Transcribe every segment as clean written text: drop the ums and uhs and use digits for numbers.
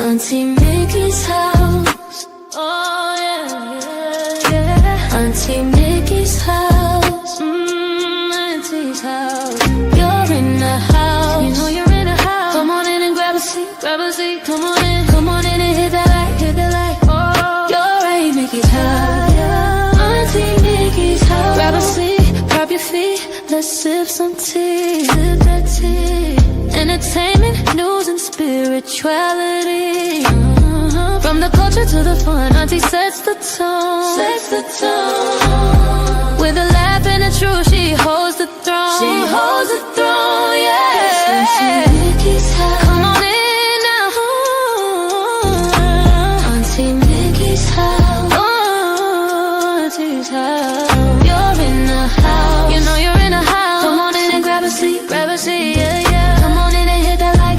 Auntie Mickey's house. Oh yeah, yeah. Auntie Mickey's house. Auntie's house. You're in the house. You know you're in the house. Come on in and grab a seat, grab a seat. Come on in and hit that light, hit that light. Oh, you're Aunt Mickey's house. Auntie Mickey's house. Grab a seat, prop your feet. Let's sip some tea, sip that tea. Entertainment, news, and spirituality. From the culture to the fun, Auntie sets the tone. Sets the tone. With a laugh and a truth, she holds the throne. She holds the throne, yeah. Auntie Mickey's house. Come on in now. Auntie Mickey's house. Oh, Auntie's house. You're in the house. You know you're in the house. Come on in and grab a seat, yeah, yeah. Come on in and hit that light.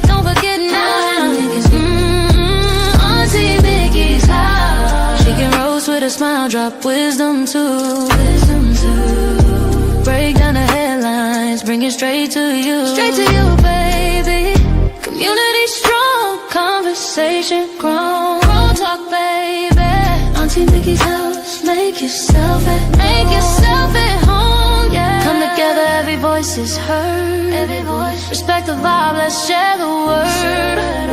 Don't forget now. Auntie Mickey's house. She can roast with a smile, drop wisdom too. Break down the headlines, bring it straight to you. Straight to you, baby. Community strong, conversation grown. Grown talk, baby. Auntie Mickey's house. Make yourself at home, yeah. Come together, every voice is heard. Every voice. Respect the vibe, let's share the word.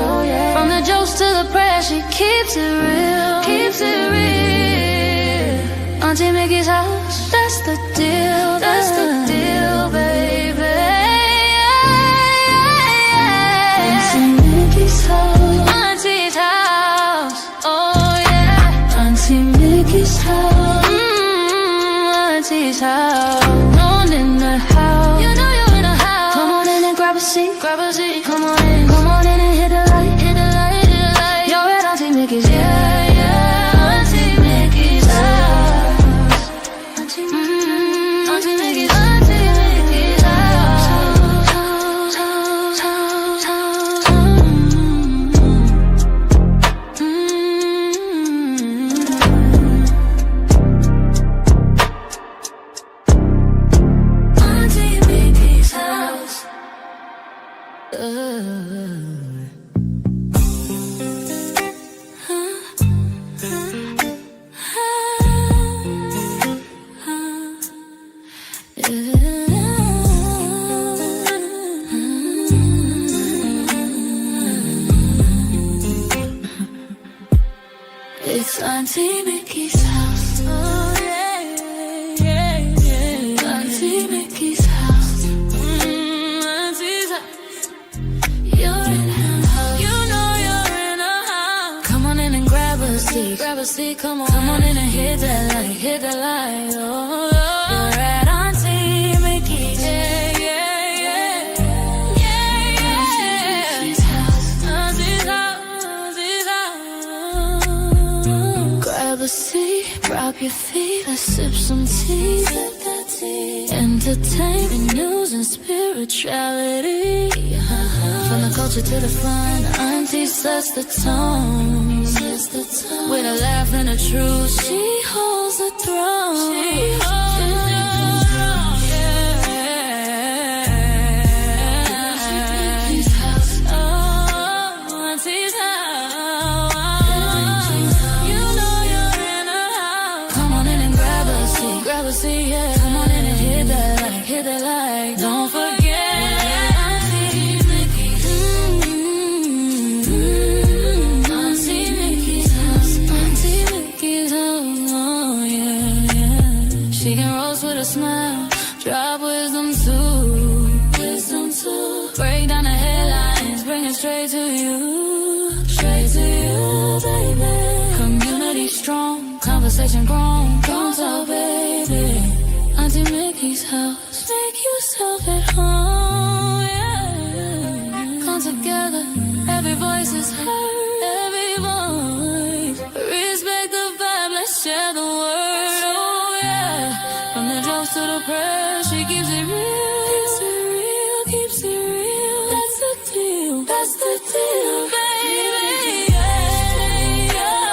Oh, yeah. From the jokes to the prayers, she keeps it real. Keeps it real. Auntie Mickey's house, that's the deal. That's the deal, baby. Auntie Mickey's house. Auntie's house. Oh yeah. Auntie Mickey's house. Auntie's house. On in the house. You know you're in the house. Come on in and grab a seat. Grab a seat. Come on in and hit the light. Hit the light, hit the light. You're at Auntie Mickey's. Yeah, yeah. Auntie Mickey's house. Auntie Mickey's. Auntie Mickey's house. Auntie Mickey's house. It's Auntie Mickey's house. Oh yeah, yeah, yeah. Auntie Mickey's house. Auntie's house. You're in her house. You know you're in her house. Come on in and grab a seat. Grab a seat. Come on in and hit that light. Hit that light. Oh, you're at Auntie Mickey's. Yeah, yeah, yeah. Yeah, yeah. Auntie's house. Auntie's house. Auntie's house. Grab a seat, prop your feet, let's sip some tea. Sip that tea. Entertainment, news, and spirituality. From the culture to the fun, Auntie sets the tone. With a laugh and a truth, she holds the throne. She holds the throne, yeah. Auntie's house. Oh, Auntie's house. You know you're in a house. Come on in and grab a seat, yeah. Come on in and hit that light. Don't forget. Auntie Mickey's. Auntie Mickey's house. Auntie Mickey's house. Oh yeah, yeah. She can roast with a smile, drop wisdom too. Break down the headlines, bring it straight to you. Straight to you, baby. Community strong, conversation grown. Don't talk, baby. Auntie Mickey's house. Make yourself at home, yeah. Come together, every voice is heard. Every voice. Respect the vibe, let's share the word. Oh yeah. From the jokes to the prayers, she keeps it real. Keeps it real. That's the deal. That's the deal, baby. Yeah, yeah.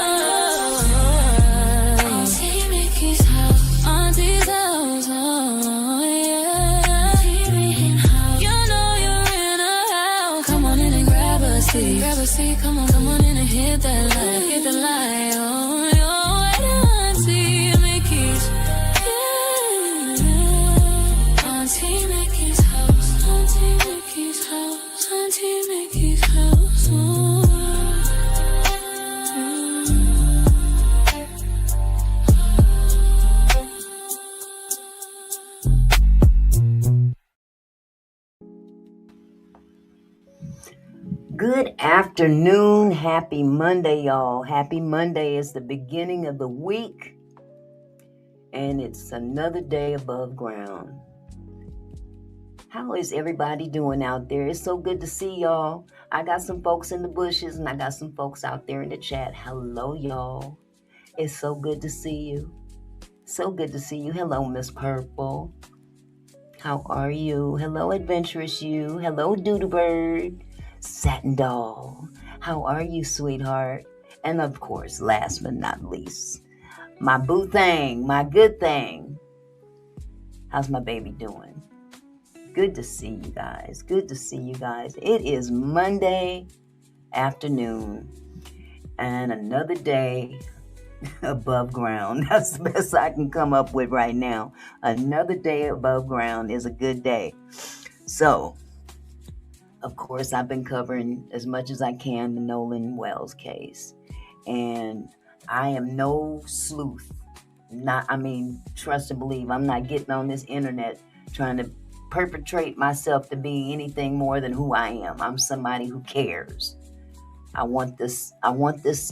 Auntie Mickey's house. Auntie's house. Oh yeah. Auntie Mickey's Auntie, come on in and hit that light, oh, Auntie Mickey's, yeah. Auntie Mickey's house, Auntie Mickey's house, Auntie Mickey's house, oh. Good afternoon. Happy Monday, y'all. Happy Monday is the beginning of the week, and it's another day above ground. How is everybody doing out there? It's so good to see y'all. I got some folks in the bushes, and I got some folks out there in the chat. Hello, y'all. It's so good to see you. So good to see you. Hello, Miss Purple. How are you? Hello, Adventurous You. Hello, Doodle Bird. Satin Doll, how are you, sweetheart? And of course, last but not least, my boo thing, my good thing. How's my baby doing? Good to see you guys. Good to see you guys. It is Monday afternoon and another day above ground. That's the best I can come up with right now. Another day above ground is a good day. So, of course, I've been covering as much as I can the Nolan Wells case. And I am no sleuth. Trust and believe, I'm not getting on this internet trying to perpetrate myself to be anything more than who I am. I'm somebody who cares. I want this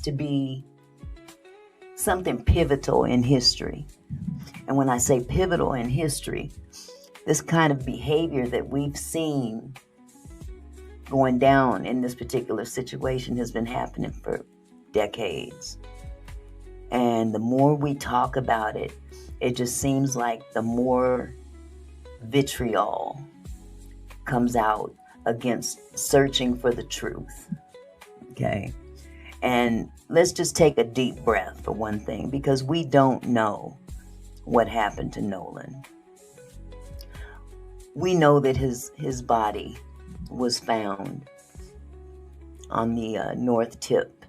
to be something pivotal in history. And when I say pivotal in history, this kind of behavior that we've seen going down in this particular situation has been happening for decades. And the more we talk about it, it just seems like the more vitriol comes out against searching for the truth. Okay? And let's just take a deep breath for one thing, because we don't know what happened to Nolan. We know that his body was found on the north tip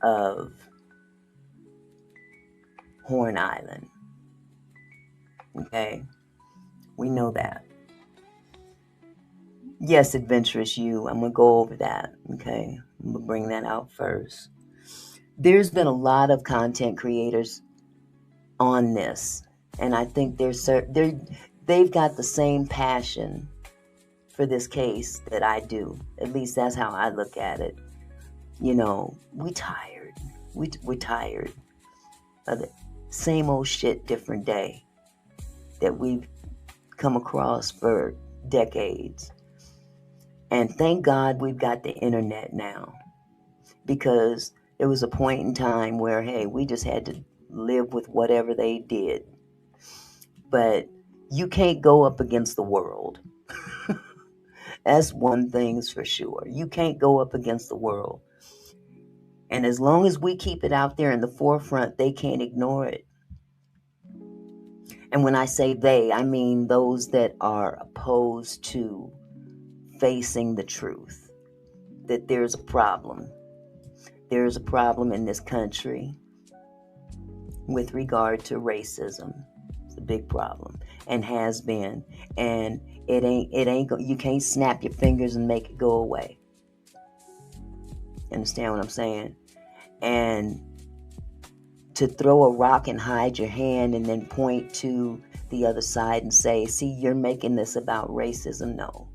of Horn Island. Okay? We know that. Yes, Adventurous You, I'm going to go over that. Okay? I'm going to bring that out first. There's been a lot of content creators on this, and I think they've got the same passion for this case that I do. At least that's how I look at it. You know, we're tired. We're tired of the same old shit, different day that we've come across for decades. And thank God we've got the internet now, because there was a point in time where, hey, we just had to live with whatever they did. But you can't go up against the world. That's one thing's for sure. You can't go up against the world. And as long as we keep it out there in the forefront, they can't ignore it. And when I say they, I mean those that are opposed to facing the truth, that there's a problem. There's a problem in this country with regard to racism. It's a big problem, and has been. And it ain't, you can't snap your fingers and make it go away. Understand what I'm saying? And to throw a rock and hide your hand and then point to the other side and say, see, you're making this about racism. No,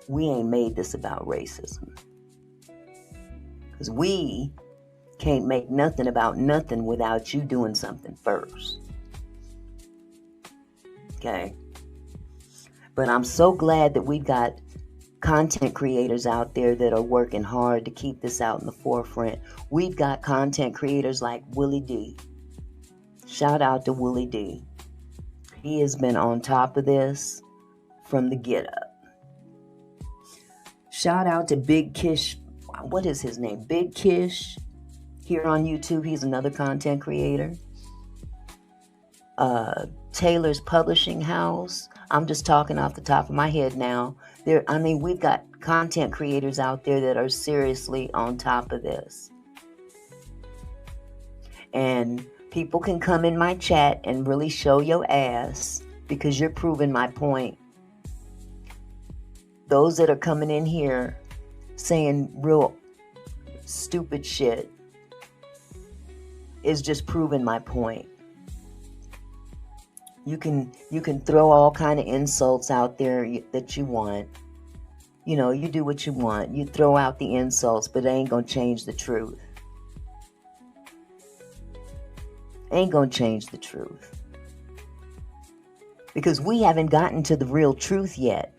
we ain't made this about racism. Because we can't make nothing about nothing without you doing something first. Okay? But I'm so glad that we've got content creators out there that are working hard to keep this out in the forefront. We've got content creators like Willie D. Shout out to Willie D. He has been on top of this from the get up. Shout out to Big Kish. What is his name? Big Kish. Here on YouTube. He's another content creator. Taylor's publishing house, I'm just talking off the top of my head now. We've got content creators out there that are seriously on top of this. And people can come in my chat and really show your ass because you're proving my point. Those that are coming in here saying real stupid shit is just proving my point. You can throw all kind of insults out there that you want. You know, you do what you want. You throw out the insults, but it ain't gonna change the truth. Ain't gonna change the truth. Because we haven't gotten to the real truth yet.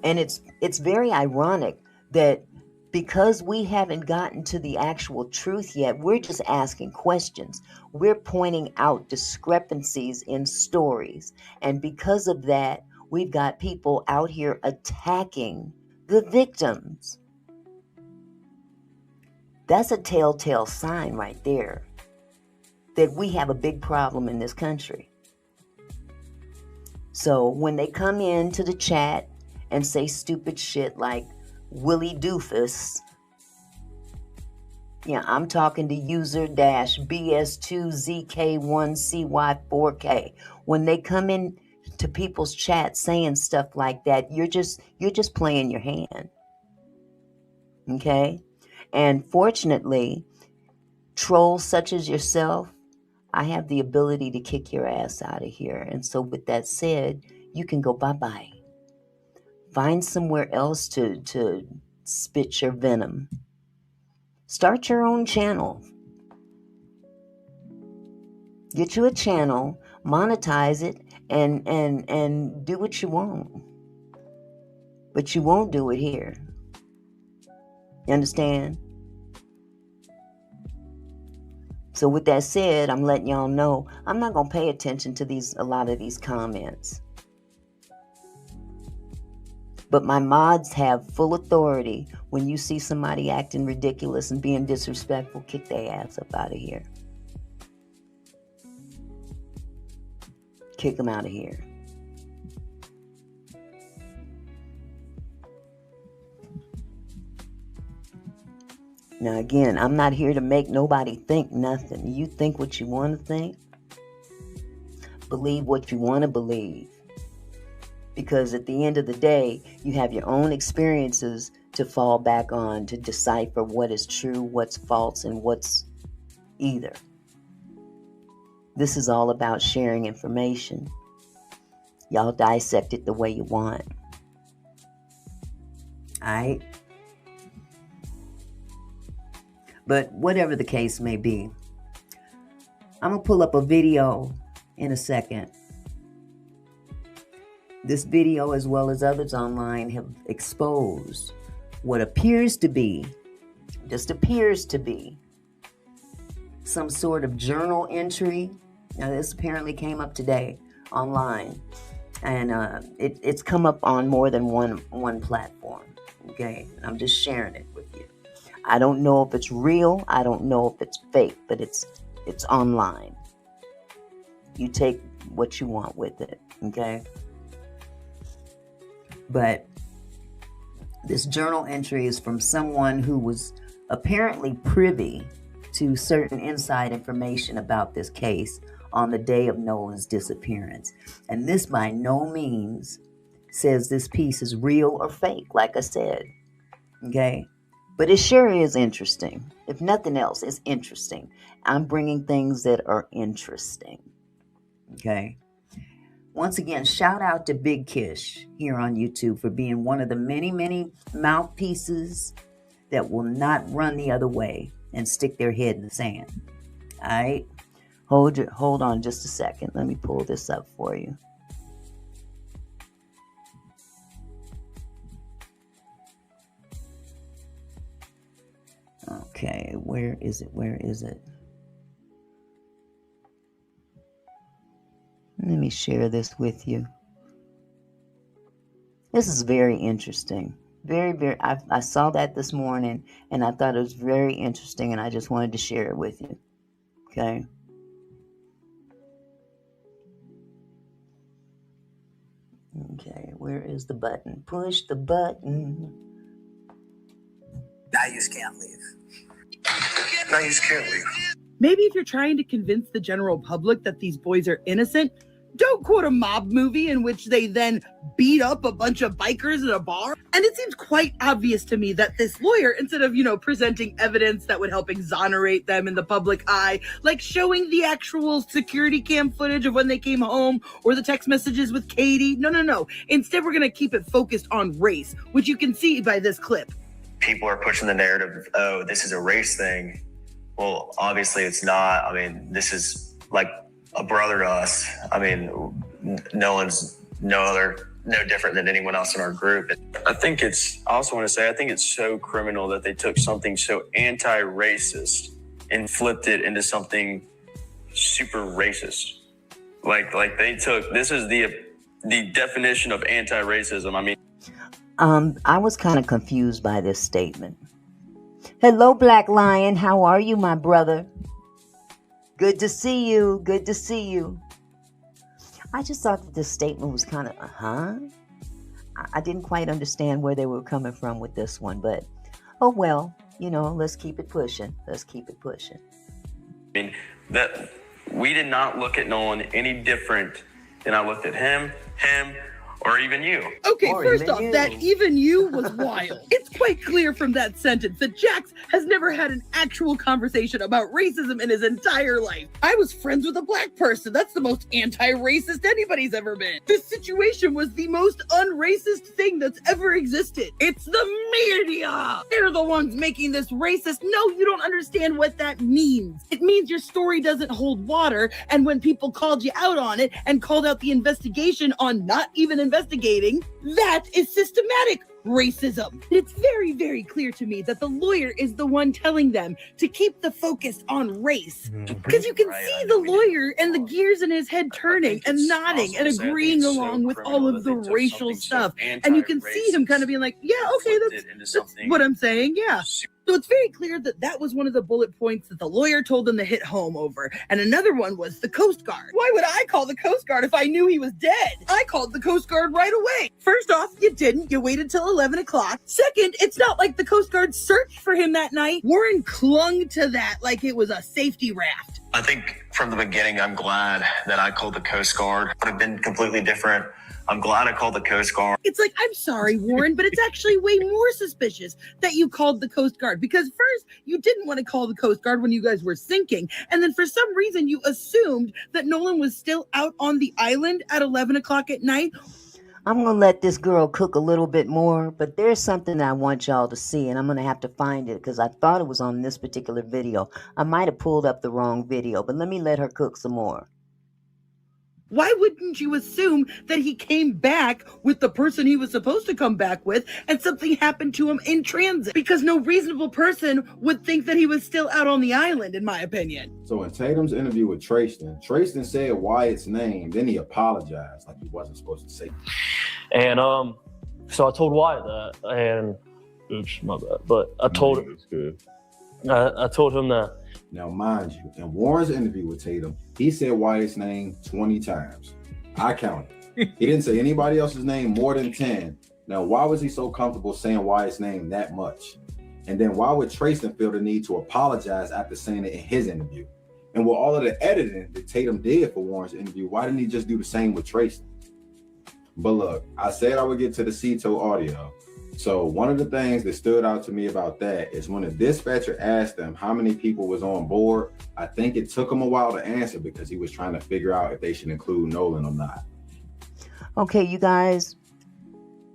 And it's very ironic that because we haven't gotten to the actual truth yet, we're just asking questions. We're pointing out discrepancies in stories. And because of that, we've got people out here attacking the victims. That's a telltale sign right there that we have a big problem in this country. So when they come into the chat and say stupid shit like Willie Doofus, yeah, I'm talking to user-BS2ZK1CY4K. When they come in to people's chat saying stuff like that, you're just playing your hand. Okay? And fortunately, trolls such as yourself, I have the ability to kick your ass out of here. And so with that said, you can go bye-bye. Find somewhere else to spit your venom. Start your own channel. Get you a channel, monetize it, and do what you want. But you won't do it here. You understand? So with that said, I'm letting y'all know I'm not going to pay attention to a lot of these comments. But my mods have full authority. When you see somebody acting ridiculous and being disrespectful, kick their ass up out of here. Kick them out of here. Now again, I'm not here to make nobody think nothing. You think what you want to think. Believe what you want to believe. Because at the end of the day, you have your own experiences to fall back on to decipher what is true, what's false, and what's either. This is all about sharing information. Y'all dissect it the way you want. Alright? But whatever the case may be, I'm going to pull up a video in a second. This video, as well as others online, have exposed what appears to be, just appears to be, some sort of journal entry. Now, this apparently came up today online, and it's come up on more than one platform. Okay, I'm just sharing it with you. I don't know if it's real. I don't know if it's fake, but it's online. You take what you want with it. Okay. But this journal entry is from someone who was apparently privy to certain inside information about this case on the day of Nolan's disappearance. And this by no means says this piece is real or fake, like I said. Okay? But it sure is interesting. If nothing else, it's interesting. I'm bringing things that are interesting. Okay? Once again, shout out to Big Kish here on YouTube for being one of the many, many mouthpieces that will not run the other way and stick their head in the sand. All right? Hold on just a second. Let me pull this up for you. Okay, where is it? Let me share this with you. This is very interesting. Very, very. I saw that this morning, and I thought it was very interesting, and I just wanted to share it with you. Okay. Okay, where is the button? Push the button. Now you just can't leave. Now you just can't leave. Maybe if you're trying to convince the general public that these boys are innocent, don't quote a mob movie in which they then beat up a bunch of bikers at a bar. And it seems quite obvious to me that this lawyer, instead of, presenting evidence that would help exonerate them in the public eye, like showing the actual security cam footage of when they came home or the text messages with Katie. No. Instead, we're going to keep it focused on race, which you can see by this clip. People are pushing the narrative, oh, this is a race thing. Well, obviously it's not. I mean, this is like a brother to us. I mean, Nolan's no different than anyone else in our group. I also want to say, I think it's so criminal that they took something so anti-racist and flipped it into something super racist. Like this is the definition of anti-racism. I mean, I was kind of confused by this statement. Hello, Black Lion. How are you, my brother? Good to see you. Good to see you. I just thought that this statement was kind of, I didn't quite understand where they were coming from with this one, but, oh well, let's keep it pushing. Let's keep it pushing. I mean, that we did not look at Nolan any different than I looked at him, or even you. Okay, Or first even off, you. that even you was wild. It's quite clear from that sentence that Jax has never had an actual conversation about racism in his entire life. I was friends with a black person. That's the most anti-racist anybody's ever been. This situation was the most unracist thing that's ever existed. It's the media. They're the ones making this racist. No, you don't understand what that means. It means your story doesn't hold water, and when people called you out on it and called out the investigation on not even investigating, that is systematic racism. It's very, very clear to me that the lawyer is the one telling them to keep the focus on race. Because you can see the lawyer and the gears in his head turning and nodding and agreeing along with all of the racial stuff. And you can see him kind of being like, yeah, okay, that's what I'm saying, yeah. So it's very clear that that was one of the bullet points that the lawyer told them to hit home over. And another one was the Coast Guard. Why would I call the Coast Guard if I knew he was dead? I called the Coast Guard right away. First off, you didn't. You waited till 11 o'clock. Second, it's not like the Coast Guard searched for him that night. Warren clung to that like it was a safety raft. I think from the beginning, I'm glad that I called the Coast Guard. It would have been completely different. I'm glad I called the Coast Guard. It's like, I'm sorry, Warren, but it's actually way more suspicious that you called the Coast Guard, because first, you didn't want to call the Coast Guard when you guys were sinking, and then for some reason, you assumed that Nolan was still out on the island at 11 o'clock at night. I'm going to let this girl cook a little bit more, but there's something that I want y'all to see, and I'm going to have to find it because I thought it was on this particular video. I might have pulled up the wrong video, but let me let her cook some more. Why wouldn't you assume that he came back with the person he was supposed to come back with and something happened to him in transit? Because no reasonable person would think that he was still out on the island, in my opinion. So in Tatum's interview with Trayston said Wyatt's name, then he apologized like he wasn't supposed to say. And so I told Wyatt that, and oops, my bad. But I told him. It's good. I told him that. Now, mind you, in Warren's interview with Tatum, he said Wyatt's name 20 times. I counted. He didn't say anybody else's name more than 10. Now, why was he so comfortable saying Wyatt's name that much? And then why would Trayston feel the need to apologize after saying it in his interview? And with all of the editing that Tatum did for Warren's interview, why didn't he just do the same with Trayston? But look, I said I would get to the Cito audio. So one of the things that stood out to me about that is when the dispatcher asked them how many people was on board, I think it took him a while to answer because he was trying to figure out if they should include Nolan or not. Okay, you guys,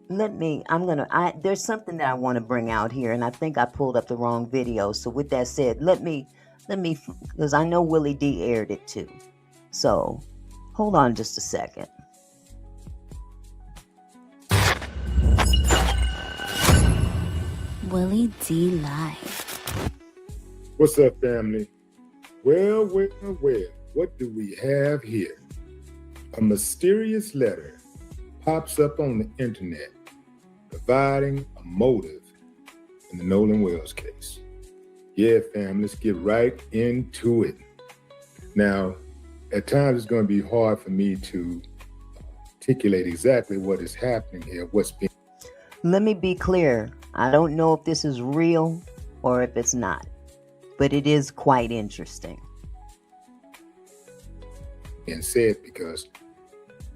there's something that I want to bring out here, and I think I pulled up the wrong video. So with that said, let me, because I know Willie D aired it too. So hold on just a second. Willie D Live. What's up, family? Well, what do we have here? A mysterious letter pops up on the internet, providing a motive in the Nolan Wells case. Yeah, fam, let's get right into it. Now, at times it's going to be hard for me to articulate exactly what is happening here, what's being Let me be clear. I don't know if this is real or if it's not, but it is quite interesting. said, because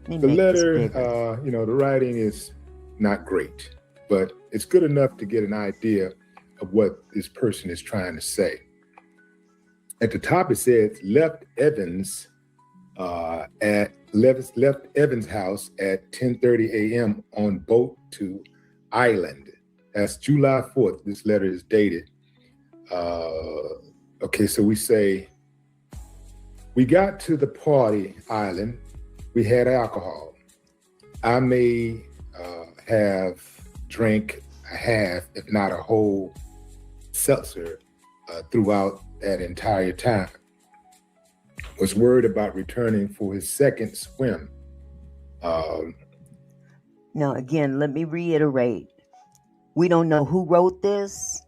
Let me the make this letter, bigger. the writing is not great, but it's good enough to get an idea of what this person is trying to say. At the top, it says left Evans house at 10:30 a.m. on boat to Island. That's July 4th. This letter is dated. Okay, so we say, we got to the party island. We had alcohol. I may have drank a half, if not a whole seltzer throughout that entire time. Was worried about returning for his second swim. Now, again, let me reiterate. We don't know who wrote this.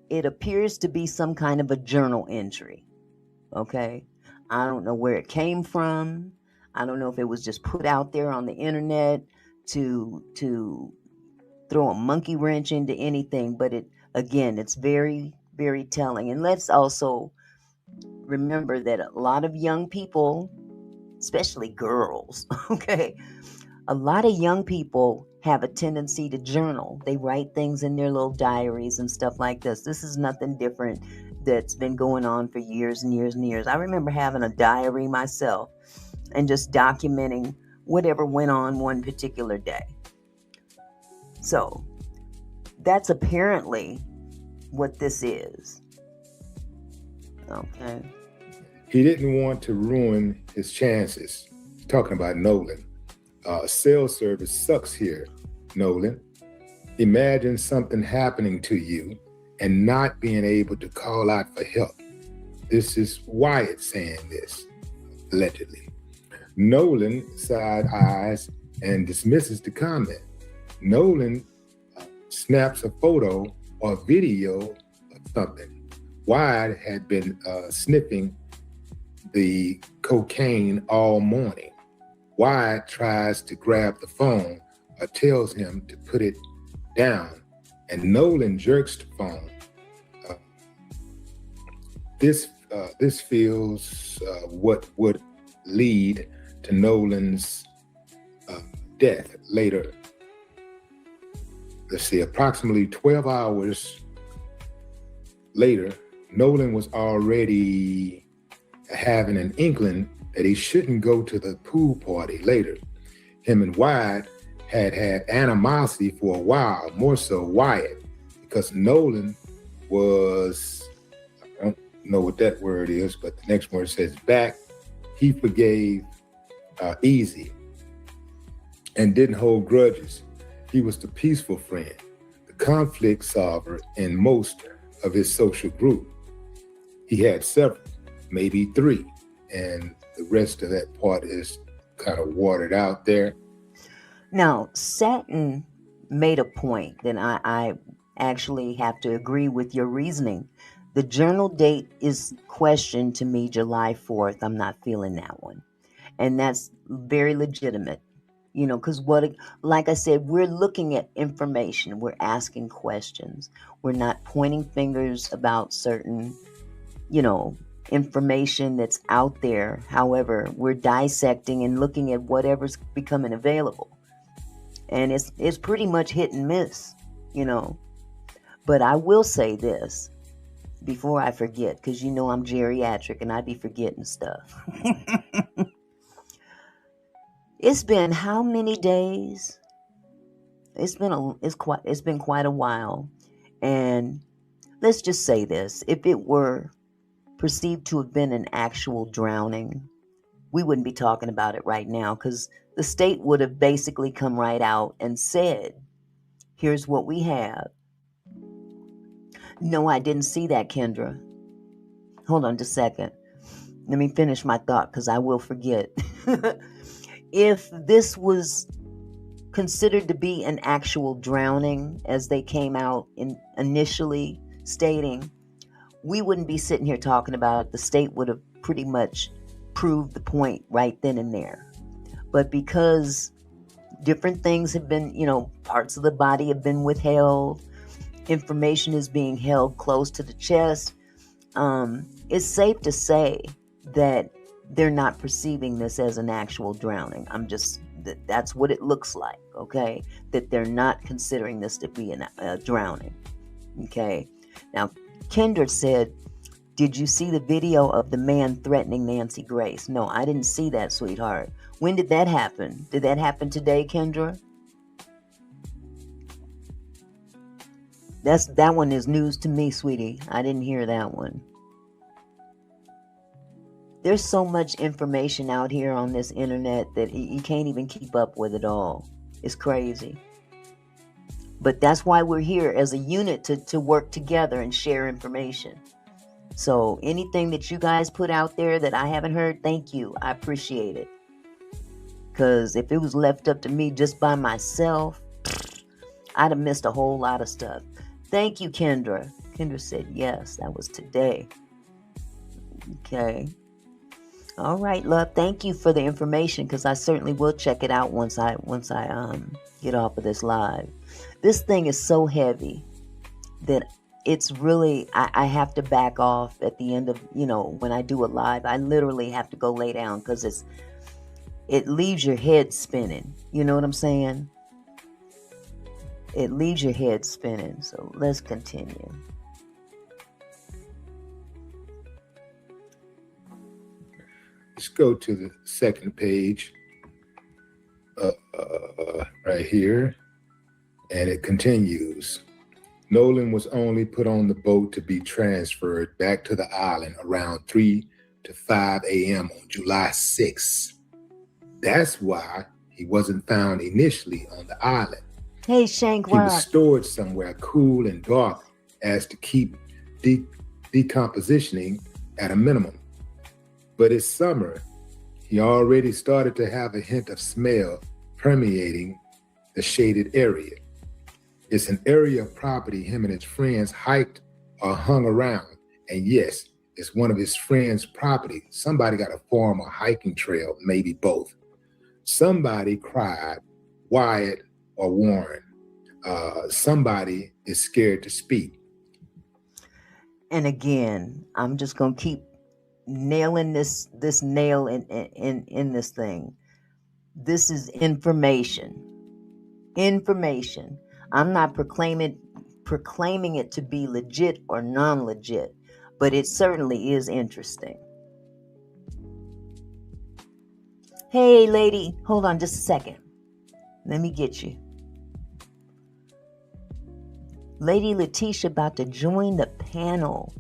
It appears to be some kind of a journal entry. Okay? I don't know where it came from. I don't know if it was just put out there on the internet to throw a monkey wrench into anything, but it's very, very telling. And let's also remember that a lot of young people, especially girls, okay, a lot of young people have a tendency to journal. They write things in their little diaries and stuff like this. This is nothing different that's been going on for years and years and years. I remember having a diary myself and just documenting whatever went on one particular day. So that's apparently what this is. Okay. He didn't want to ruin his chances. He's talking about Nolan. Cell service sucks here, Nolan. Imagine something happening to you and not being able to call out for help. This is Wyatt saying this, allegedly. Nolan side eyes and dismisses the comment. Nolan snaps a photo or video of something. Wyatt had been sniffing the cocaine all morning. Wyatt tries to grab the phone or tells him to put it down, and Nolan jerks the phone. This feels what would lead to Nolan's death later. Let's see, approximately 12 hours later, Nolan was already having an inkling that he shouldn't go to the pool party later. Him and Wyatt had animosity for a while, more so Wyatt, because Nolan was, I don't know what that word is, but the next word says back. He forgave easy and didn't hold grudges. He was the peaceful friend, the conflict solver in most of his social group. He had several, maybe 3, and the rest of that part is kind of watered out there. Now, Satin made a point that I actually have to agree with your reasoning. The journal date is questioned to me July 4th. I'm not feeling that one. And that's very legitimate, because like I said, we're looking at information. We're asking questions. We're not pointing fingers about certain, information that's out there. However, we're dissecting and looking at whatever's becoming available. And it's pretty much hit and miss, But I will say this before I forget, because I'm geriatric and I be forgetting stuff. It's been how many days? It's been quite a while. And let's just say this. If it were perceived to have been an actual drowning, we wouldn't be talking about it right now, because the state would have basically come right out and said, here's what we have. No, I didn't see that, Kendra. Hold on just a second. Let me finish my thought, because I will forget. If this was considered to be an actual drowning, as they came out initially stating, we wouldn't be sitting here talking about it. The state would have pretty much proved the point right then and there. But because different things have been, parts of the body have been withheld, information is being held close to the chest, it's safe to say that they're not perceiving this as an actual drowning. That's what it looks like, okay? That they're not considering this to be a drowning, okay? Now, Kendra said, did you see the video of the man threatening Nancy Grace? No, I didn't see that, sweetheart. When did that happen? Did that happen today, Kendra? That one is news to me, sweetie. I didn't hear that one. There's so much information out here on this internet that you can't even keep up with it all. It's crazy. But that's why we're here as a unit to work together and share information. So anything that you guys put out there that I haven't heard, thank you. I appreciate it. Because if it was left up to me just by myself, I'd have missed a whole lot of stuff. Thank you, Kendra. Kendra said, yes, that was today. Okay. All right, love. Thank you for the information, because I certainly will check it out once I get off of this live. This thing is so heavy that it's really, I have to back off at the end of, when I do a live. I literally have to go lay down because it leaves your head spinning. You know what I'm saying? It leaves your head spinning. So let's continue. Let's go to the second page right here. And it continues. Nolan was only put on the boat to be transferred back to the island around 3 to 5 a.m. on July 6th. That's why he wasn't found initially on the island. Hey, Shank He was stored somewhere cool and dark as to keep decompositioning at a minimum. But it's summer. He already started to have a hint of smell permeating the shaded area. It's an area of property him and his friends hiked or hung around. And yes, it's one of his friends' property. Somebody got to form a hiking trail, maybe both. Somebody cried, Wyatt or Warren. Somebody is scared to speak. And again, I'm just going to keep nailing this nail in this thing. This is information. Information. I'm not proclaiming it to be legit or non-legit, but it certainly is interesting. Hey, lady, hold on just a second. Let me get you. Lady Letitia about to join the panel.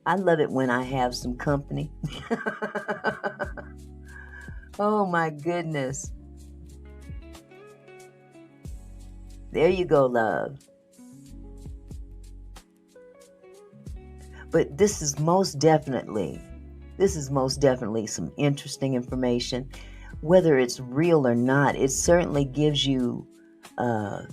I love it when I have some company. Oh my goodness. There you go, love. But this is most definitely some interesting information. Whether it's real or not, it certainly gives you a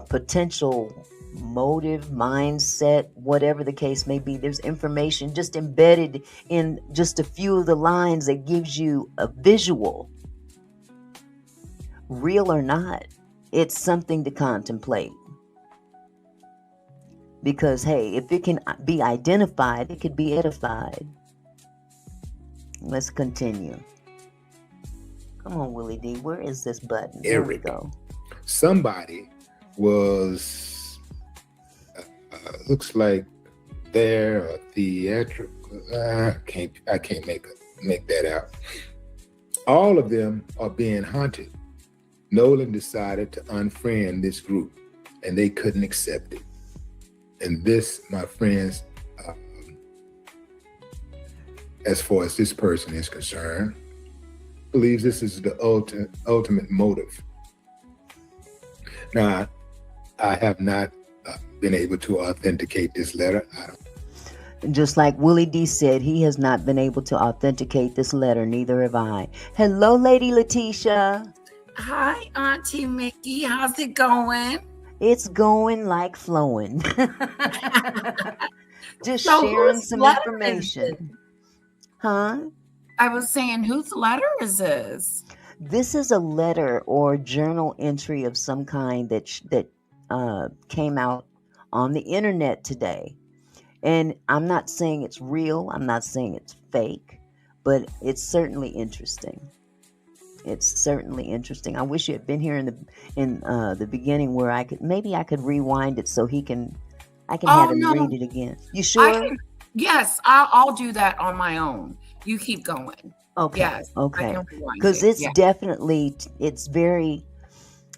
potential motive, mindset, whatever the case may be. There's information just embedded in just a few of the lines that gives you a visual. Real or not, it's something to contemplate. Because, hey, if it can be identified, it could be edified. Let's continue. Come on, Willie D. Where is this button? There we go. Somebody was, looks like they're a theatrical. I can't make that out. All of them are being haunted. Nolan decided to unfriend this group, and they couldn't accept it. And this, my friends, as far as this person is concerned, believes this is the ultimate motive. Now, I have not been able to authenticate this letter. Just like Willie D said, he has not been able to authenticate this letter. Neither have I. Hello, Lady Letitia. Hi, Auntie Mickey. How's it going? It's going like flowing. Just So sharing whose some letter information. is it? Huh? I was saying, whose letter is this? This is a letter or journal entry of some kind that came out on the internet today. And I'm not saying it's real. I'm not saying it's fake, but it's certainly interesting. It's certainly interesting. I wish you had been here in the beginning where I could rewind it so I can have him read it again. You sure? Yes, I'll do that on my own. You keep going. Okay. Yes. Okay. Because it's definitely it's very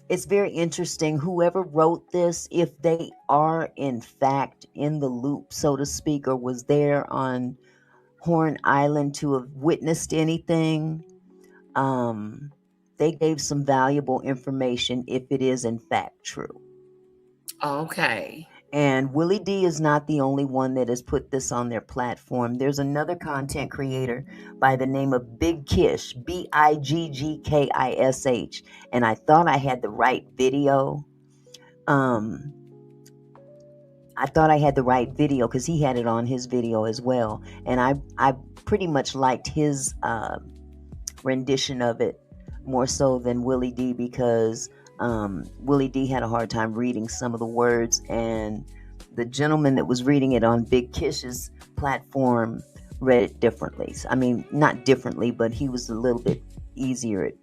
interesting. Whoever wrote this, if they are in fact in the loop, so to speak, or was there on Horn Island to have witnessed anything, they gave some valuable information if it is in fact true. Okay. And Willie D is not the only one that has put this on their platform. There's another content creator by the name of Big Kish, Biggkish. And I thought I had the right video. Because he had it on his video as well. And I pretty much liked his rendition of it more so than Willie D, because Willie D had a hard time reading some of the words, and the gentleman that was reading it on Big Kish's platform read it differently. I mean, not differently, but he was a little bit easier at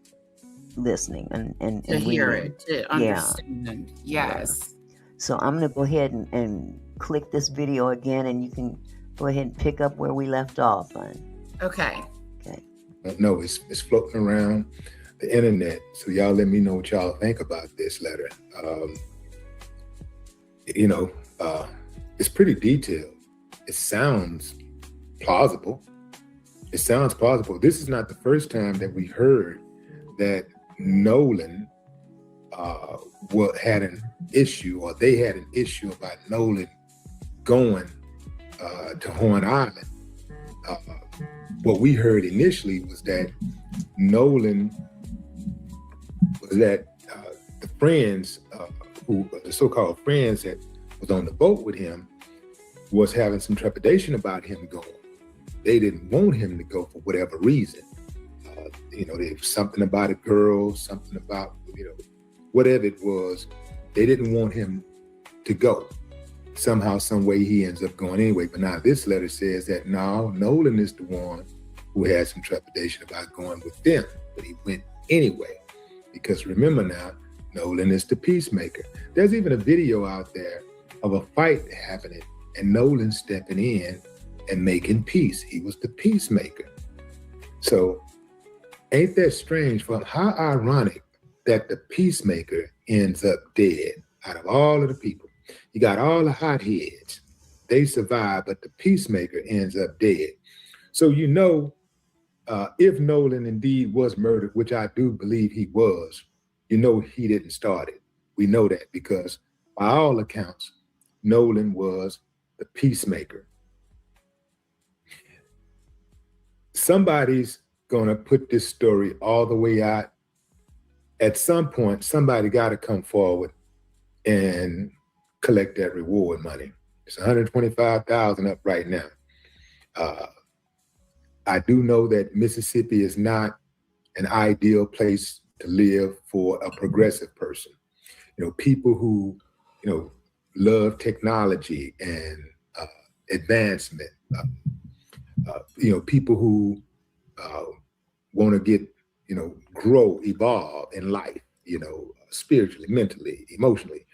listening and to hear reading. it, to understand. Yes. So I'm going to go ahead and click this video again, and you can go ahead and pick up where we left off. Okay. No, it's floating around the internet. So y'all let me know what y'all think about this letter. It's pretty detailed. It sounds plausible. This is not the first time that we heard that Nolan had an issue, or they had an issue about Nolan going to Horn Island. What we heard initially was that Nolan the friends, the so-called friends that was on the boat with him, was having some trepidation about him going. They didn't want him to go for whatever reason. There was something about a girl, something about, whatever it was. They didn't want him to go. Somehow, some way, he ends up going anyway. But now this letter says that no, Nolan is the one who had some trepidation about going with them, but he went anyway. Because remember now, Nolan is the peacemaker. There's even a video out there of a fight happening and Nolan stepping in and making peace. He was the peacemaker. So ain't that strange? How ironic that the peacemaker ends up dead out of all of the people. You got all the hotheads. They survive, but the peacemaker ends up dead. So if Nolan indeed was murdered, which I do believe he was, he didn't start it. We know that because by all accounts, Nolan was the peacemaker. Somebody's gonna put this story all the way out. At some point, somebody gotta come forward and collect that reward money. It's $125,000 up right now. I do know that Mississippi is not an ideal place to live for a progressive person. People who, love technology and advancement. People who want to get, grow, evolve in life. Spiritually, mentally, emotionally.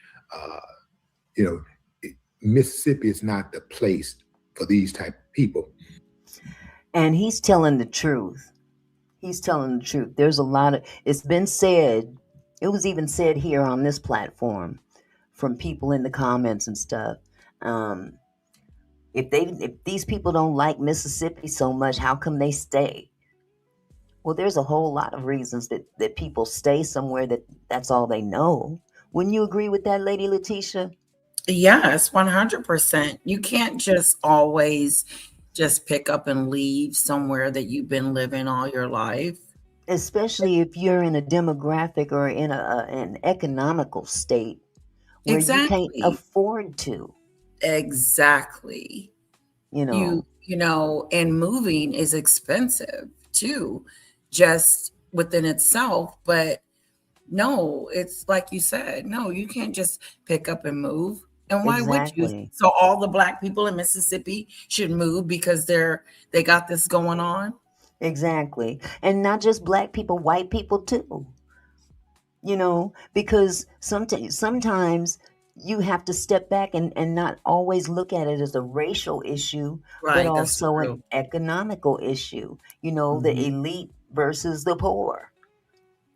Mississippi is not the place for these type of people. And he's telling the truth. There's a lot of, it's been said, it was even said here on this platform from people in the comments and stuff. If these people don't like Mississippi so much, how come they stay? Well, there's a whole lot of reasons that people stay somewhere that's all they know. Wouldn't you agree with that, Lady Letitia? Yes, 100%. You can't just always just pick up and leave somewhere that you've been living all your life. Especially if you're in a demographic or in an economical state where you can't afford to. Exactly. And moving is expensive too, just within itself. But no, it's like you said, no, you can't just pick up and move. And why would you? Exactly. So all the Black people in Mississippi should move because they got this going on? Exactly. And not just black people, white people too. You know, because sometimes you have to step back and not always look at it as a racial issue, but Right, that's also an true. economical issue. You know, the Mhm. elite versus the poor.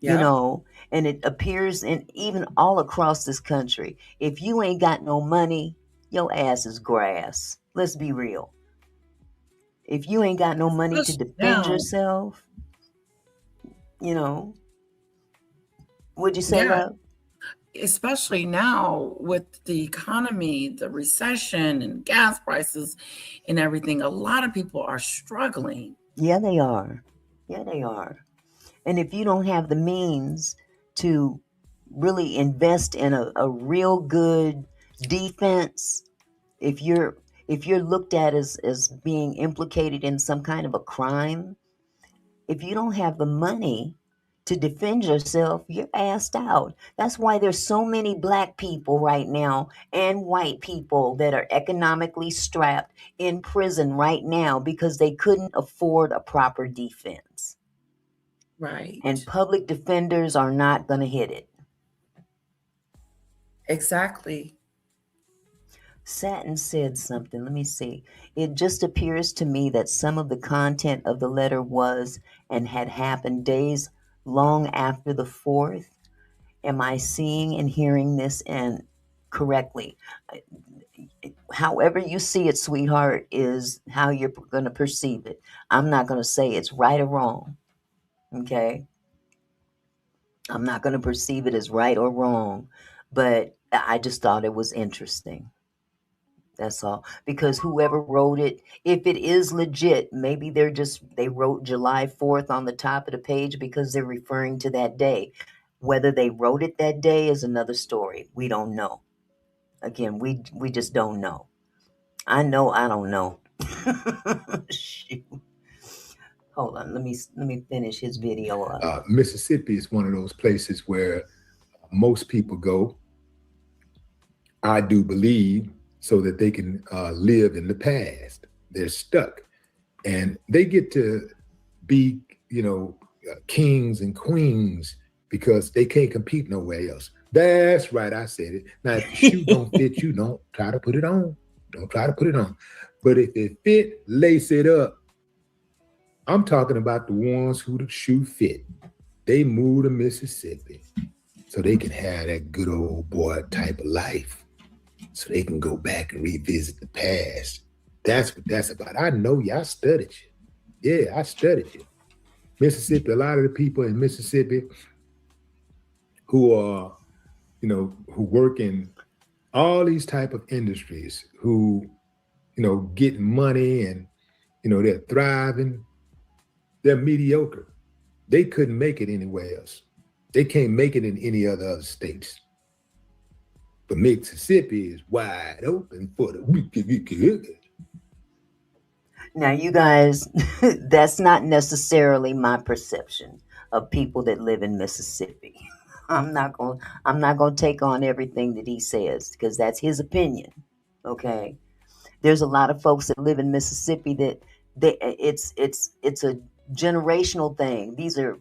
You Yep. know, and it appears in even all across this country. If you ain't got no money, your ass is grass. Let's be real. If you ain't got no money to Especially defend now. yourself, you know, would you say, Yeah, love? especially now with the economy, the recession and gas prices and everything, a lot of people are struggling. Yeah, they are. Yeah, they are. And if you don't have the means to really invest in a real good defense, if you're looked at as being implicated in some kind of a crime, if you don't have the money to defend yourself, you're assed out. That's why there's so many black people right now and white people that are economically strapped in prison right now because they couldn't afford a proper defense. And Right. public defenders are not going to hit it. Exactly. Satin said something. Let me see. It just appears to me that some of the content of the letter was and had happened days long after the 4th. Am I seeing and hearing this and correctly? However you see it, sweetheart, is how you're going to perceive it. I'm not going to say it's right or wrong. Okay? I'm not going to perceive it as right or wrong, but I just thought it was interesting. That's all. Because whoever wrote it, if it is legit, maybe they wrote July 4th on the top of the page because they're referring to that day. Whether they wrote it that day is another story. We don't know. Again, we just don't know. I know I don't know. Shoot. Hold on, let me finish his video up. Mississippi is one of those places where most people go, I do believe, so that they can live in the past. They're stuck. And they get to be, kings and queens because they can't compete nowhere else. That's right, I said it. Now, if the shoe don't fit you, don't try to put it on. Don't try to put it on. But if it fit, lace it up. I'm talking about the ones who the shoe fit. They moved to Mississippi so they can have that good old boy type of life. So they can go back and revisit the past. That's what that's about. I know you. I studied you. Yeah, I studied you. Mississippi, a lot of the people in Mississippi who are, who work in all these type of industries, who, get money and, they're thriving, they're mediocre. They couldn't make it anywhere else. They can't make it in any other states. But Mississippi is wide open for the wicked. Now, you guys, that's not necessarily my perception of people that live in Mississippi. I'm not going to take on everything that he says because that's his opinion. Okay? There's a lot of folks that live in Mississippi that it's a generational thing. These are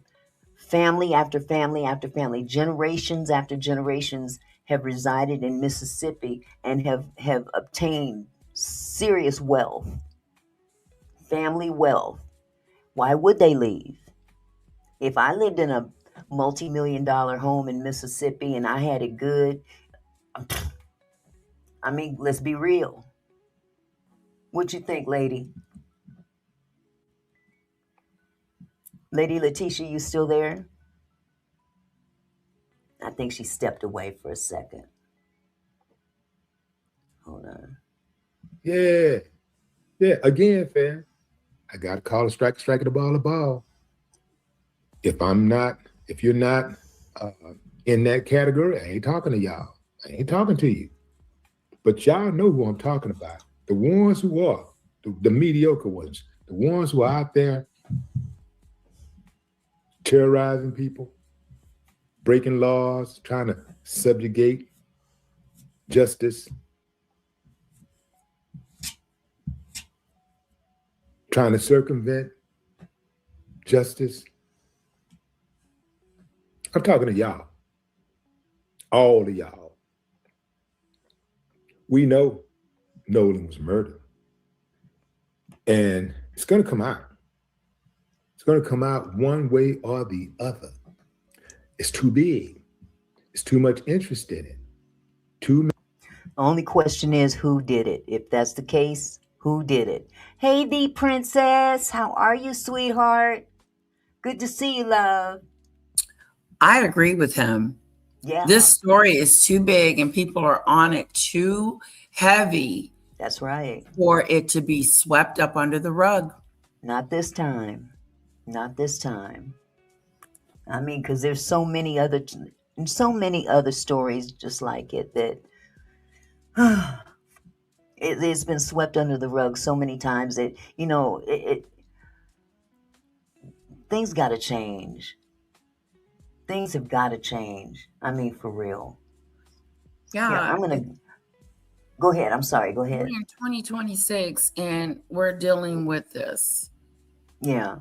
family after family after family, generations after generations have resided in Mississippi and have obtained serious wealth, family wealth. Why would they leave? If I lived in a multi-million-dollar home in Mississippi and I had it good, I mean, let's be real. What you think, lady? Lady Letitia, you still there? I think she stepped away for a second. Hold on. Yeah. Yeah. Again, fam, I got to call a striker the ball a ball. If you're not in that category, I ain't talking to y'all. I ain't talking to you. But y'all know who I'm talking about. The ones who are, the mediocre ones, the ones who are out there terrorizing people, breaking laws, trying to subjugate justice, trying to circumvent justice. I'm talking to y'all, all of y'all. We know Nolan was murdered, and it's going to come out. It's going to come out one way or the other. It's too big. It's too much interest in it. Only question is who did it. If that's the case, who did it? Hey, the princess, how are you, sweetheart? Good to see you, love. I agree with him. Yeah, This story is too big and people are on it too heavy that's right. for it to be swept up under the rug. Not this time. Not this time. I mean, because there's so many other stories just like it that it's been swept under the rug so many times that things got to change. Things have got to change. I mean, for real. Yeah, I'm gonna go ahead. I'm sorry. Go ahead. We're in 2026 and we're dealing with this. Yeah.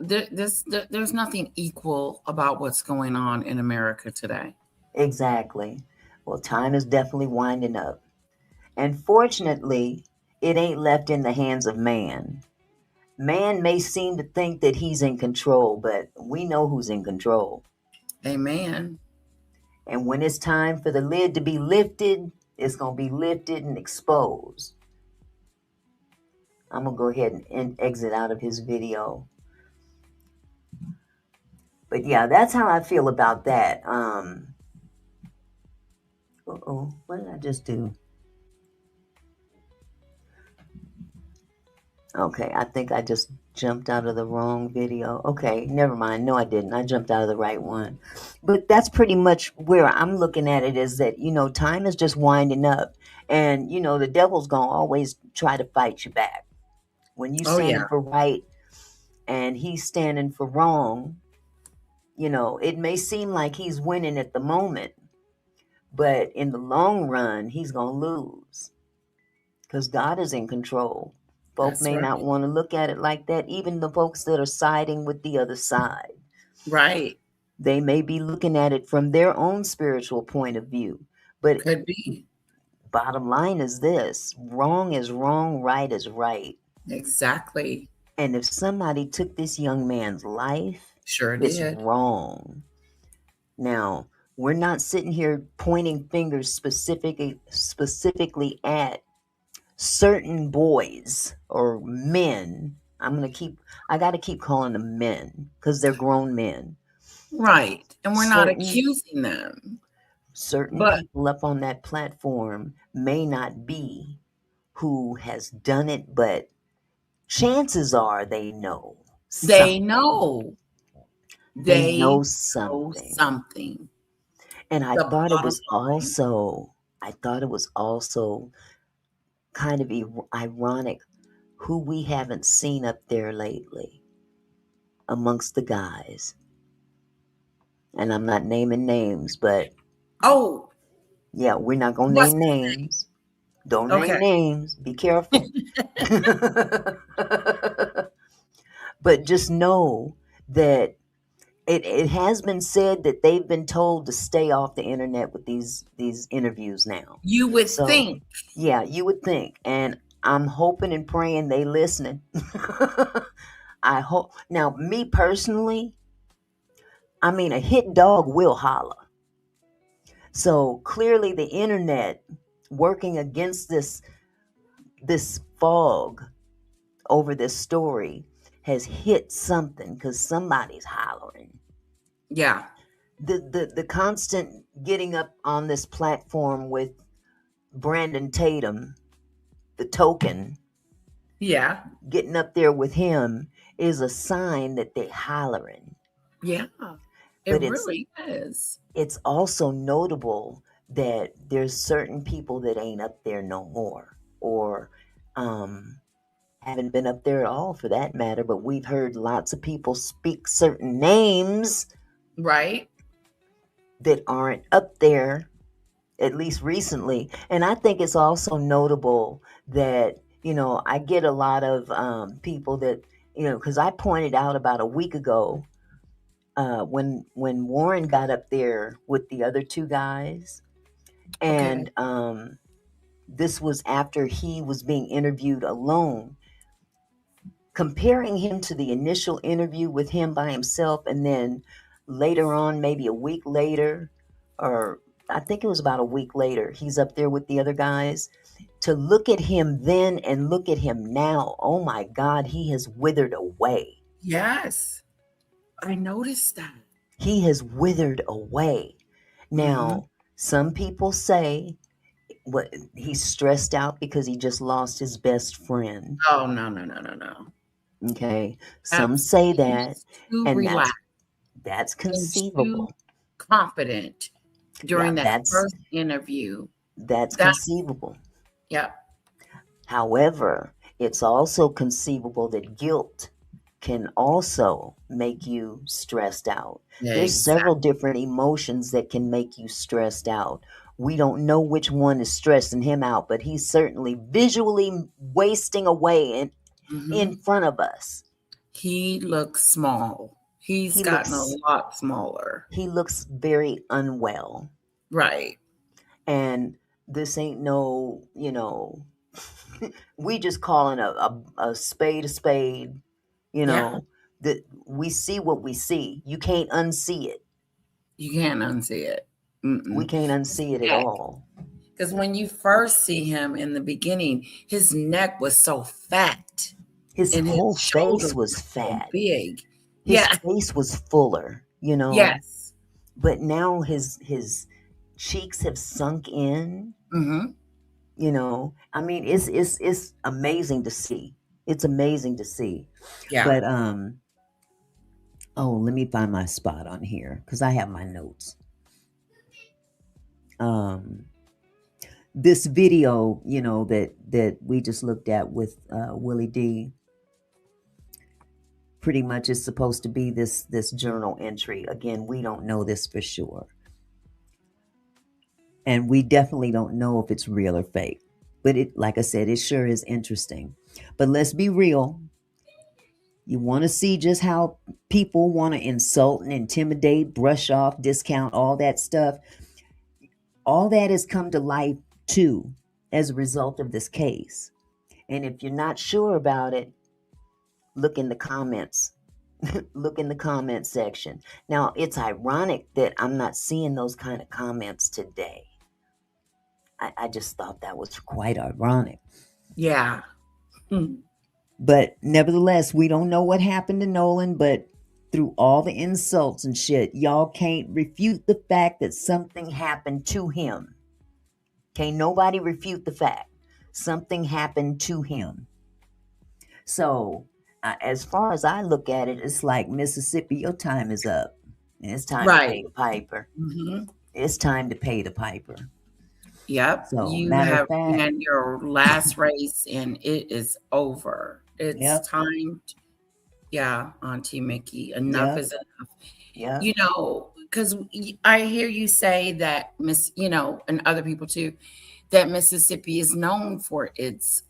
There's nothing equal about what's going on in America today. Exactly. Well, time is definitely winding up. And fortunately, it ain't left in the hands of man. Man may seem to think that he's in control, but we know who's in control. Amen. And when it's time for the lid to be lifted, it's going to be lifted and exposed. I'm going to go ahead and exit out of his video. But yeah, that's how I feel about that. What did I just do? Okay, I think I just jumped out of the wrong video. Okay, never mind. No, I didn't. I jumped out of the right one. But that's pretty much where I'm looking at it, is that, time is just winding up. And, the devil's going to always try to fight you back. When you standing for right and he's standing for wrong, it may seem like he's winning at the moment, but in the long run, he's going to lose because God is in control. Folks may not want to look at it like that. Even the folks that are siding with the other side. Right. They may be looking at it from their own spiritual point of view. But could be. Bottom line is this: wrong is wrong, right is right. Exactly. And if somebody took this young man's life, it's did. Wrong. Now, we're not sitting here pointing fingers specifically at certain boys or men. I got to keep calling them men because they're grown men. Right. And we're not accusing them. Certain people up on that platform may not be who has done it, but chances are they know. They know. They know something. And I thought it was also kind of ironic who we haven't seen up there lately amongst the guys. And I'm not naming names, but yeah, we're not gonna name names. Don't name names. Be careful. But just know that it has been said that they've been told to stay off the internet with these interviews now. You would think. Yeah, you would think. And I'm hoping and praying they listening. I hope. Now, me personally, I mean, a hit dog will holler. So clearly the internet working against this fog over this story has hit something because somebody's hollering. Yeah. The constant getting up on this platform with Brandon Tatum, the token. Yeah. Getting up there with him is a sign that they're hollering. Yeah. It really is. It's also notable that there's certain people that ain't up there no more, or haven't been up there at all for that matter, but we've heard lots of people speak certain names Right. that aren't up there, at least recently. And I think it's also notable that, I get a lot of people that, because I pointed out about a week ago when Warren got up there with the other two guys, and this was after he was being interviewed alone, comparing him to the initial interview with him by himself, and then later on, maybe a week later, or I think it was about a week later, he's up there with the other guys. To look at him then and look at him now, oh my God, he has withered away. Yes. I noticed that. He has withered away. Now, some people say what he's stressed out because he just lost his best friend. Oh, no. Okay. Some say that, Too and relaxed. that's conceivable. Too confident during Yeah, that first interview. That's conceivable. Yeah. However, it's also conceivable that guilt can also make you stressed out. There's several different emotions that can make you stressed out. We don't know which one is stressing him out, but he's certainly visually wasting away in front of us. He looks small. He's gotten a lot smaller. He looks very unwell. Right. And this ain't no, we just calling a spade a spade, that we see what we see. You can't unsee it. You can't unsee it. We can't unsee it at all. Because when you first see him in the beginning, his neck was so fat. His whole face was fat. So big. His face was fuller, Yes. But now his cheeks have sunk in. I mean, it's amazing to see. It's amazing to see. Yeah. But let me find my spot on here because I have my notes. This video, that we just looked at with Willie D, pretty much is supposed to be this journal entry. Again, we don't know this for sure. And we definitely don't know if it's real or fake. But it, like I said, it sure is interesting. But let's be real. You want to see just how people want to insult and intimidate, brush off, discount, all that stuff. All that has come to life too as a result of this case. And if you're not sure about it, look in the comments. Look in the comment section. Now, it's ironic that I'm not seeing those kind of comments today. I just thought that was quite ironic. Yeah. But nevertheless, we don't know what happened to Nolan, but through all the insults and shit, y'all can't refute the fact that something happened to him. Can't nobody refute the fact. Something happened to him. So, as far as I look at it, it's like, Mississippi, your time is up. And it's time to pay the piper. It's time to pay the piper. Yep. So, you have ran your last race and it is over. It's time. Auntie Mickey, enough is enough. Yeah. Because I hear you say that, and other people too, that Mississippi is known for its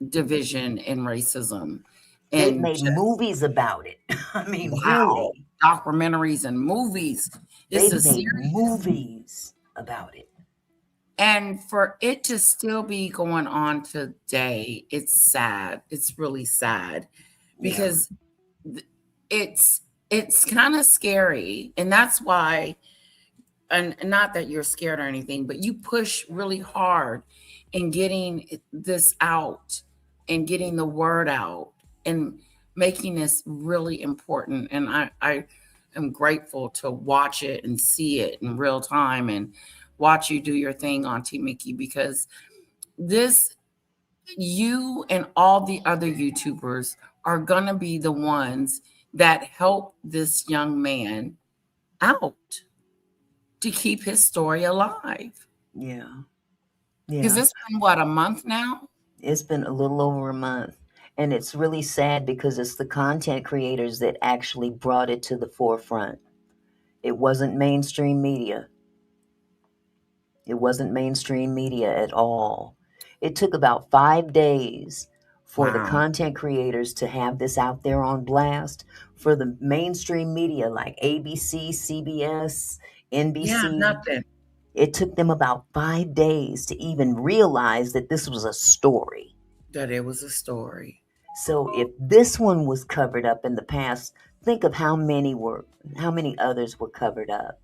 division and racism. They And made movies about it. I mean, wow, really. documentaries and movies. They made movies about it. And for it to still be going on today, it's sad. It's really sad because it's kind of scary. And that's why, and not that you're scared or anything, but you push really hard in getting this out and getting the word out and making this really important. And I am grateful to watch it and see it in real time and watch you do your thing, Auntie Mickey, because you and all the other YouTubers are going to be the ones that help this young man out to keep his story alive. Yeah. Because it's been, a month now? It's been a little over a month. And it's really sad because it's the content creators that actually brought it to the forefront. It wasn't mainstream media. It wasn't mainstream media at all. It took about 5 days for the Wow. content creators to have this out there on blast. For the mainstream media like ABC, CBS, Yeah, NBC, nothing. it took them about 5 days to even realize that this was a story. That it was a story. So if this one was covered up in the past, think of how many others were covered up.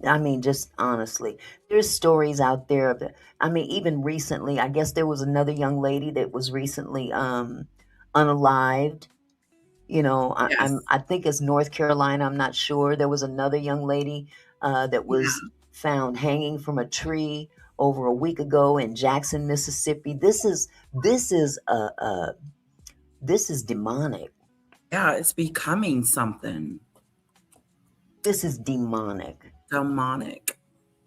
I mean, just honestly, there's stories out there of it. I mean, even recently, I guess there was another young lady that was recently unalived. You know, Yes. I think it's North Carolina. I'm not sure. There was another young lady that was found hanging from a tree over a week ago in Jackson, Mississippi. This is demonic. Yeah, it's becoming something This is demonic. demonic.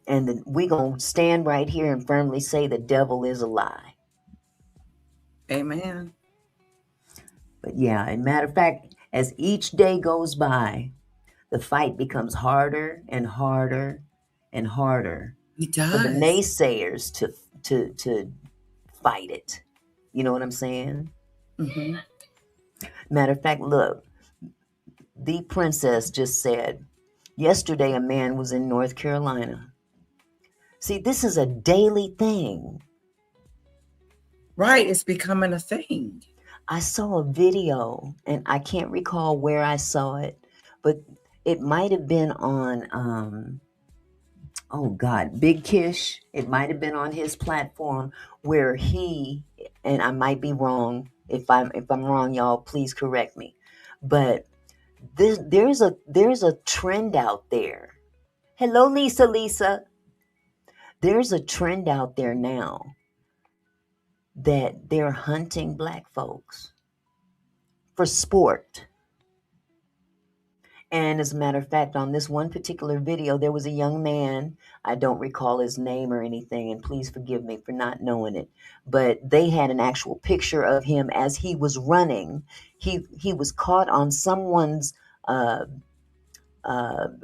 And we're going to stand right here and firmly say the devil is a lie. Amen. But yeah, as a matter of fact, as each day goes by, the fight becomes harder and harder and harder It for the does. naysayers to fight it. You know what I'm saying? hmm Matter of fact, look, the princess just said, yesterday a man was in North Carolina. See, this is a daily thing. Right. It's becoming a thing. I saw a video, and I can't recall where I saw it, but it might have been on, oh God, Big Kish. It might have been on his platform where he, and I might be wrong. If I'm wrong, y'all, please correct me. But there's a trend out there. Hello, Lisa. There's a trend out there now that they're hunting black folks for sport. And as a matter of fact, on this one particular video, there was a young man. I don't recall his name or anything, and please forgive me for not knowing it. But they had an actual picture of him as he was running. He was caught on someone's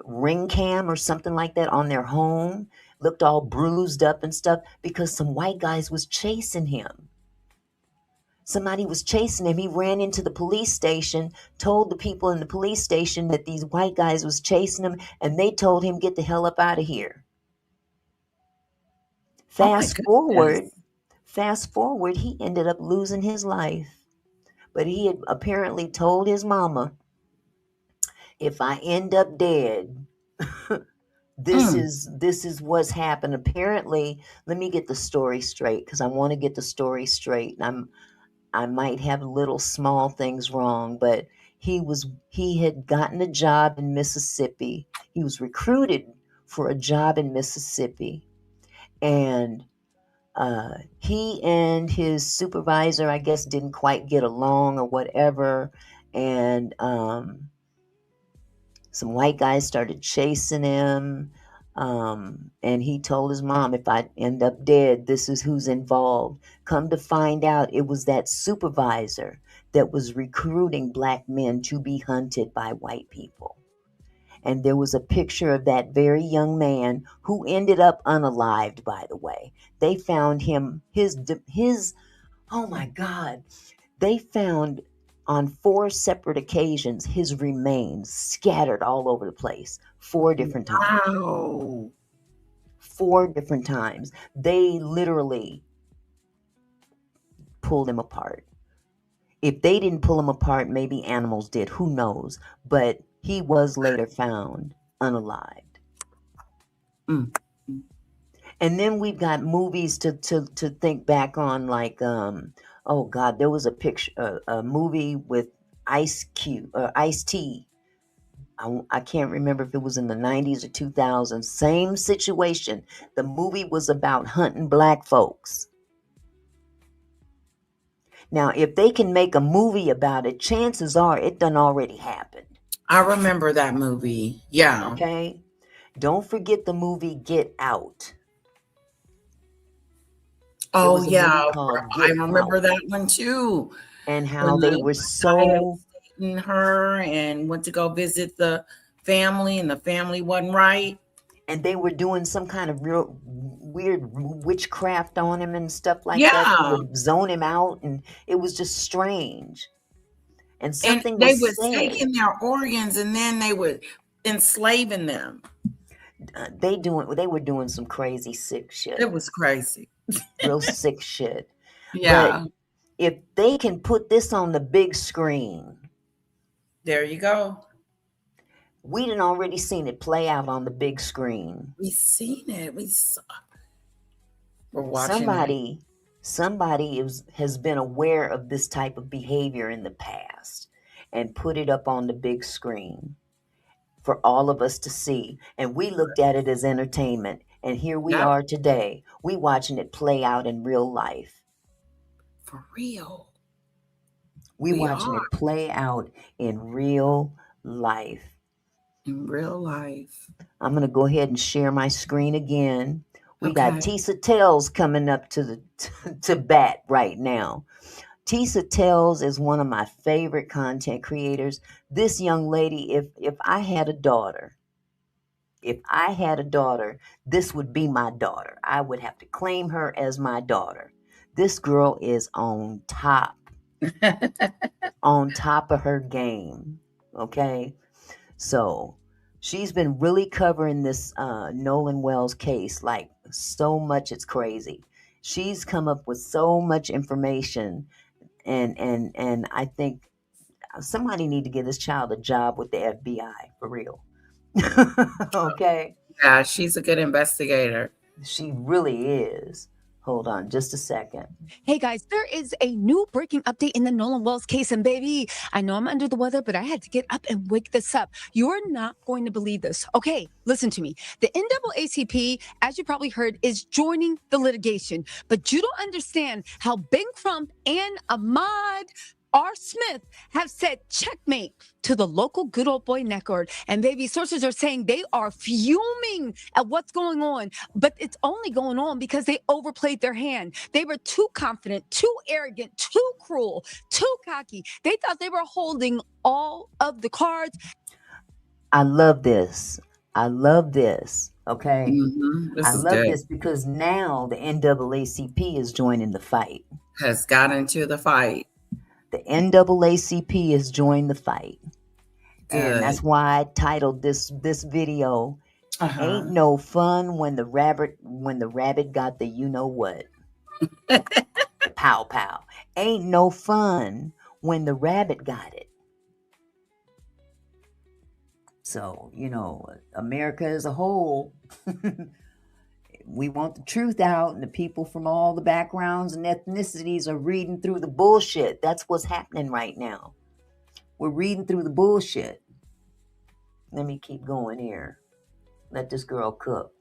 ring cam or something like that on their home. Looked all bruised up and stuff because some white guys was chasing him. Somebody was chasing him. He ran into the police station, told the people in the police station that these white guys was chasing him, and they told him, get the hell up out of here. Fast forward, he ended up losing his life. But he had apparently told his mama, if I end up dead, this is what's happened. Apparently, let me get the story straight, because I want to get the story straight. I might have little small things wrong, but he had gotten a job in Mississippi. He was recruited for a job in Mississippi, and he and his supervisor, I guess, didn't quite get along or whatever, and some white guys started chasing him. And he told his mom, if I end up dead, this is who's involved. Come to find out, it was that supervisor that was recruiting black men to be hunted by white people. And there was a picture of that very young man who ended up unalived, by the way. They found him, oh my God, they found on 4 separate occasions his remains scattered all over the place 4 different times. Wow. 4 different times. They literally pulled him apart. If they didn't pull him apart, maybe animals did. Who knows? But he was later found unalived. Mm. And then we've got movies to think back on, like oh God, there was a movie with Ice-T. I can't remember if it was in the 90s or 2000s. Same situation. The movie was about hunting black folks. Now, if they can make a movie about it, chances are it done already happened. I remember that movie. Yeah. Okay? Don't forget the movie Get Out. There Oh was a movie yeah, called I Get remember Out, that one too. and how When they the were guy had so, beaten her and went to go visit the family, and the family wasn't right. and they were doing some kind of real weird witchcraft on him and stuff like that to Yeah, zone him out, and it was just strange. And and something they was was said. taking their organs, and then they were enslaving them. They were doing some crazy sick It shit, was crazy. real sick shit. But Yeah, if they can put this on the big screen, there you go. we done already seen it play out on the big screen. We seen it. We're watching it. Somebody has been aware of this type of behavior in the past and put it up on the big screen for all of us to see. And we looked at it as entertainment. And here we Yep, are today. We watching it play out in real life. for real. We We watching are it play out in real life. in real life. I'm going to go ahead and share my screen again. We got Okay. Tisa Tells coming up to bat right now. Tisa Tells is one of my favorite content creators. This young lady, if I had a daughter, this would be my daughter. I would have to claim her as my daughter. This girl is on top of her game. Okay? So she's been really covering this Nolan Wells case like so much it's crazy. She's come up with so much information, and I think somebody need to give this child a job with the FBI for real. Okay, Yeah, she's a good investigator. she really is. Hold on just a second. Hey guys, there is a new breaking update in the Nolan Wells case. And baby, I know I'm under the weather, but I had to get up and wake this up. You're not going to believe this. Okay, listen to me. The NAACP, as you probably heard, is joining the litigation. But you don't understand how Ben Crump and Ahmad R. Smith have said checkmate to the local good old boy network. And baby, sources are saying they are fuming at what's going on, but it's only going on because they overplayed their hand. They were too confident, too arrogant, too cruel, too cocky. They thought they were holding all of the cards. I love this. Okay. This I is love good. this because now the NAACP is joining the fight. Has got into the fight. The NAACP has joined the fight. Good. And that's why I titled this video, Ain't No Fun When the Rabbit Got the You Know What. Pow pow. Ain't no fun when the rabbit got it. So, America as a whole, we want the truth out, and the people from all the backgrounds and ethnicities are reading through the bullshit. That's what's happening right now. We're reading through the bullshit. Let me keep going here. Let this girl cook.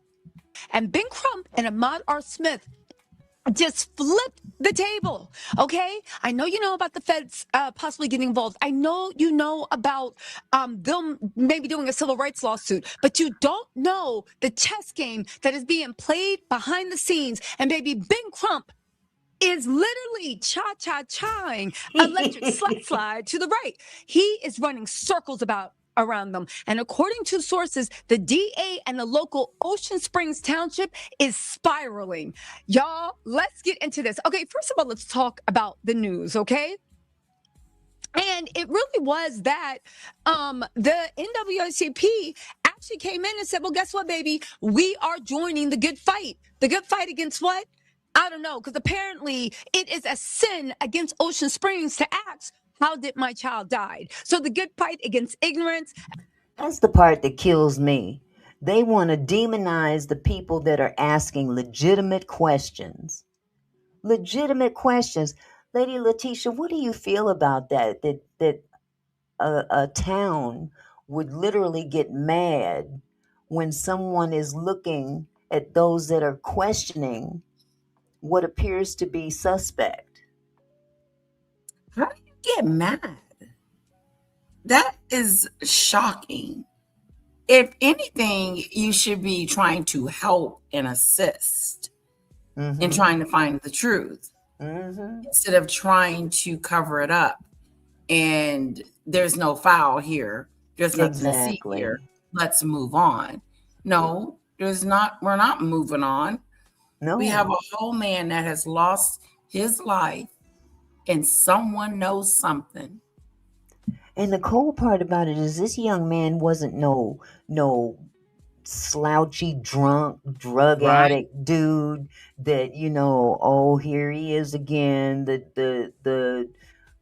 And Ben Crump and Ahmad R. Smith just flipped the table. Okay, I know you know about the feds possibly getting involved. I know you know about them maybe doing a civil rights lawsuit, but you don't know the chess game that is being played behind the scenes. And baby, Ben Crump is literally cha-cha-chaing electric slide to the right. He is running circles around them. And according to sources, the DA and the local Ocean Springs Township is spiraling. Y'all, let's get into this. Okay, first of all, let's talk about the news, okay? And it really was that the NAACP actually came in and said, well, guess what, baby? We are joining the good fight. The good fight against what? I don't know, because apparently it is a sin against Ocean Springs to ask, how did my child die? So the good fight against ignorance. That's the part that kills me. They want to demonize the people that are asking legitimate questions. Legitimate questions. Lady Letitia, what do you feel about that? That a town would literally get mad when someone is looking at those that are questioning what appears to be suspect. How do you get mad? That is shocking. If anything, you should be trying to help and assist. Mm-hmm. and trying to find the truth Mm-hmm. instead of trying to cover it up. And there's no foul here. There's nothing to see here. Exactly. Let's move on. No, there's not. We're not moving on. We have No. a whole man that has lost his life, and someone knows something. And the cool part about it is this young man wasn't no slouchy drunk drug Right. addict dude that, oh, here he is again, the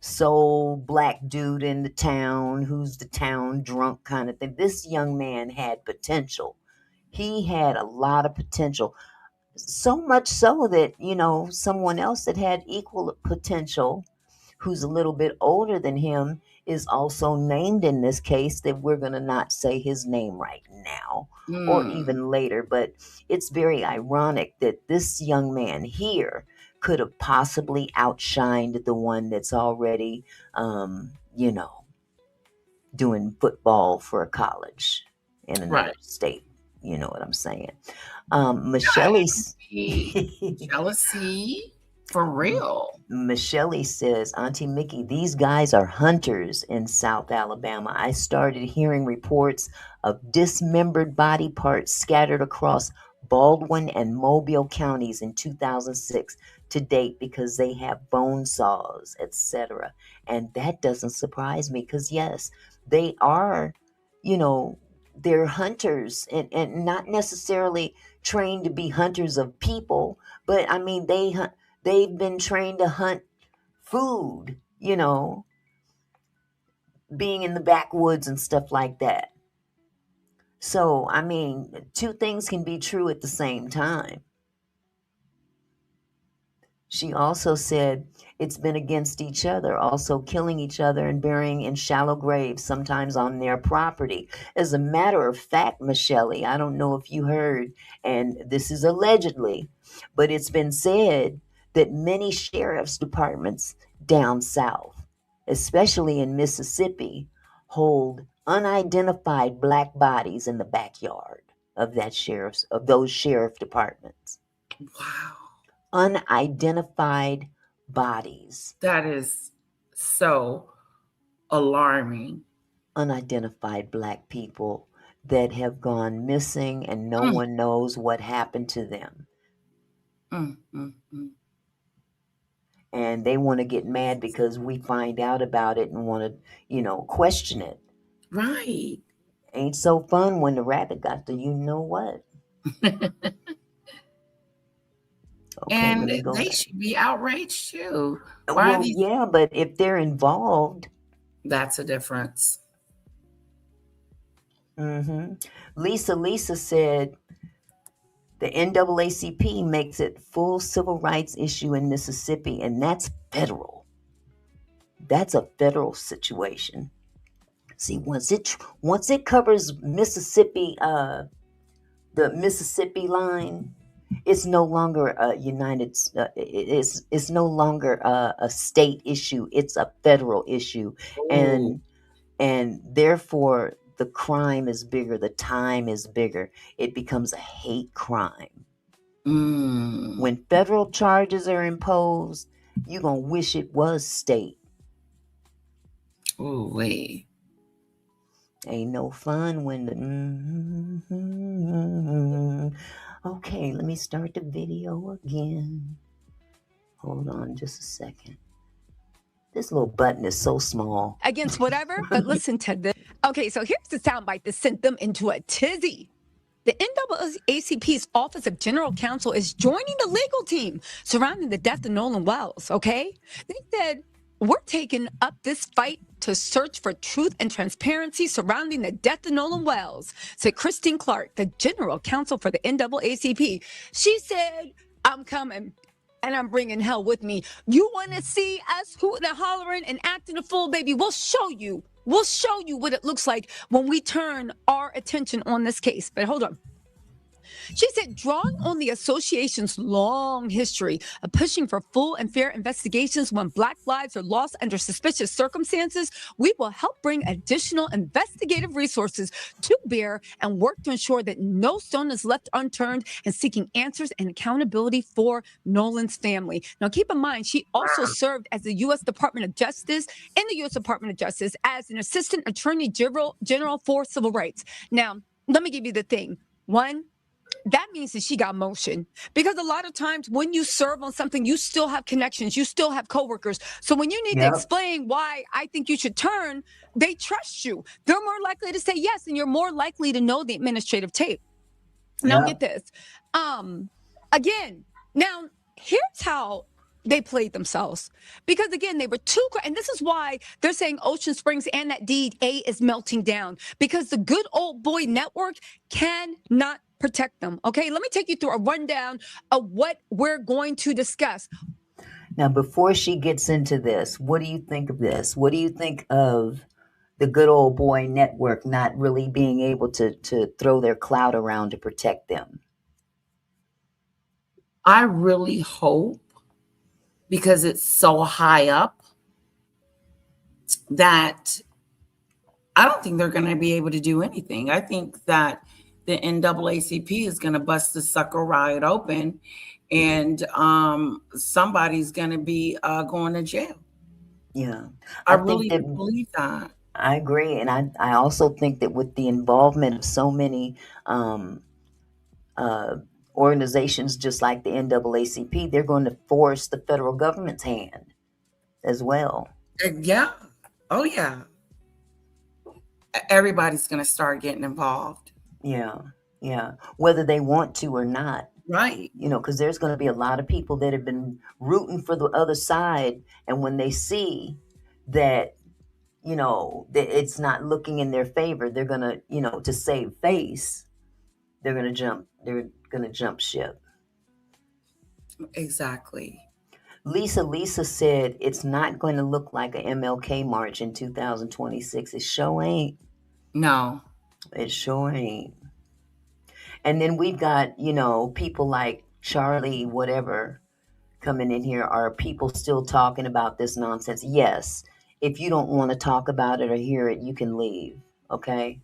sole black dude in the town who's the town drunk kind of thing. This young man had potential. He had a lot of potential. So much so that, someone else that had equal potential, who's a little bit older than him, is also named in this case, that we're going to not say his name right now or even later. But it's very ironic that this young man here could have possibly outshined the one that's already, doing football for a college in another Right. state. You know what I'm saying? Michelle's Jealousy for real. Michelle says, Auntie Mickey, these guys are hunters in South Alabama. I started hearing reports of dismembered body parts scattered across Baldwin and Mobile counties in 2006 to date because they have bone saws, etc. And that doesn't surprise me because, yes, they are, they're hunters and not necessarily trained to be hunters of people, but I mean, they've been trained to hunt food, being in the backwoods and stuff like that. So, I mean, two things can be true at the same time. She also said it's been against each other, also killing each other and burying in shallow graves, sometimes on their property. As a matter of fact, Michelle, I don't know if you heard, and this is allegedly, but it's been said that many sheriff's departments down south, especially in Mississippi, hold unidentified black bodies in the backyard of those sheriff departments. Wow. Unidentified bodies. That is so alarming. Unidentified black people that have gone missing and no one knows what happened to them. And they want to get mad because we find out about it and want to, question it. Right. Ain't so fun when the rabbit got the what. Okay, and let me go they back. should be outraged too. Well, yeah, but if they're involved, that's a difference. Lisa said the NAACP makes it full civil rights issue in Mississippi, and that's federal. That's a federal situation. See, once it covers Mississippi, the Mississippi line, it's no longer a it's no longer a state issue. It's a federal issue, and therefore the crime is bigger. The time is bigger. It becomes a hate crime. When federal charges are imposed, you're gonna wish it was state. Oh wait. Ain't no fun when the Okay, let me start the video again. Hold on just a second. This little button is so small. Against whatever, but listen to this. Okay, so here's the soundbite that sent them into a tizzy. The NAACP's Office of General Counsel is joining the legal team surrounding the death of Nolan Wells, okay? They said, we're taking up this fight to search for truth and transparency surrounding the death of Nolan Wells, said Christine Clark, the General Counsel for the NAACP. She said, I'm coming. And I'm bringing hell with me. You want to see us hooting and hollering and acting a fool, baby? We'll show you. We'll show you what it looks like when we turn our attention on this case. But hold on. She said, drawing on the association's long history of pushing for full and fair investigations when Black lives are lost under suspicious circumstances, we will help bring additional investigative resources to bear and work to ensure that no stone is left unturned in seeking answers and accountability for Nolan's family. Now, keep in mind, she also served as the U.S. Department of Justice as an assistant attorney general for civil rights. Now, let me give you the thing. One, that means that she got motion, because a lot of times when you serve on something, you still have connections, you still have coworkers. So when you need to explain why I think you should turn, they trust you. They're more likely to say yes, and you're more likely to know the administrative tape. Now get this. Again, now here's how they played themselves, because again, they were and this is why they're saying Ocean Springs and that DA is melting down, because the good old boy network cannot protect them. Okay, let me take you through a rundown of what we're going to discuss. Now, before she gets into this, what do you think of this? What do you think of the good old boy network not really being able to throw their clout around to protect them? I really hope, because it's so high up, that I don't think they're going to be able to do anything. I think that the NAACP is going to bust the sucker wide open, and somebody's going to be going to jail. Yeah. I really believe that. I agree. And I also think that with the involvement of so many organizations just like the NAACP, they're going to force the federal government's hand as well. Yeah. Oh, yeah. Everybody's going to start getting involved. Yeah. Yeah. Whether they want to or not. Right. You know, because there's going to be a lot of people that have been rooting for the other side. And when they see that, you know, that it's not looking in their favor, they're going to, you know, to save face, they're going to jump ship. Exactly. Lisa said it's not going to look like a MLK march in 2026. It sure ain't. No. It sure ain't. And then we've got, you know, people like Charlie, whatever, coming in here. Are people still talking about this nonsense? Yes. If you don't want to talk about it or hear it, you can leave. Okay?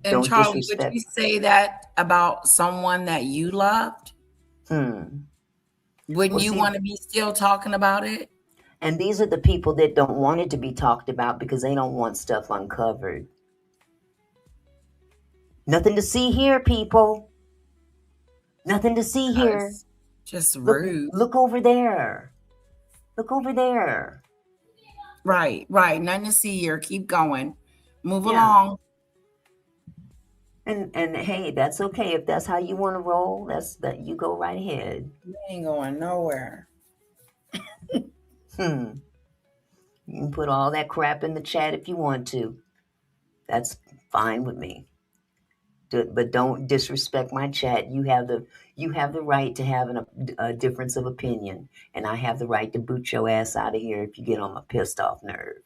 And Don't Charlie, disrespect. would you say that about someone that you loved? Wouldn't you want to be still talking about it? And these are the people that don't want it to be talked about because they don't want stuff uncovered. Nothing to see here, people. Nothing to see here. Just rude. Look over there. Look over there. Right. Nothing to see here. Keep going. Move along. And hey, that's okay. If that's how you want to roll, that you go right ahead. You ain't going nowhere. You can put all that crap in the chat if you want to. That's fine with me. But don't disrespect my chat. You have the right to have a difference of opinion, and I have the right to boot your ass out of here if you get on my pissed off nerve.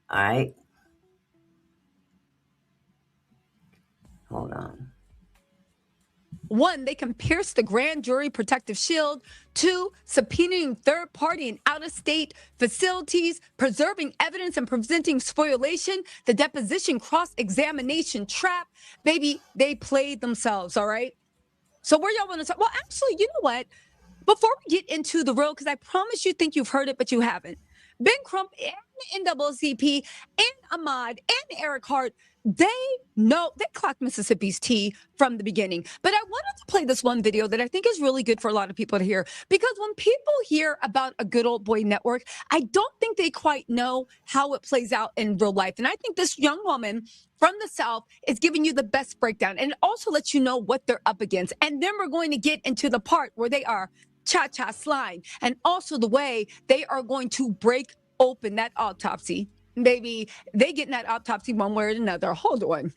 All right? Hold on. 1, they can pierce the grand jury protective shield. 2, subpoenaing third party and out-of-state facilities, preserving evidence and preventing spoliation, the deposition cross-examination trap. Baby, they played themselves, all right? So where y'all want to talk? Well, actually, you know what? Before we get into the real, because I promise you think you've heard it, but you haven't. Ben Crump and NAACP and Ahmad and Eric Hart, they clocked Mississippi's tea from the beginning. But I wanted to play this one video that I think is really good for a lot of people to hear, because when people hear about a good old boy network, I don't think they quite know how it plays out in real life. And I think this young woman from the South is giving you the best breakdown, and it also lets you know what they're up against. And then we're going to get into the part where they are cha-cha slime, and also the way they are going to break open that autopsy. Baby, they get in that autopsy one way or another. Hold on.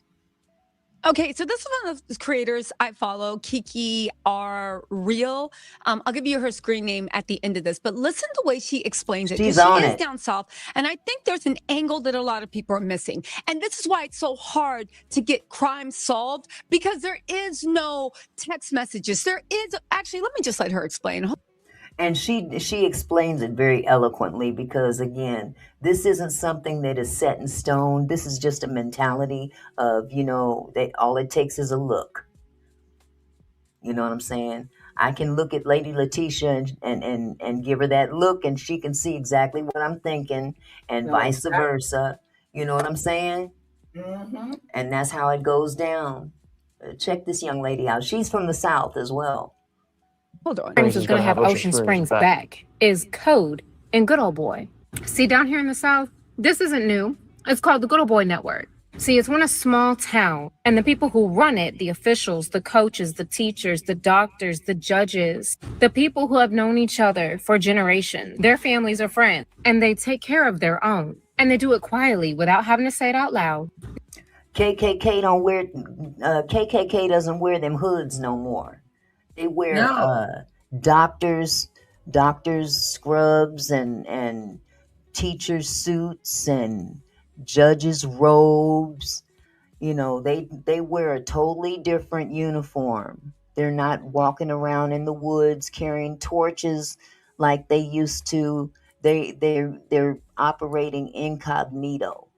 Okay, so this is one of the creators I follow, Kiki R Real. I'll give you her screen name at the end of this, but listen to the way she explains it, She's because she on is it. down south, and I think there's an angle that a lot of people are missing. And this is why it's so hard to get crime solved, because there is no text messages. There is, actually, let me just let her explain. And she explains it very eloquently, because again, this isn't something that is set in stone. This is just a mentality of, all it takes is a look. You know what I'm saying? I can look at Lady Letitia and give her that look, and she can see exactly what I'm thinking, and No, vice exactly. versa. You know what I'm saying? Mm-hmm. And that's how it goes down. Check this young lady out. She's from the South as well. Hold on. Springs is going to have Ocean Springs back is Code and Good Old Boy. See, down here in the South, this isn't new. It's called the Good Old Boy Network. See, it's one a small town, and the people who run it, the officials, the coaches, the teachers, the doctors, the judges, the people who have known each other for generations, their families are friends, and they take care of their own. And they do it quietly without having to say it out loud. KKK doesn't wear them hoods no more. They wear doctors scrubs and teachers suits and judges robes. They wear a totally different uniform. They're not walking around in the woods carrying torches like they used to. They're operating incognito,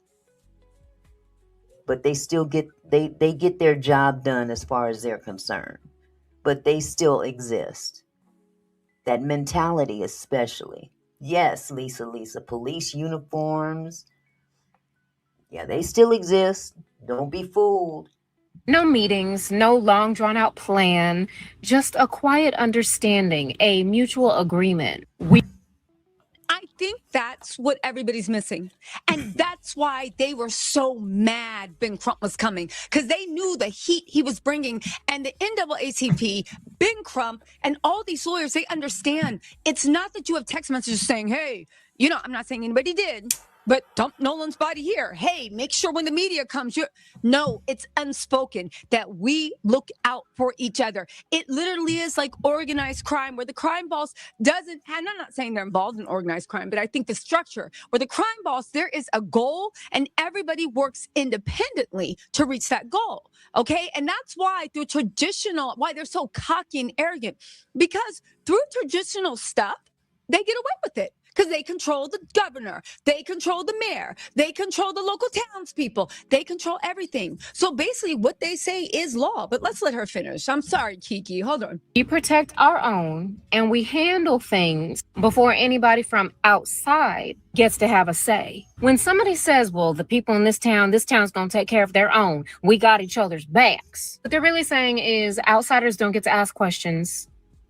but they still get their job done as far as they're concerned. But they still exist. That mentality, especially. Yes, Lisa, police uniforms. Yeah, they still exist. Don't be fooled. No meetings, no long drawn out plan, just a quiet understanding, a mutual agreement. I think that's what everybody's missing. And that's why they were so mad Ben Crump was coming, because they knew the heat he was bringing. And the NAACP, Ben Crump, and all these lawyers, they understand it's not that you have text messages saying, hey, I'm not saying anybody did, but dump Nolan's body here. Hey, make sure when the media comes, no, it's unspoken that we look out for each other. It literally is like organized crime, where the crime boss doesn't, and I'm not saying they're involved in organized crime, but I think the structure where the crime boss, there is a goal and everybody works independently to reach that goal. Okay. And that's why why they're so cocky and arrogant, because through traditional stuff, they get away with it. Because they control the governor, they control the mayor, they control the local townspeople, they control everything. So basically what they say is law. But let's let her finish. I'm sorry, Kiki, hold on. We protect our own, and we handle things before anybody from outside gets to have a say. When somebody says, well, the people in this town's going to take care of their own, we got each other's backs, what they're really saying is outsiders don't get to ask questions.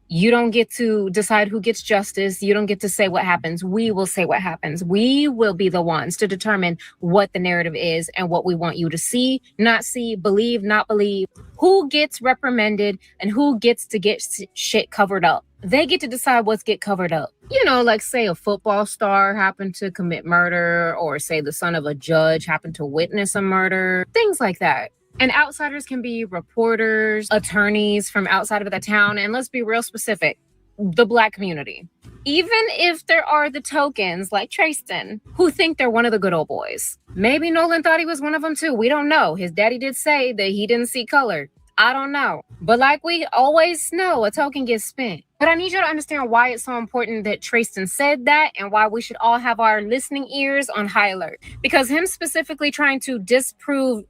You don't get to decide who gets justice. You don't get to say what happens. We will say what happens. We will be the ones to determine what the narrative is and what we want you to see, believe, not believe, who gets reprimanded and who gets to get shit covered up. They get to decide what's get covered up. Like say a football star happened to commit murder, or say the son of a judge happened to witness a murder, things like that. And outsiders can be reporters, attorneys from outside of the town, and let's be real specific, the Black community. Even if there are the tokens like Tristan who think they're one of the good old boys. Maybe Nolan thought he was one of them too. We don't know. His daddy did say that he didn't see color. I don't know. But like we always know, a token gets spent. But I need you to understand why it's so important that Tristan said that, and why we should all have our listening ears on high alert. Because him specifically trying to disprove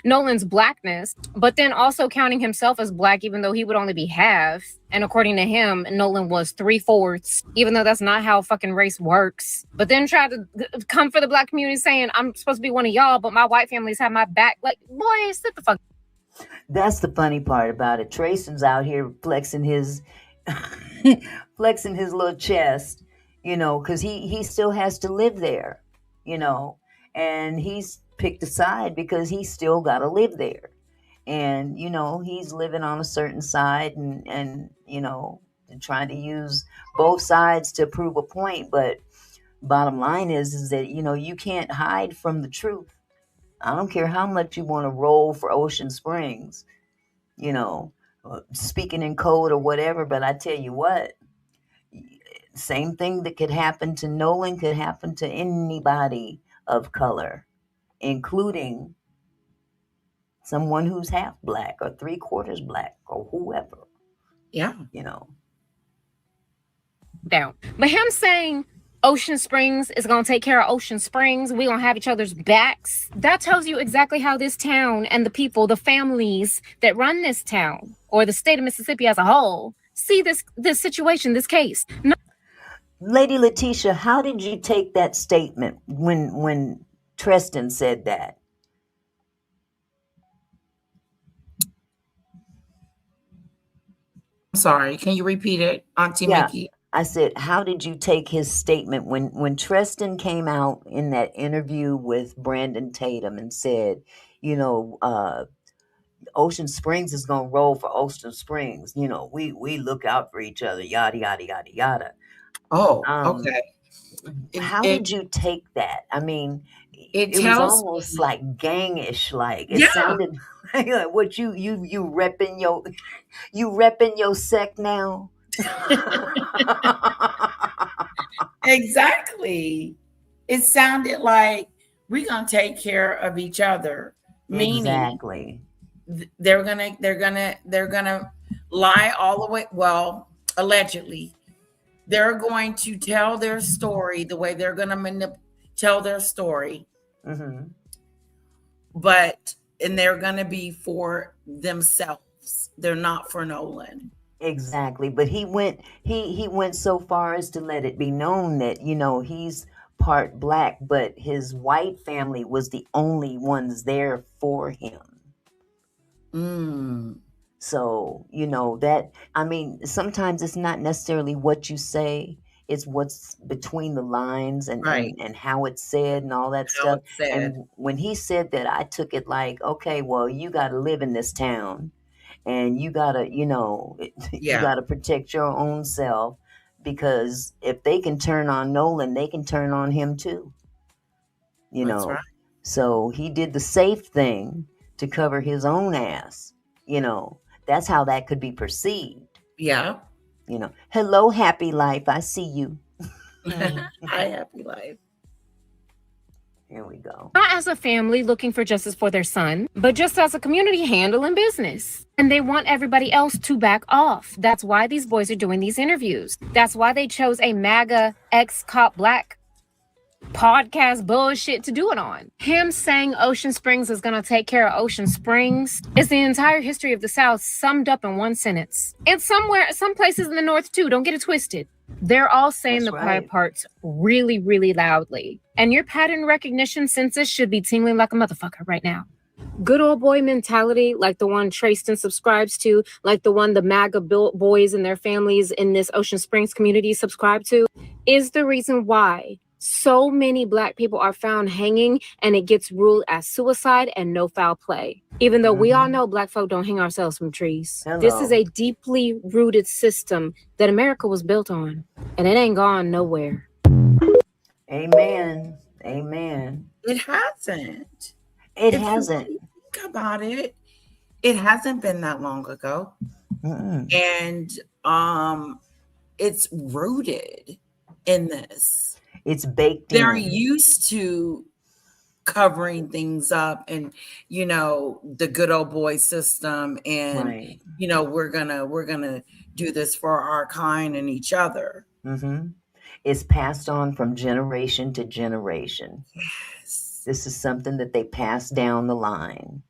Nolan's blackness, but then also counting himself as Black, even though he would only be half. And according to him, Nolan was 3/4, even though that's not how fucking race works. But then try to come for the Black community saying, I'm supposed to be one of y'all, but my white families have my back. Like, boy, sit the fuck. That's the funny part about it. Trayson's out here flexing his little chest, because he still has to live there, and he's picked a side because he's still got to live there. And, he's living on a certain side and trying to use both sides to prove a point. But bottom line is that, you can't hide from the truth. I don't care how much you want to roll for Ocean Springs, you know, speaking in code or whatever. But I tell you what, same thing that could happen to Nolan could happen to anybody of color, including someone who's half black or 3/4 black or whoever. Yeah. You know. Down. But him saying Ocean Springs is going to take care of Ocean Springs, we going to have each other's backs, that tells you exactly how this town and the people, the families that run this town or the state of Mississippi as a whole see this situation, this case. No. Lady Letitia, how did you take that statement when Tristan said that? I'm sorry. Can you repeat it, Auntie Yeah. Mickey? I said, how did you take his statement when Tristan came out in that interview with Brandon Tatum and said, you know, Ocean Springs is gonna roll for Ocean Springs. You know, we look out for each other. Yada yada yada yada. Oh, okay. How did you take that? I mean, it was tells almost me- like gangish. Like it Yeah. sounded like what you repping your sect now. Exactly. It sounded like we're gonna take care of each other. Meaning Exactly. they're gonna lie all the way. Well, allegedly, they're going to tell their story the way they're gonna tell their story. Mm-hmm. And they're gonna be for themselves. They're not for Nolan. Exactly, but he went so far as to let it be known that, you know, he's part black, but his white family was the only ones there for him. So, you know, that, I mean, sometimes it's not necessarily what you say, it's what's between the lines and how it's said and all that stuff. And when he said that, I took it like, okay, well, you got to live in this town. And you gotta, you know, you gotta protect your own self, because if they can turn on Nolan, they can turn on him too. You know, right. So he did the safe thing to cover his own ass. You know, that's how that could be perceived. Yeah. You know, hello, happy life. I see you. Hi, happy life. Here we go. Not as a family looking for justice for their son, but just as a community handling business. And they want everybody else to back off. That's why these boys are doing these interviews. That's why they chose a MAGA ex-cop black podcast bullshit to do it on. Him saying Ocean Springs is going to take care of Ocean Springs is the entire history of the South summed up in one sentence. And some places in the North too, don't get it twisted. They're all saying the quiet parts really, really loudly. And your pattern recognition senses should be tingling like a motherfucker right now. Good old boy mentality, like the one Tristan subscribes to, like the one the MAGA boys and their families in this Ocean Springs community subscribe to, is the reason why so many black people are found hanging and it gets ruled as suicide and no foul play. Even though we all know black folk don't hang ourselves from trees. Hello. This is a deeply rooted system that America was built on, and it ain't gone nowhere. Amen. Amen. It hasn't. It hasn't. Think about it. It hasn't been that long ago. And it's rooted in this. It's baked They're in. used to covering things up and, you know, the good old boy system. And, you know, we're gonna do this for our kind and each other. It's passed on from generation to generation. Yes. This is something that they pass down the line.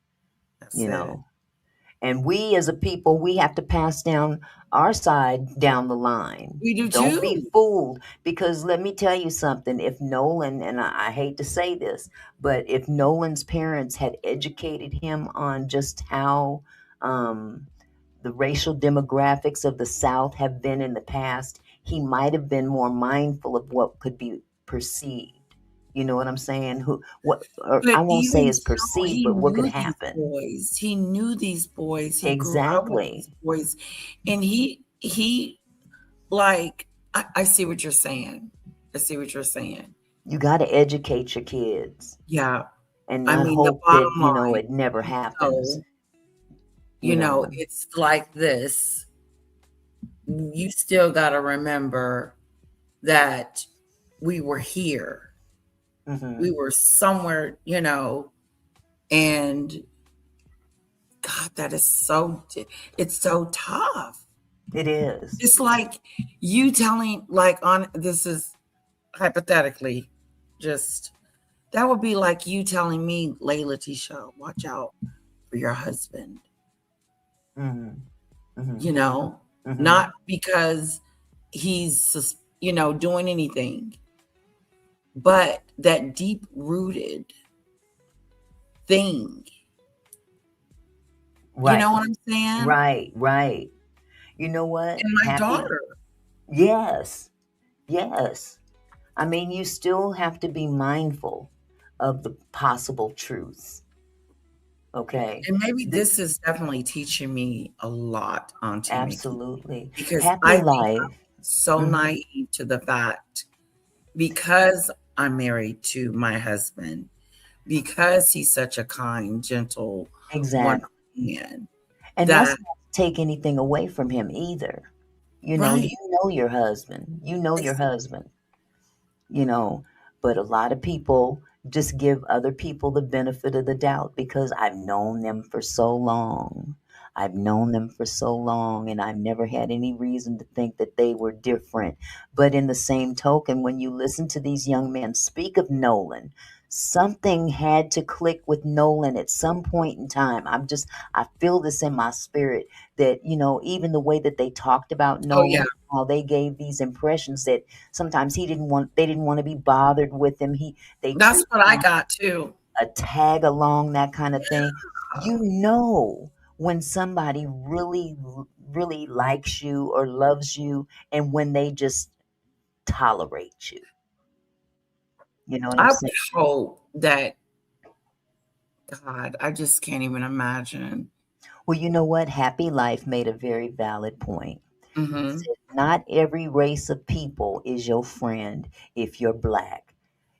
You know. And we as a people, we have to pass down our side down the line. We do Don't too. be fooled, because let me tell you something. If Nolan, and I hate to say this, but if Nolan's parents had educated him on just how the racial demographics of the South have been in the past, he might have been more mindful of what could be perceived. You know what I'm saying? I won't say it's perceived, but what could happen. He knew these boys. He grew up with these boys. And he like, I see what you're saying. I see what you're saying. You got to educate your kids. Yeah. and I not mean, the hope that, bottom line, it never happens. so, you know, it's like this. You still got to remember that we were here. Mhm. We were somewhere, and God, it's so tough. It is. It's like you telling, this is hypothetically just, that would be like you telling me, Layla Tisha, watch out for your husband. Mhm. Mhm. Mhm. Not because he's, doing anything, but that deep rooted thing. Right. You know what I'm saying? Right. You know what? And my daughter. Yes. I mean, you still have to be mindful of the possible truths. Okay. And maybe this is definitely teaching me a lot, Auntie Mickey. Absolutely. Because Happy I think life. I'm so naive to the fact, because I'm married to my husband, because he's such a kind, gentle, Exactly. wonderful man. And that's not to take anything away from him either. Right. You know your husband. Your husband. But a lot of people just give other people the benefit of the doubt because I've known them for so long. And I've never had any reason to think that they were different. But in the same token, when you listen to these young men speak of Nolan, something had to click with Nolan at some point in time. I feel this in my spirit that, even the way that they talked about Nolan, how they gave these impressions that sometimes they didn't want to be bothered with him. That's what I got too. A tag along, that kind of thing. When somebody really, really likes you or loves you, and when they just tolerate you. You know what I'm saying? I would hope that, God, I just can't even imagine. Well, you know what? Happy Life made a very valid point. Mm-hmm. He said, not every race of people is your friend if you're Black.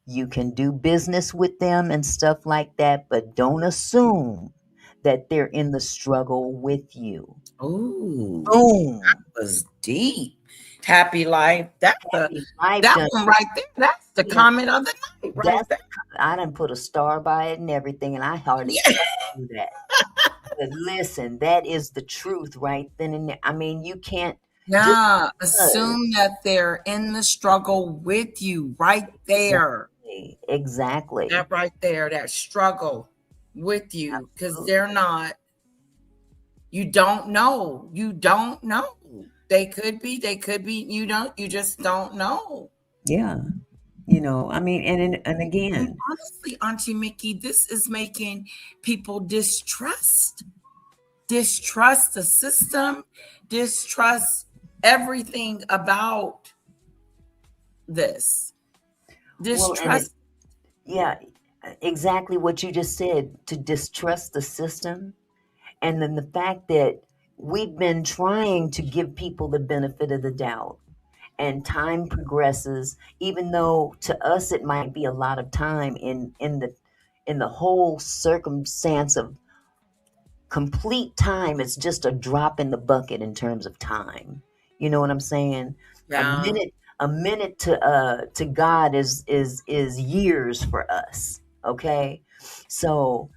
You can do business with them and stuff like that, but don't assume that they're in the struggle with you. Ooh, Boom. that was deep. Happy Life. That one right there. That's the comment of the night right there. I done put a star by it and everything, and I hardly do that. But listen, that is the truth right then and there. I mean, you can't assume that they're in the struggle with you right there. Exactly. That right there, that struggle with you, because they're not. You don't know. They could be. You just don't know. Yeah. I mean, and again. And honestly, Auntie Mickey, this is making people distrust the system, distrust everything about this. Distrust. Exactly what you just said, to distrust the system. And then the fact that we've been trying to give people the benefit of the doubt, and time progresses, even though to us it might be a lot of time in the whole circumstance of complete time. It's just a drop in the bucket in terms of time. You know what I'm saying? Yeah. A minute to God is years for us. Okay, so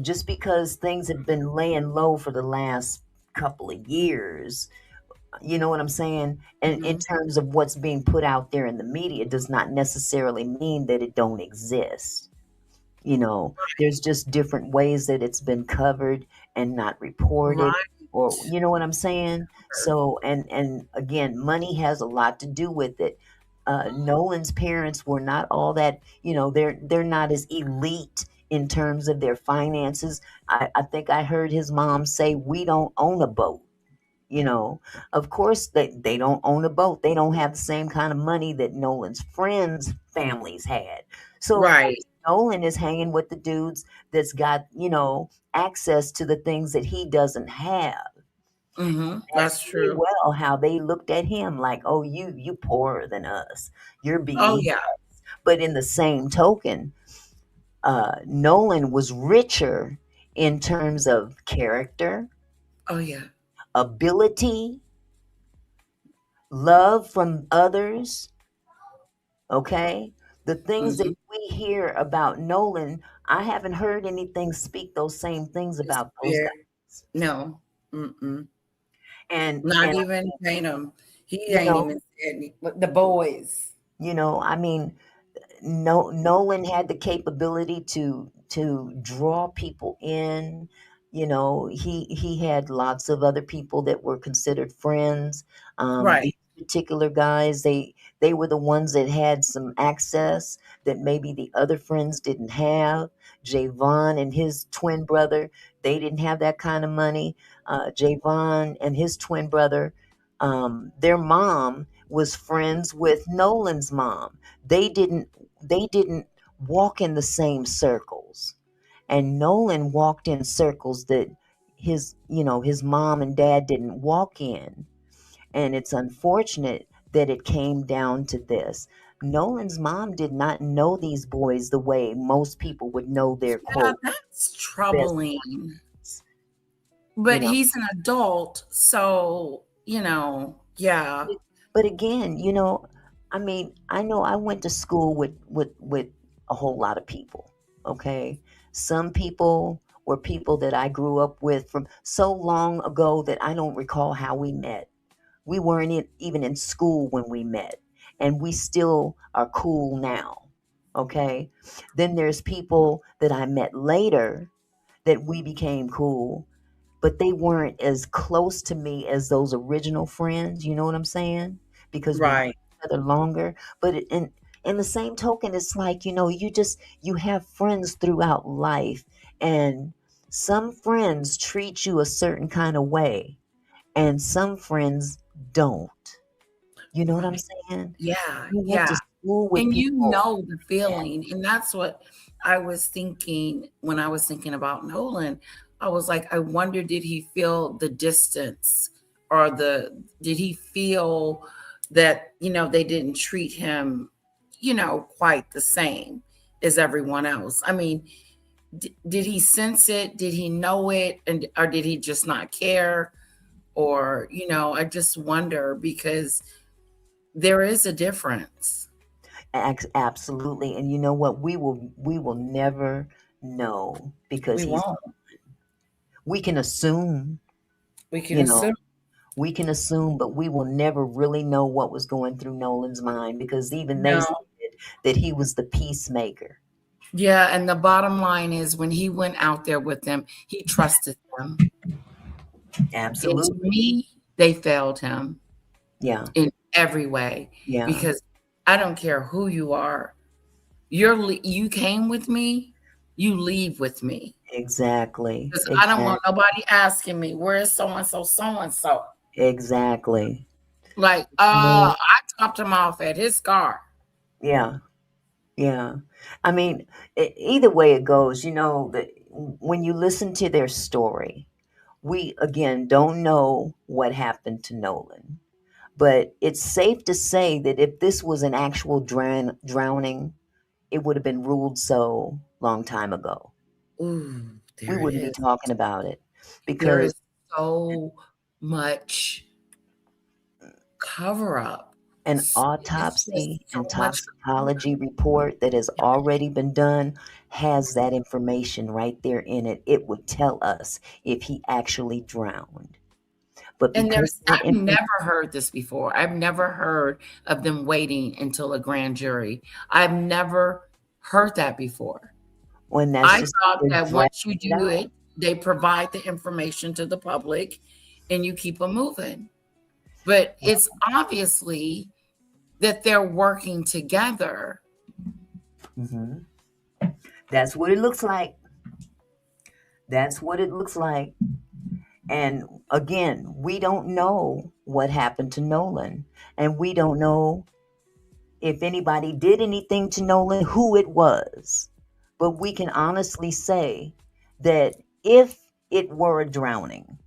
just because things have been laying low for the last couple of years, you know what I'm saying? And in terms of what's being put out there in the media, does not necessarily mean that it don't exist. There's just different ways that it's been covered and not reported, or you know what I'm saying? So, and again, money has a lot to do with it. Nolan's parents were not all that, they're not as elite in terms of their finances. I think I heard his mom say, we don't own a boat. Of course they don't own a boat. They don't have the same kind of money that Nolan's friends' families had. So Nolan is hanging with the dudes that's got, access to the things that he doesn't have. That's true. Well, how they looked at him like, oh, you poorer than us. You're beneath us. But in the same token, Nolan was richer in terms of character, Oh yeah. ability, love from others. Okay. The things that Mhm. we hear about Nolan, I haven't heard anything speak those same things It's about those very guys. no. Mm-mm. And Not even Tatum. He you ain't know, even said the boys. I mean, no, Nolan had the capability to draw people in. He had lots of other people that were considered friends. Right. These particular guys, they were the ones that had some access that maybe the other friends didn't have. Javon and his twin brother, they didn't have that kind of money. Javon and his twin brother, their mom was friends with Nolan's mom. They didn't walk in the same circles, and Nolan walked in circles that his mom and dad didn't walk in. And it's unfortunate that it came down to this. Nolan's mom did not know these boys the way most people would know their Yeah, quote that's best troubling. friends. you But know he's an adult, so yeah. but again, I mean, I know I went to school with a whole lot of people. Okay, some people were people that I grew up with from so long ago that I don't recall how we met. We weren't even in school when we met, and we still are cool now. Okay, then there's people that I met later that we became cool, but they weren't as close to me as those original friends. You know what I'm saying? Because we knew Right. each other longer. But in the same token, it's like, you have friends throughout life, and some friends treat you a certain kind of way, and some friends don't. You know what I'm Right. saying? Yeah, You went to yeah. school with And people. the Yeah. feeling. And that's what I was thinking when I was thinking about Nolan. I was like, I wonder, did he feel the distance, or did he feel that, they didn't treat him, quite the same as everyone else? I mean, did he sense it? Did he know it? Or did he just not care? Or, I just wonder, because there is a difference. Absolutely. And you know what? We will never know because We won't. we can assume, We can you know, assume. we can assume, but we will never really know what was going through Nolan's mind, because even they No. said that he was the peacemaker. Yeah, and the bottom line is, when he went out there with them, he trusted them. And to Absolutely. me, they failed him Yeah. in every way, Yeah. because I don't care who you are. You came with me, you leave with me. Exactly. Because I don't want Exactly. nobody asking me, where is so and so, so and so. Exactly. Like, No. I dropped him off at his car. Yeah. Yeah. I mean, either way it goes, that when you listen to their story, we again don't know what happened to Nolan. But it's safe to say that if this was an actual drowning, it would have been ruled so long time ago. Ooh, We there it wouldn't be is. talking about it There because is so much cover up. an It's just autopsy so and much. toxicology report that has already been done has that information right there in it. It would tell us if he actually drowned. But And because that I've information, never heard this before. I've never heard of them waiting until a grand jury. I've never heard that before. when that's I just thought they're that dragging once you it do out. it, they provide the information to the public and you keep them moving. But it's obviously that they're working together. Hmm. That's what it looks like. That's what it looks like. And again, we don't know what happened to Nolan. And we don't know if anybody did anything to Nolan, who it was. But we can honestly say that if it were a drowning,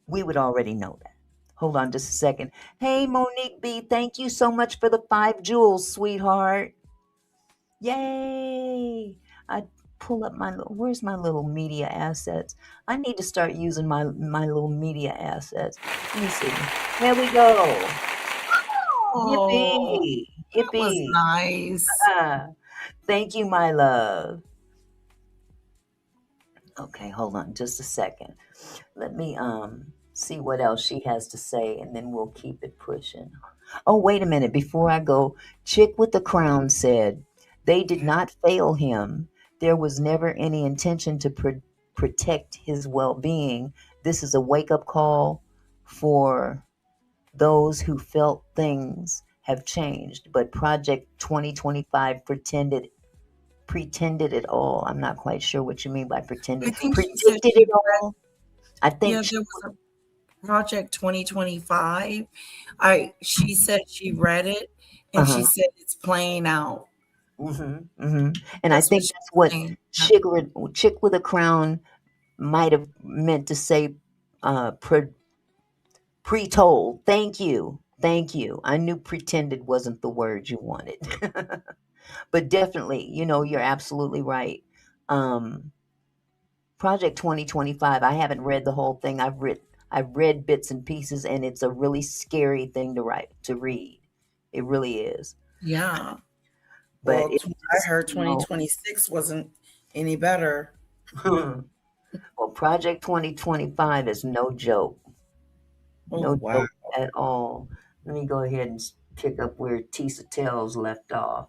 we would already know that. Hold on just a second. Hey, Monique B, thank you so much for the 5 jewels, sweetheart. Yay. I pull up where's my little media assets? I need to start using my little media assets. Let me see. There we go. Oh, Yippee. that was Yippee. nice. Thank you, my love. Okay, hold on just a second. Let me see what else she has to say, and then we'll keep it pushing. Oh, wait a minute. Before I go, Chick with the Crown said, they did not fail him. There was never any intention to protect his well-being. This is a wake-up call for those who felt things have changed, but Project 2025 pretended it all. I'm not quite sure what you mean by pretended. I think she said Predicted she it read, all. I think yeah, there was a Project 2025. She said she read it and she said it's playing out. And I That's what think she that's was what saying. Chick with a Crown might have meant to say pre-told. Thank you. Thank you. I knew pretended wasn't the word you wanted. But definitely, you're absolutely right. Project 2025, I haven't read the whole thing. I've read bits and pieces, and it's a really scary thing to read. It really is. Yeah. But Well, I heard 2026 wasn't any better. Well, Project 2025 is no joke. No wow. joke at all. Let me go ahead and pick up where Tisa Tells left off.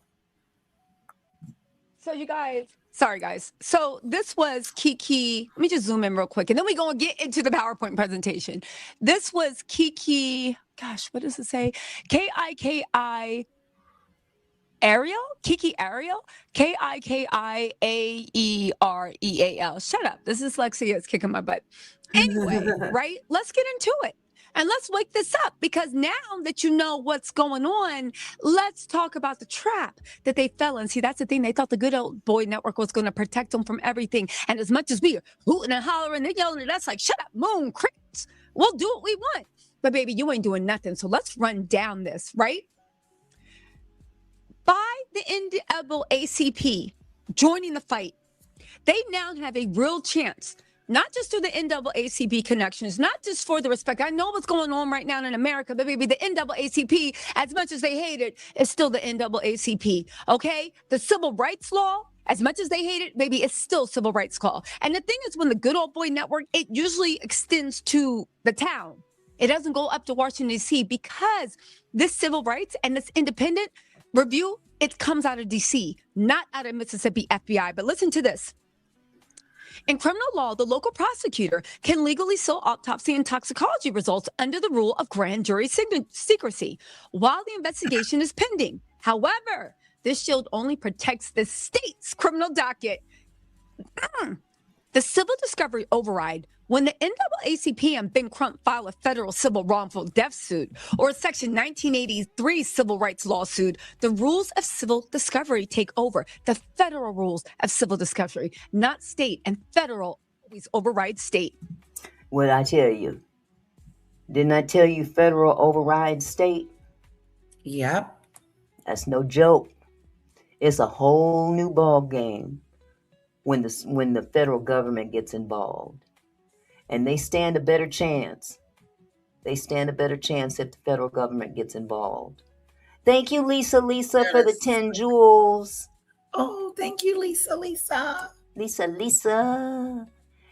So you guys, sorry guys. So this was Kiki. Let me just zoom in real quick, and then we're gonna get into the PowerPoint presentation. This was Kiki. Gosh, what does it say? Kiki Ariel? Kiki Ariel? Kikiaereal. Shut up. This dyslexia is kicking my butt. Anyway, right? Let's get into it. And let's wake this up, because now that you know what's going on, let's talk about the trap that they fell in. See, that's the thing. They thought the good old boy network was going to protect them from everything. And as much as we are hooting and hollering, they're yelling at us like, shut up, moon, crickets. We'll do what we want. But baby, you ain't doing nothing. So let's run down this, right? By the NAACP joining the fight, they now have a real chance, not just through the NAACP connections, not just for the respect. I know what's going on right now in America, but baby, the NAACP, as much as they hate it, is still the NAACP, okay? The civil rights law, as much as they hate it, baby, it's still civil rights law. And the thing is, when the good old boy network, it usually extends to the town. It doesn't go up to Washington, D.C., because this civil rights and this independent review, it comes out of D.C., not out of Mississippi FBI. But listen to this. In criminal law, the local prosecutor can legally seal autopsy and toxicology results under the rule of grand jury secrecy while the investigation is pending. However, this shield only protects the state's criminal docket. The civil discovery override, when the NAACP and Ben Crump file a federal civil wrongful death suit or a Section 1983 civil rights lawsuit, the rules of civil discovery take over. The federal rules of civil discovery, not state, and federal always override state. What I tell you? Didn't I tell you federal overrides state? Yep. That's no joke. It's a whole new ball game when the federal government gets involved. And they stand a better chance. They stand a better chance if the federal government gets involved. Thank you, Lisa, for the 10 jewels. Oh, thank you, Lisa. Lisa,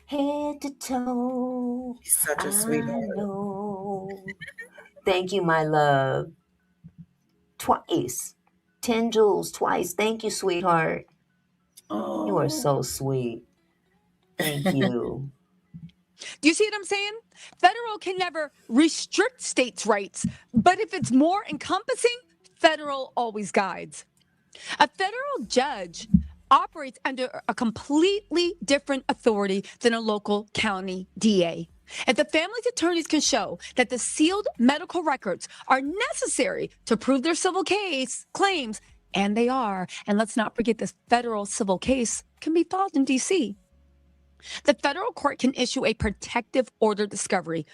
head to toe. She's such a sweetheart. Thank you, my love. Twice. 10 jewels twice. Thank you, sweetheart. Oh. You are so sweet. Thank you. Do you see what I'm saying? Federal can never restrict states' rights, but if it's more encompassing, federal always guides. A federal judge operates under a completely different authority than a local county DA. If the family's attorneys can show that the sealed medical records are necessary to prove their civil case claims, and they are, and let's not forget this federal civil case can be filed in D.C., the federal court can issue a protective order discovery,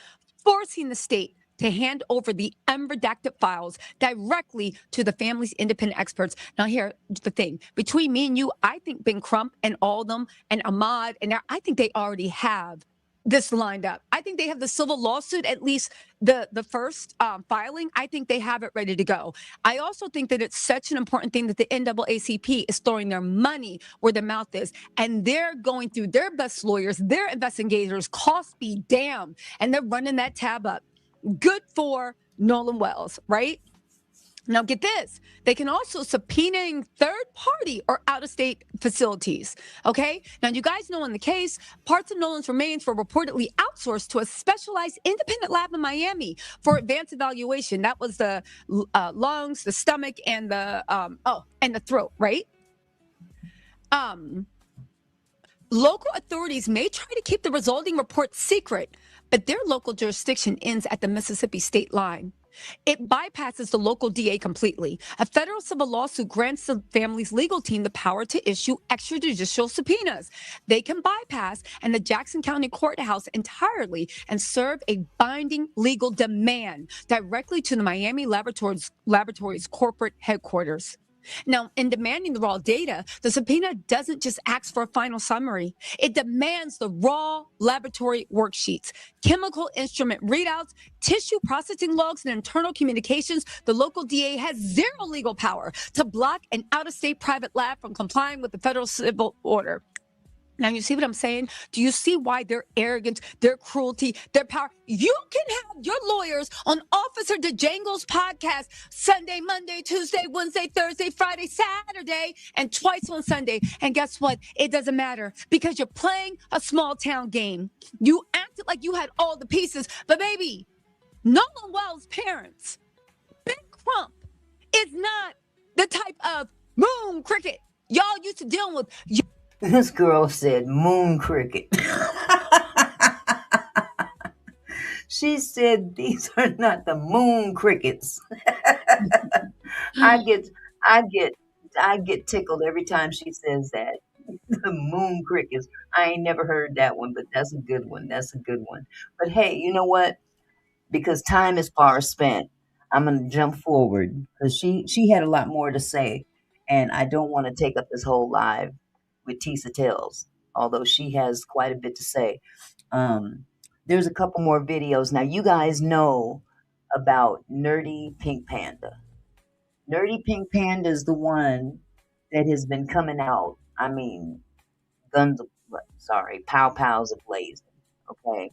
forcing the state to hand over the unredacted files directly to the family's independent experts. Now, here's the thing. Between me and you, I think Ben Crump and all of them and Ahmad, and I think they already have this lined up. I think they have the civil lawsuit, at least the first filing. I think they have it ready to go. I also think that it's such an important thing that the NAACP is throwing their money where their mouth is, and they're going through their best lawyers, their investigators, cost be damned, and they're running that tab up. Good for Nolan Wells, right? Now get this, they can also subpoenaing third-party or out-of-state facilities, okay? Now you guys know in the case, parts of Nolan's remains were reportedly outsourced to a specialized independent lab in Miami for advanced evaluation. That was the lungs, the stomach, and the and the throat, right? Local authorities may try to keep the resulting report secret, but their local jurisdiction ends at the Mississippi state line. It bypasses the local DA completely. A federal civil lawsuit grants the family's legal team the power to issue extrajudicial subpoenas. They can bypass and the Jackson County Courthouse entirely and serve a binding legal demand directly to the Miami Laboratories corporate headquarters. Now, in demanding the raw data, the subpoena doesn't just ask for a final summary. It demands the raw laboratory worksheets, chemical instrument readouts, tissue processing logs, and internal communications. The local DA has zero legal power to block an out-of-state private lab from complying with the federal civil order. Now, you see what I'm saying? Do you see why their arrogance, their cruelty, their power? You can have your lawyers on Officer DeJango's podcast Sunday, Monday, Tuesday, Wednesday, Thursday, Friday, Saturday, and twice on Sunday. And guess what? It doesn't matter because you're playing a small town game. You acted like you had all the pieces, but baby, Nolan Wells' parents, Ben Crump, is not the type of moon cricket y'all used to deal with. This girl said moon cricket. She said these are not the moon crickets. I get tickled every time she says that. The moon crickets. I ain't never heard that one, but that's a good one. That's a good one. But hey, you know what? Because time is far spent, I'm going to jump forward because she had a lot more to say, and I don't want to take up this whole live with Tisa Tells, although she has quite a bit to say. There's a couple more videos. Now, you guys know about Nerdy Pink Panda. Nerdy Pink Panda is the one that has been coming out. I mean, pow pows are blazing. Okay.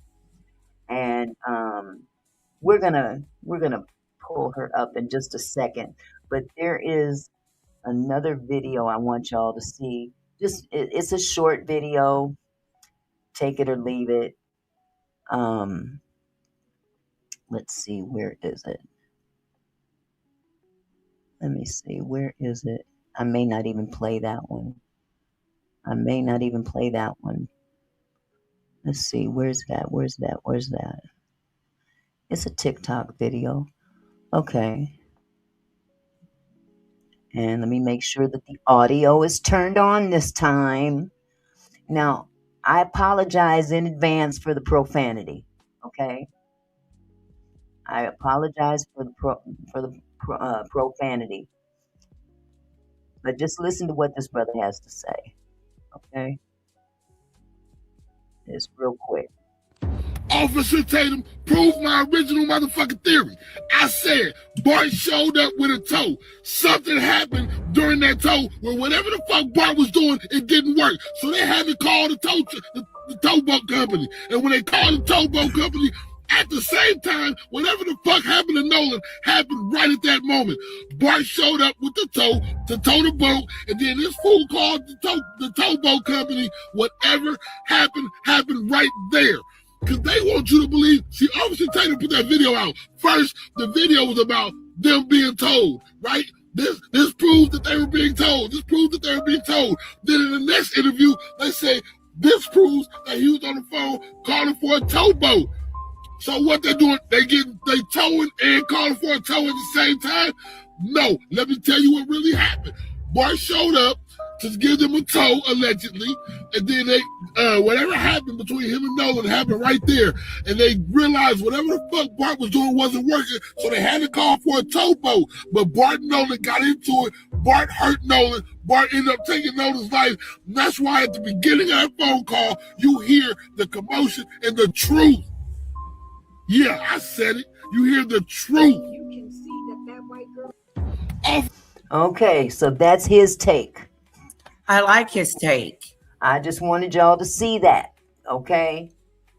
And we're gonna pull her up in just a second. But there is another video I want y'all to see. It's a short video. Take it or leave it. Let's see, where is it? Let me see, where is it? I may not even play that one. Let's see, where's that? It's a TikTok video. Okay. And let me make sure that the audio is turned on this time. Now, I apologize in advance for the profanity. Okay? I apologize for the profanity. But just listen to what this brother has to say. Okay? It's real quick. Officer Tatum proved my original motherfucking theory. I said Bart showed up with a tow. Something happened during that tow where whatever the fuck Bart was doing, it didn't work. So they had to call the towboat company. And when they called the towboat company, at the same time, whatever the fuck happened to Nolan happened right at that moment. Bart showed up with the tow to tow the boat, and then this fool called the towboat company. Whatever happened right there. Because they want you to believe. See, Officer Tatum put that video out. First, the video was about them being told, right? This proves that they were being told. Then in the next interview, they say, this proves that he was on the phone calling for a towboat. So what they're doing, they towing and calling for a tow at the same time? No, let me tell you what really happened. Bart showed up to give them a tow, allegedly, and then they whatever happened between him and Nolan happened right there, and they realized whatever the fuck Bart was doing wasn't working, so they had to call for a towboat. But Bart and Nolan got into it. Bart hurt Nolan. Bart ended up taking Nolan's life. And that's why at the beginning of that phone call, you hear the commotion and the truth. Yeah, I said it. You hear the truth. You can see that white girl. Okay, so that's his take. I like his take. I just wanted y'all to see that, okay?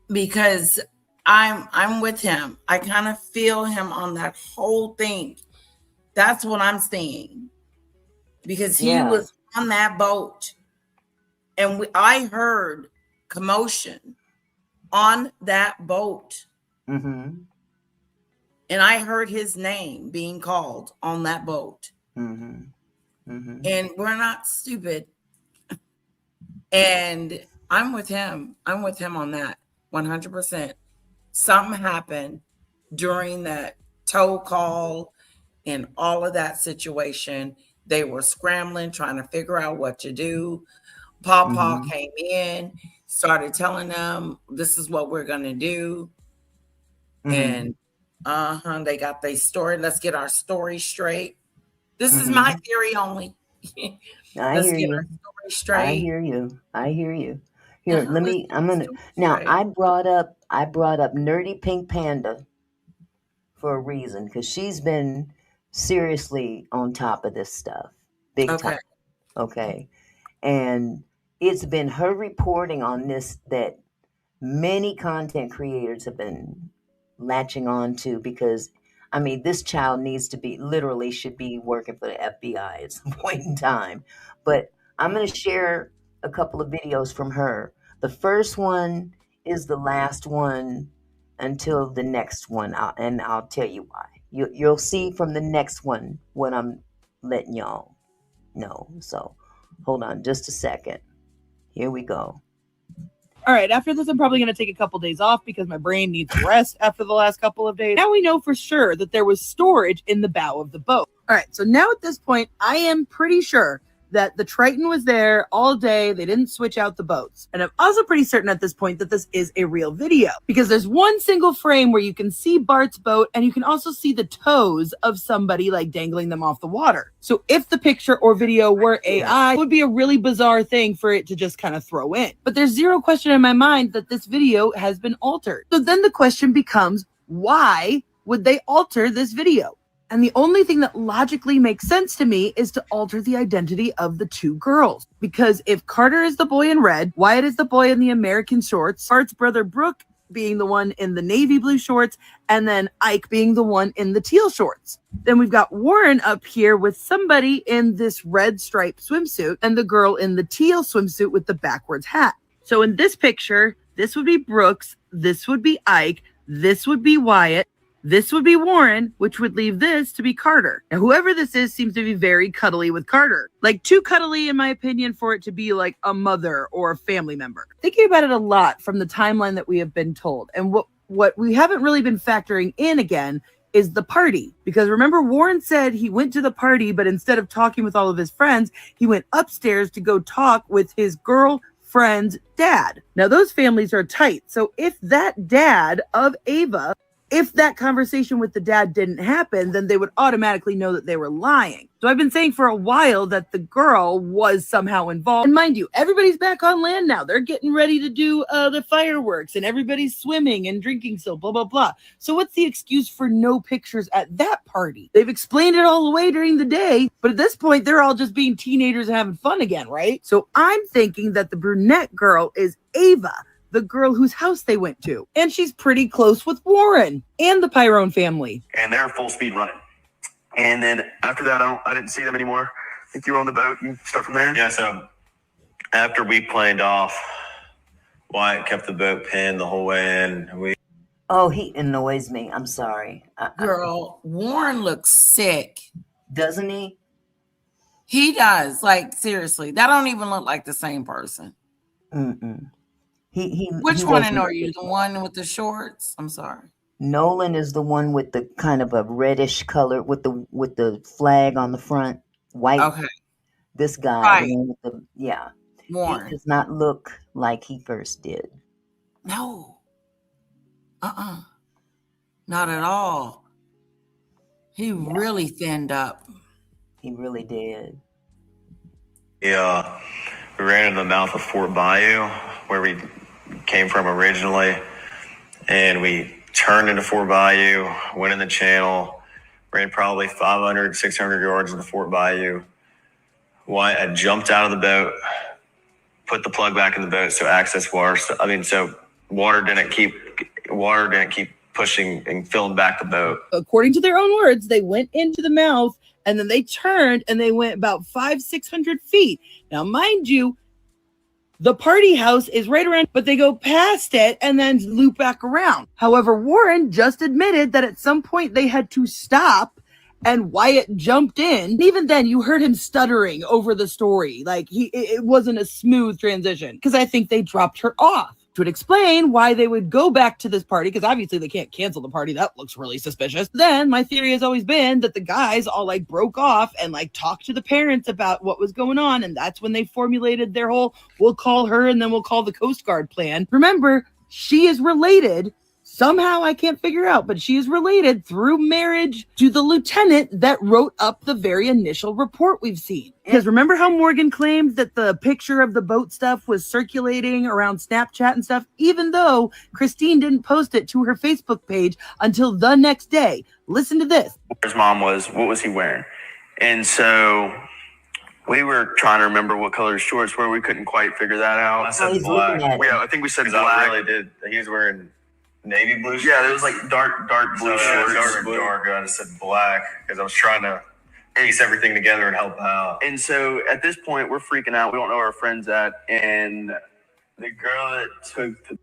Because I'm with him. I kind of feel him on that whole thing. That's what I'm seeing. Because he was on that boat. And I heard commotion on that boat. Mm-hmm. And I heard his name being called on that boat. Mm-hmm. Mm-hmm. And we're not stupid. And I'm with him. I'm with him on that 100%. Something happened during that tow call and all of that situation. They were scrambling, trying to figure out what to do. Pawpaw came in, started telling them, this is what we're going to do. And they got their story. Let's get our story straight. This is my theory only. Let's get our story straight. I hear you. Here, I brought up Nerdy Pink Panda for a reason, because she's been seriously on top of this stuff. Big time. Okay. And it's been her reporting on this that many content creators have been latching on to, because I mean, this child needs to be, literally should be working for the FBI at some point in time. But I'm going to share a couple of videos from her. The first one is the last one until the next one, and I'll tell you why. You'll see from the next one what I'm letting y'all know. So hold on just a second. Here we go. All right, after this, I'm probably going to take a couple days off because my brain needs rest after the last couple of days. Now we know for sure that there was storage in the bow of the boat. All right, so now at this point, I am pretty sure that the Triton was there all day. They didn't switch out the boats. And I'm also pretty certain at this point that this is a real video, because there's one single frame where you can see Bart's boat and you can also see the toes of somebody like dangling them off the water. So if the picture or video were AI, it would be a really bizarre thing for it to just kind of throw in. But there's zero question in my mind that this video has been altered. So then the question becomes, why would they alter this video? And the only thing that logically makes sense to me is to alter the identity of the two girls. Because if Carter is the boy in red, Wyatt is the boy in the American shorts, Bart's brother Brooke being the one in the navy blue shorts, and then Ike being the one in the teal shorts. Then we've got Warren up here with somebody in this red striped swimsuit and the girl in the teal swimsuit with the backwards hat. So in this picture, this would be Brooks, this would be Ike, this would be Wyatt, this would be Warren, which would leave this to be Carter. Now, whoever this is seems to be very cuddly with Carter. Like, too cuddly, in my opinion, for it to be like a mother or a family member. Thinking about it a lot from the timeline that we have been told. And what we haven't really been factoring in again is the party. Because remember, Warren said he went to the party, but instead of talking with all of his friends, he went upstairs to go talk with his girlfriend's dad. Now, those families are tight. So if that dad of Ava, if that conversation with the dad didn't happen, then they would automatically know that they were lying. So I've been saying for a while that the girl was somehow involved. And mind you, everybody's back on land now. They're getting ready to do the fireworks, and everybody's swimming and drinking still, blah, blah, blah. So what's the excuse for no pictures at that party? They've explained it all away during the day, but at this point, they're all just being teenagers and having fun again, right? So I'm thinking that the brunette girl is Ava, the girl whose house they went to. And she's pretty close with Warren and the Pyrone family. And they're full speed running. And then after that, I didn't see them anymore. I think you were on the boat. You start from there? Yeah, so after we planed off, Wyatt kept the boat pinned the whole way in. Oh, he annoys me. I'm sorry. Girl, Warren looks sick. Doesn't he? He does. Like, seriously. That don't even look like the same person. Mm-mm. Which one are you? The one with the shorts? I'm sorry. Nolan is the one with the kind of a reddish color with the flag on the front, white. Okay. This guy, Right. the one with the, yeah, he Warren. does not look like he first did. No. Not at all. He really thinned up. He really did. Yeah, we ran into the mouth of Fort Bayou, where we came from originally, and we turned into Fort Bayou, went in the channel, ran probably 500, 600 yards into Fort Bayou. I jumped out of the boat, put the plug back in the boat so access water. So water didn't keep pushing and filling back the boat. According to their own words, they went into the mouth and then they turned and they went about 500-600 feet. Now, mind you, the party house is right around, but they go past it and then loop back around. However, Warren just admitted that at some point they had to stop and Wyatt jumped in. Even then, you heard him stuttering over the story. Like it wasn't a smooth transition because I think they dropped her off. Which would explain why they would go back to this party, because obviously they can't cancel the party. That looks really suspicious. Then my theory has always been that the guys all like broke off and like talked to the parents about what was going on. And that's when they formulated their whole, we'll call her and then we'll call the Coast Guard plan. Remember, she is related. Somehow I can't figure out, but she is related through marriage to the lieutenant that wrote up the very initial report we've seen. Because remember how Morgan claimed that the picture of the boat stuff was circulating around Snapchat and stuff, even though Christine didn't post it to her Facebook page until the next day. Listen to this. His mom was, what was he wearing? And so we were trying to remember what color his shorts were. We couldn't quite figure that out. I said black. Yeah, I think we said black. I really did. He was wearing navy blue shorts? Yeah, it was like dark blue shorts. Dark. I just said black because I was trying to piece everything together and help out. And so at this point, we're freaking out. We don't know where our friend's at. And the girl that took the...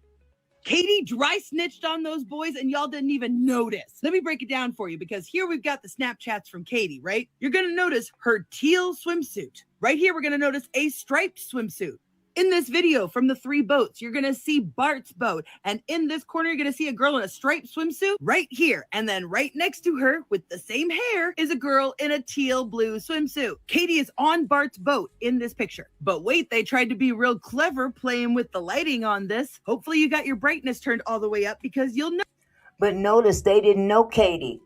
Katie dry snitched on those boys and y'all didn't even notice. Let me break it down for you, because here we've got the Snapchats from Katie, right? You're going to notice her teal swimsuit. Right here, we're going to notice a striped swimsuit. In this video from the 3 boats, you're going to see Bart's boat. And in this corner, you're going to see a girl in a striped swimsuit right here. And then right next to her with the same hair is a girl in a teal blue swimsuit. Katie is on Bart's boat in this picture. But wait, they tried to be real clever playing with the lighting on this. Hopefully you got your brightness turned all the way up, because you'll know. But notice they didn't know Katie.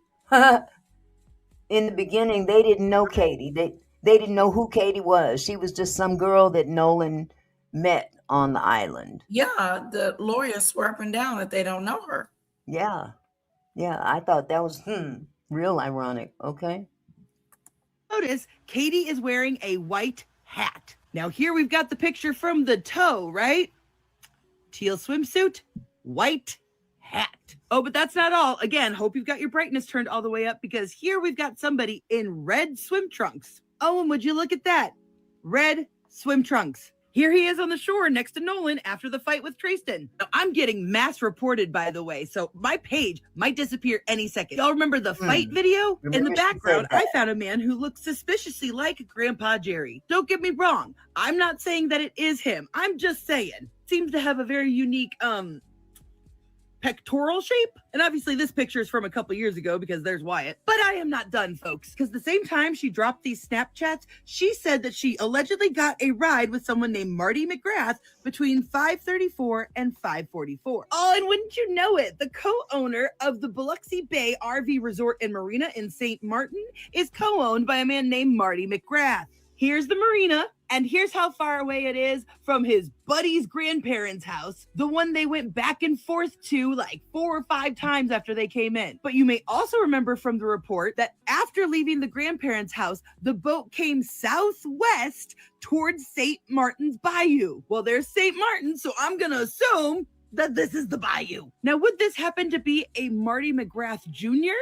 In the beginning, they didn't know Katie. They didn't know who Katie was. She was just some girl that Nolan met on the island. Yeah, the lawyers swear up and down that they don't know her. Yeah, I thought that was real ironic. Okay. Notice Katie is wearing a white hat. Now here we've got the picture from the toe, right? Teal swimsuit, white hat. Oh, but that's not all. Again, hope you've got your brightness turned all the way up, because here we've got somebody in red swim trunks. Oh, and would you look at that? Red swim trunks. Here he is on the shore next to Nolan after the fight with Tristan. Now, I'm getting mass reported, by the way, so my page might disappear any second. Y'all remember the fight video? In the background, I found a man who looks suspiciously like Grandpa Jerry. Don't get me wrong. I'm not saying that it is him. I'm just saying. Seems to have a very unique, pectoral shape. And obviously this picture is from a couple years ago, because there's Wyatt. But I am not done, folks, because the same time she dropped these Snapchats, she said that she allegedly got a ride with someone named Marty McGrath between 5:34 and 5:44. Oh, and wouldn't you know it, the co-owner of the Biloxi Bay RV Resort and Marina in St. Martin is co-owned by a man named Marty McGrath. Here's the marina, and here's how far away it is from his buddy's grandparents' house, the one they went back and forth to like 4 or 5 times after they came in. But you may also remember from the report that after leaving the grandparents' house, the boat came southwest towards St. Martin's Bayou. Well, there's St. Martin, so I'm going to assume that this is the bayou. Now, would this happen to be a Marty McGrath Jr.,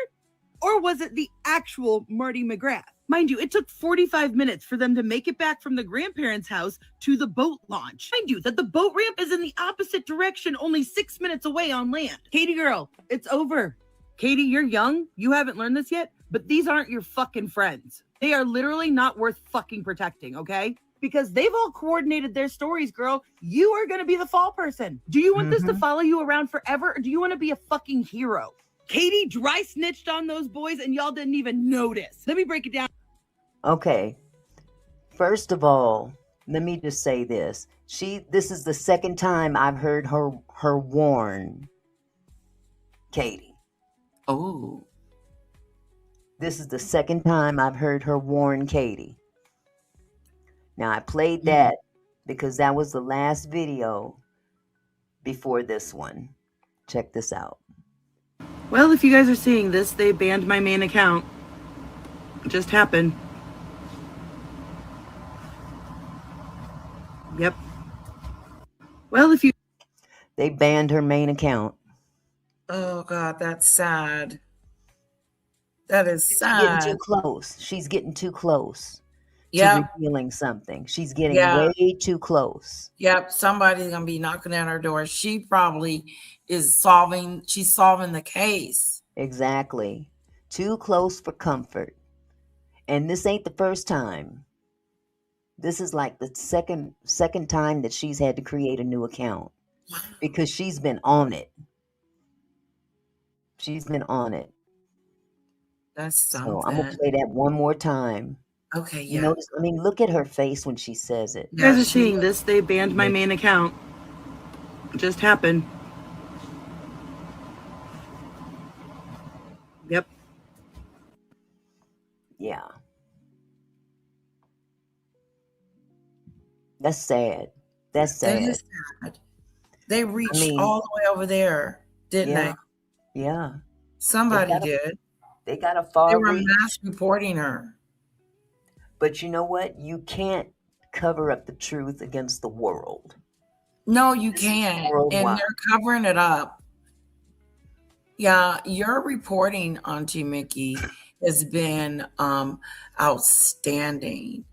or was it the actual Marty McGrath? Mind you, it took 45 minutes for them to make it back from the grandparents' house to the boat launch. Mind you, that the boat ramp is in the opposite direction, only 6 minutes away on land. Katie girl, it's over. Katie, you're young. You haven't learned this yet, but these aren't your fucking friends. They are literally not worth fucking protecting, okay? Because they've all coordinated their stories, girl. You are going to be the fall person. Do you want this to follow you around forever, or do you want to be a fucking hero? Katie dry snitched on those boys and y'all didn't even notice. Let me break it down. Okay. first of all, let me just say this. This is the second time I've heard her warn Katie. Oh. This is the second time I've heard her warn Katie. Now, I played that because that was the last video before this one. Check this out. Well, if you guys are seeing this, they banned my main account. It just happened. Yep. Well, if you... They banned her main account. Oh, God, that's sad. That is She's getting sad. too close. She's getting too close Yeah. to revealing something. She's getting way too close. Yep. Somebody's going to be knocking at her door. She probably is solving the case. Exactly. Too close for comfort. And this ain't the first time. This is like the second time that she's had to create a new account because she's been on it. She's been on it. That's something. So I'm gonna play that one more time. Okay, You notice? I mean, look at her face when she says it. You guys are seeing this, they banned my main account. It just happened. Yep. Yeah. That's sad. That's sad. That is sad. They reached all the way over there, didn't they? Yeah. Somebody did. They got a far They were reach. mass reporting her. But you know what? You can't cover up the truth against the world. No, you can't. And Worldwide. they're covering it up. Yeah, your reporting, Auntie Mickey, has been outstanding.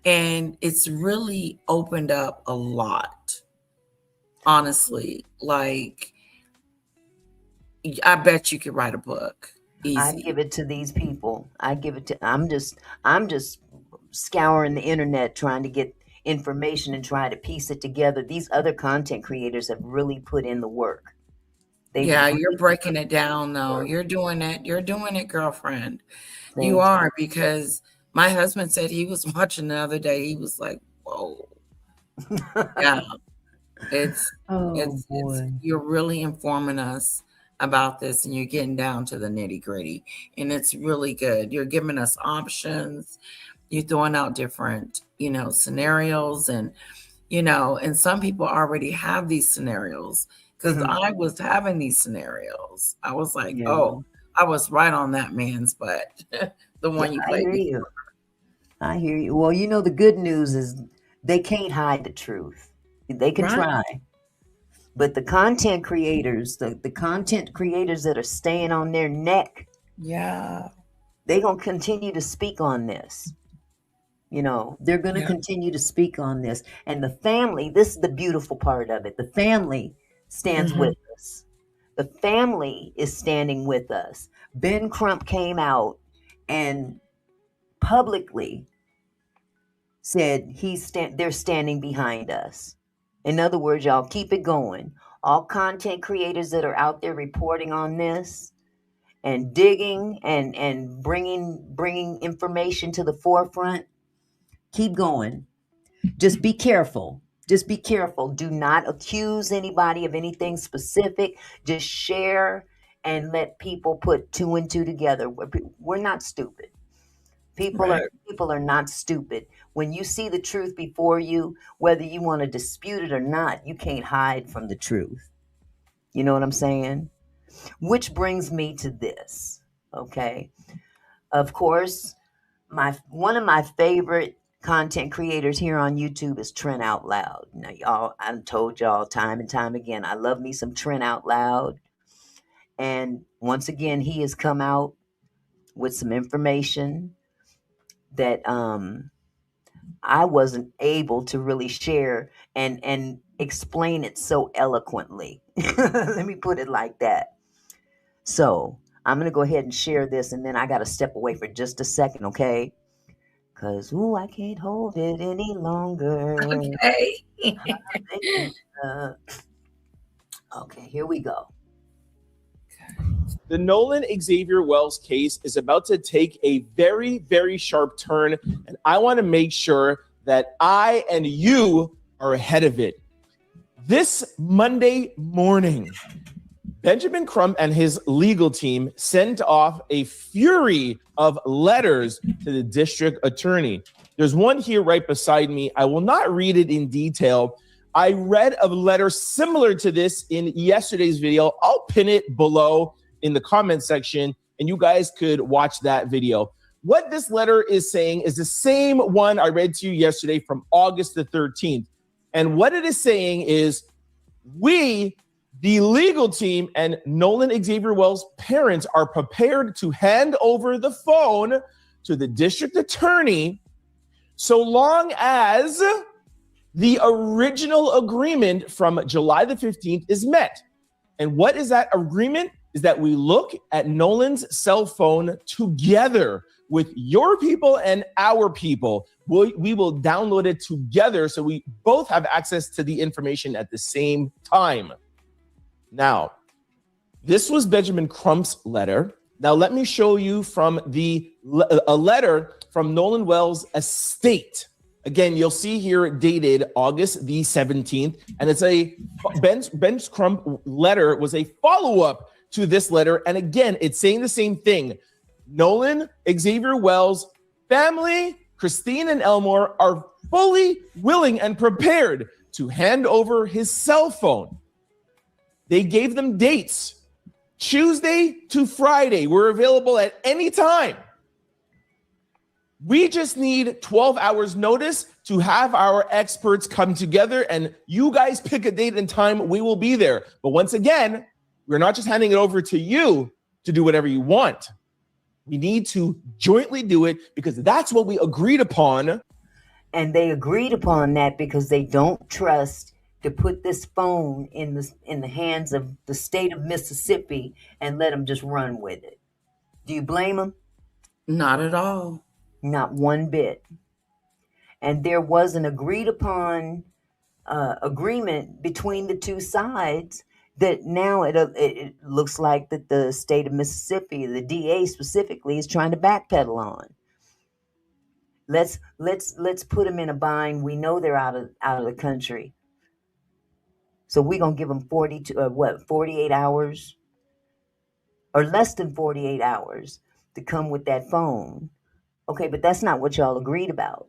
And it's really opened up a lot. Honestly, like, I bet you could write a book. Easy. I give it to these people. I'm just scouring the internet trying to get information and try to piece it together. These other content creators have really put in the work. You're breaking it down though. You're doing it, girlfriend. You are, because my husband said he was watching the other day. He was like, whoa. Yeah. It's you're really informing us about this, and you're getting down to the nitty-gritty, and it's really good. You're giving us options. You're throwing out different, scenarios, and and some people already have these scenarios, because I was having these scenarios. I was like, oh, I was right on that man's butt. The one you played. I hear you. Well, the good news is they can't hide the truth. They can try. But the content creators, the content creators that are staying on their neck, they're going to continue to speak on this. They're going to continue to speak on this. And the family, this is the beautiful part of it. The family stands with us. The family is standing with us. Ben Crump came out and publicly said they're standing behind us. In other words, y'all, keep it going. All content creators that are out there reporting on this and digging and bringing information to the forefront, keep going. Just be careful. Just be careful. Do not accuse anybody of anything specific. Just share and let people put two and two together. We're not stupid. People are not stupid. When you see the truth before you, whether you want to dispute it or not, you can't hide from the truth. You know what I'm saying? Which brings me to this. Okay. Of course, one of my favorite content creators here on YouTube is Trent Out Loud. Now, y'all, I've told y'all time and time again, I love me some Trent Out Loud. And once again, he has come out with some information that I wasn't able to really share and explain it so eloquently. Let me put it like that. So I'm going to go ahead and share this, and then I got to step away for just a second, okay? Because, I can't hold it any longer. Okay. Okay, here we go. The Nolan Xavier Wells case is about to take a very, very sharp turn, and I want to make sure that I and you are ahead of it. This Monday morning, Benjamin Crump and his legal team sent off a fury of letters to the district attorney. There's one here right beside me. I will not read it in detail. I read a letter similar to this in yesterday's video. I'll pin it below in the comment section, and you guys could watch that video. What this letter is saying is the same one I read to you yesterday from August the 13th. And what it is saying is, we, the legal team, and Nolan Xavier Wells' parents are prepared to hand over the phone to the district attorney so long as the original agreement from July the 15th is met. And what is that agreement? Is that we look at Nolan's cell phone together with your people and our people. We will download it together so we both have access to the information at the same time. Now, this was Benjamin Crump's letter. Now, let me show you from a letter from Nolan Wells' estate. Again, you'll see here dated August the 17th, and it's Ben Crump letter was a follow-up to this letter. And again, it's saying the same thing. Nolan Xavier Wells' family, Christine and Elmore, are fully willing and prepared to hand over his cell phone. They gave them dates. Tuesday to Friday. We're available at any time. We just need 12 hours notice to have our experts come together, and you guys pick a date and time. We will be there. But once again, we're not just handing it over to you to do whatever you want. We need to jointly do it because that's what we agreed upon. And they agreed upon that because they don't trust to put this phone in the hands of the state of Mississippi and let them just run with it. Do you blame them? Not at all. Not one bit. And there was an agreed upon agreement between the two sides that now it looks like that the state of Mississippi, the DA specifically, is trying to backpedal on. Let's put them in a bind. We know they're out of the country. So we're going to give them 48 hours or less than 48 hours to come with that phone. Okay, but that's not what y'all agreed about.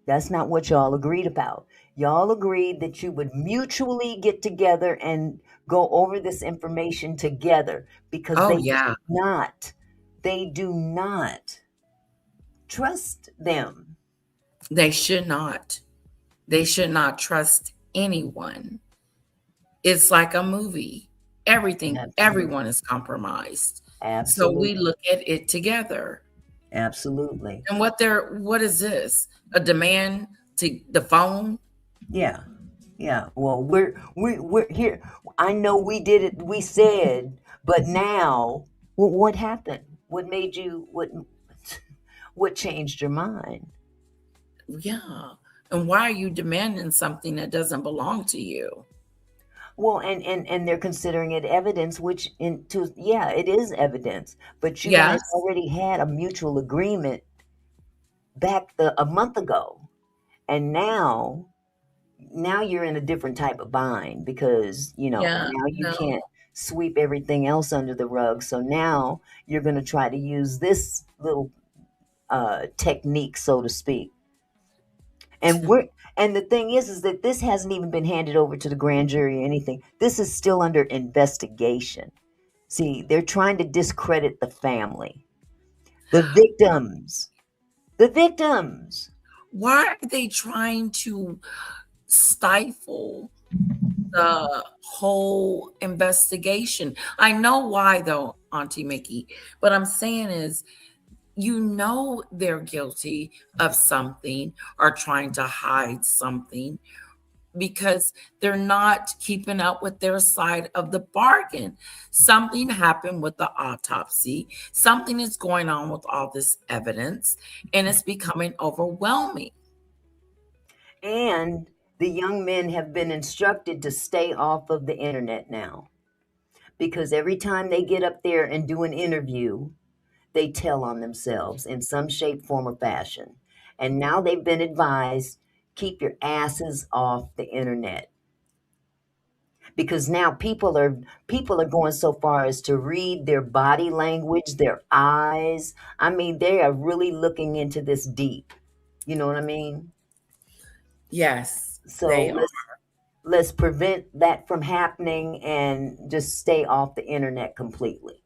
That's not what y'all agreed about. Y'all agreed that you would mutually get together and go over this information together because they do not trust them. They should not. They should not trust anyone. It's like a movie. Everyone is compromised. Absolutely. So we look at it together. Absolutely. And what is this? A demand to the phone? Yeah. Yeah. Well, we're here. I know we did it. We said, but now what happened? What made you, what changed your mind? Yeah. And why are you demanding something that doesn't belong to you? Well, and they're considering it evidence, it is evidence. But you guys already had a mutual agreement back a month ago. And now you're in a different type of bind because, now you can't sweep everything else under the rug. So now you're going to try to use this little technique, so to speak. And the thing is that this hasn't even been handed over to the grand jury or anything. This is still under investigation. See, they're trying to discredit the family, the victims. Why are they trying to stifle the whole investigation? I know why, though, Auntie Mickey. What I'm saying is, they're guilty of something or trying to hide something because they're not keeping up with their side of the bargain. Something happened with the autopsy. Something is going on with all this evidence, and it's becoming overwhelming. And the young men have been instructed to stay off of the internet now because every time they get up there and do an interview, they tell on themselves in some shape, form, or fashion. And now they've been advised, keep your asses off the internet. Because now people are going so far as to read their body language, their eyes. I mean, they are really looking into this deep. You know what I mean? Yes, So they are. let's prevent that from happening and just stay off the internet completely.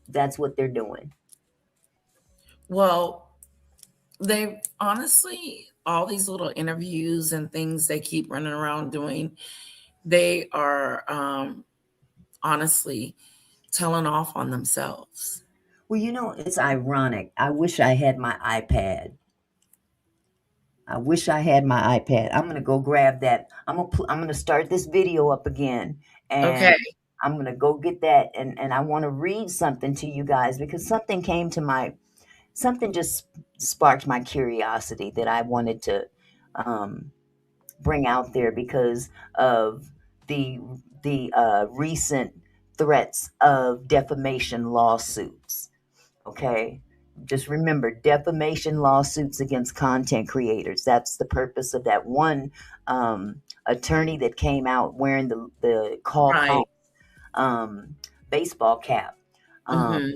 That's what they're doing. Well, they honestly, all these little interviews and things they keep running around doing, they are honestly telling off on themselves. Well, you know, it's ironic. I wish I had my iPad. I'm going to go grab that. I'm going to start this video up again. And Okay. I'm going to go get that. And I want to read something to you guys because something just sparked my curiosity that I wanted to bring out there because of the recent threats of defamation lawsuits. Okay. Just remember, defamation lawsuits against content creators. That's the purpose of that one attorney that came out wearing the call Right. baseball cap. Mhm.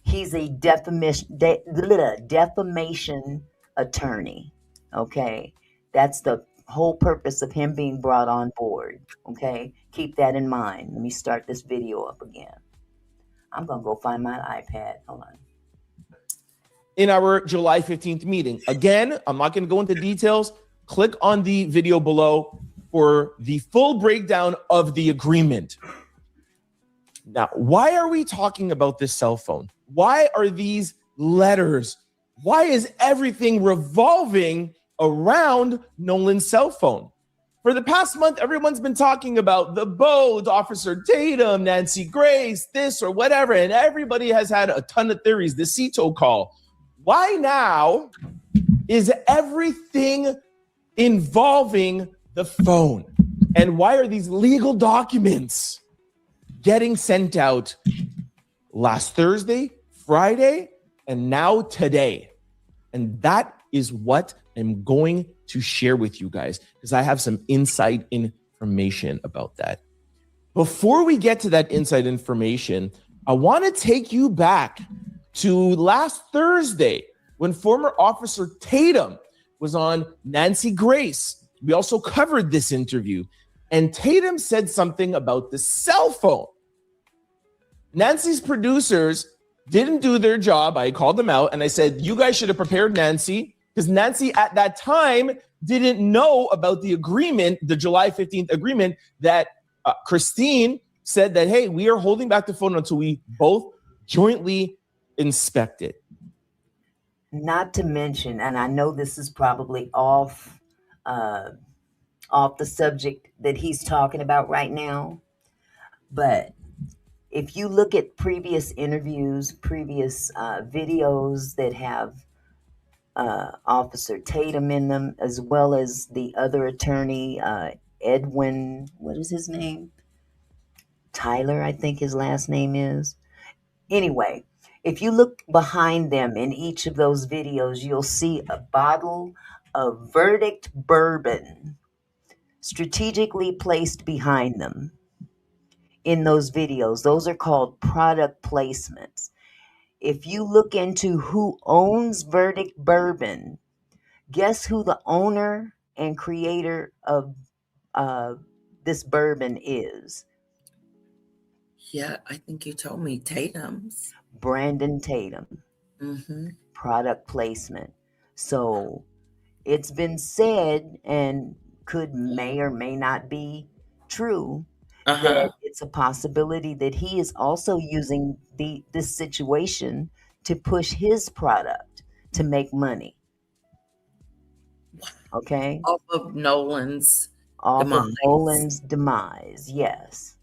He's a defamation attorney. Okay, that's the whole purpose of him being brought on board. Okay, keep that in mind. Let me start this video up again. I'm gonna go find my iPad. Hold on. In our July 15th meeting. Again, I'm not going to go into details. Click on the video below for the full breakdown of the agreement. Now, why are we talking about this cell phone? Why are these letters? Why is everything revolving around Nolan's cell phone? For the past month, everyone's been talking about the boat, Officer Tatum, Nancy Grace, this or whatever, and everybody has had a ton of theories, the CETO call. Why now is everything involving the phone? And why are these legal documents getting sent out last Thursday, Friday, and now today? And that is what I'm going to share with you guys because I have some inside information about that. Before we get to that inside information, I want to take you back to last Thursday when former Officer Tatum was on Nancy Grace. We also covered this interview, and Tatum said something about the cell phone. Nancy's producers didn't do their job. I called them out, and I said, you guys should have prepared Nancy, because Nancy at that time didn't know about the agreement, the July 15th agreement that Christine said that, hey, we are holding back the phone until we both jointly inspect it. Not to mention, and I know this is probably off the subject that he's talking about right now, but if you look at previous interviews, previous videos that have Officer Tatum in them, as well as the other attorney, Edwin, what is his name? Tyler, I think his last name is. Anyway, if you look behind them in each of those videos, you'll see a bottle of Verdict bourbon strategically placed behind them in those videos. Those are called product placements. If you look into who owns Verdict bourbon, guess who the owner and creator of this bourbon is? Yeah, I think you told me Tatum's. Brandon Tatum. Mm-hmm. Product placement. So it's been said, and may or may not be true, that it's a possibility that he is also using this situation to push his product to make money. Okay? Off of Nolan's demise, yes.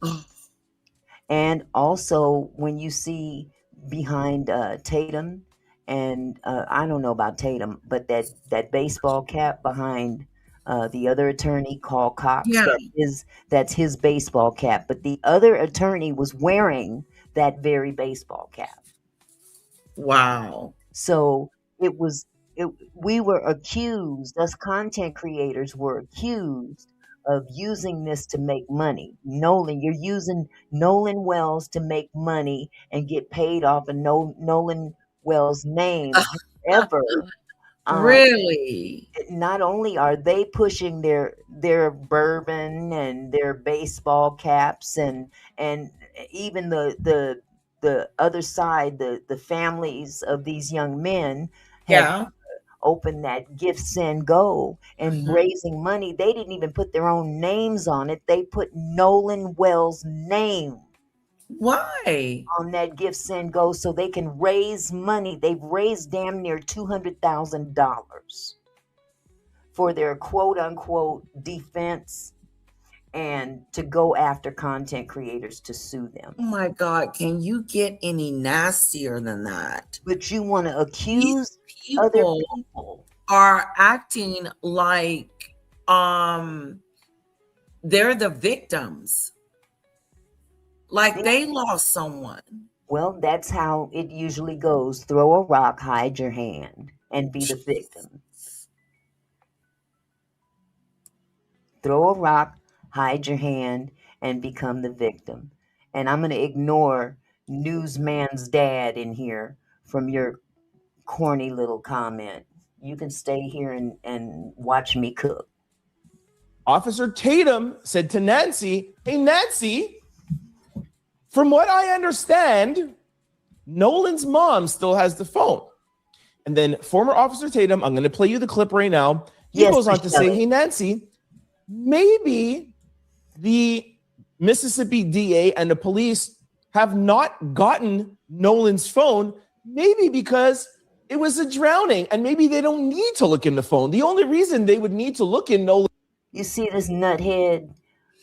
And also, when you see behind Tatum, and I don't know about Tatum, but that baseball cap behind the other attorney, Carl Cox, that's his baseball cap. But the other attorney was wearing that very baseball cap. Wow. So it was we were accused, us content creators were accused of using this to make money. Nolan, you're using Nolan Wells to make money and get paid off of Nolan Wells' name. However, um, Really? not only are they pushing their bourbon and their baseball caps and even the other side, the families of these young men have Yeah. opened that Give Send Go and Mhm. raising money. They didn't even put their own names on it. They put Nolan Wells' name Why? on that Give Send Go so they can raise money. They've raised damn near $200,000 for their quote unquote defense and to go after content creators to sue them. Oh my God, can you get any nastier than that? But you want to These accuse other people people. are acting like they're the victims. Like they lost someone. Well, that's how it usually goes. Throw a rock, hide your hand, and be the victim. Throw a rock, hide your hand, and become the victim. And I'm going to ignore Newsman's dad in here from your corny little comment. You can stay here and watch me cook. Officer Tatum said to Nancy, "Hey, Nancy, from what I understand, Nolan's mom still has the phone." And then former Officer Tatum, I'm going to play you the clip right now. He goes on to say, "Hey, Nancy, maybe the Mississippi DA and the police have not gotten Nolan's phone, maybe because it was a drowning, and maybe they don't need to look in the phone. The only reason they would need to look in Nolan." You see this nuthead?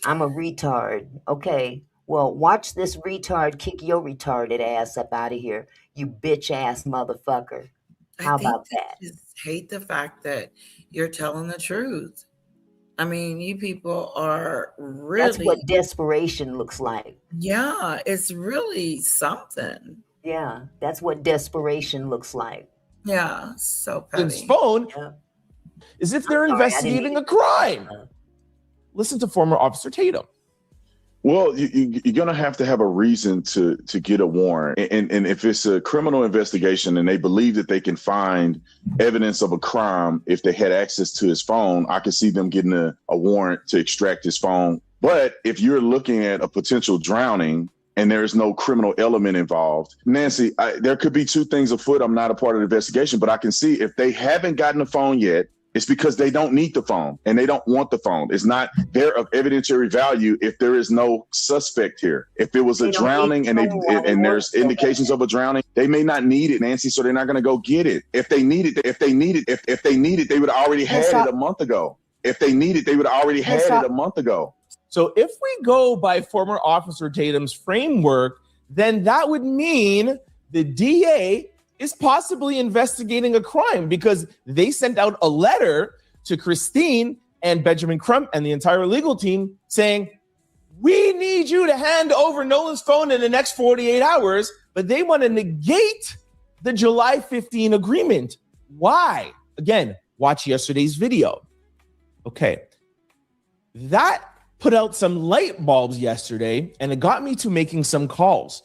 I'm a retard. Okay. Well, watch this retard kick your retarded ass up out of here, you bitch ass motherfucker. How about that? I just hate the fact that you're telling the truth. I mean, you people are really. That's what desperation looks like. Yeah, it's really something. Yeah, that's what desperation looks like. Yeah, so Nolan's petty. phone Yeah. as if they're investigating a crime. Listen to former Officer Tatum. Well, you're going to have a reason to get a warrant. And if it's a criminal investigation and they believe that they can find evidence of a crime, if they had access to his phone, I could see them getting a warrant to extract his phone. But if you're looking at a potential drowning and there's no criminal element involved, Nancy, there could be two things afoot. I'm not a part of the investigation, but I can see if they haven't gotten a phone yet, it's because they don't need the phone and they don't want the phone. It's not there of evidentiary value if there is no suspect here. If it was a drowning and there's indications of a drowning, they may not need it, Nancy, so they're not going to go get it. If they need it, they would have already had it a month ago. If they need it, they would have already had it a month ago. So if we go by former Officer Tatum's framework, then that would mean the DA is possibly investigating a crime because they sent out a letter to Christine and Benjamin Crump and the entire legal team saying, we need you to hand over Nolan's phone in the next 48 hours, but they want to negate the July 15 agreement. Why? Again, watch yesterday's video. Okay. That put out some light bulbs yesterday, and it got me to making some calls.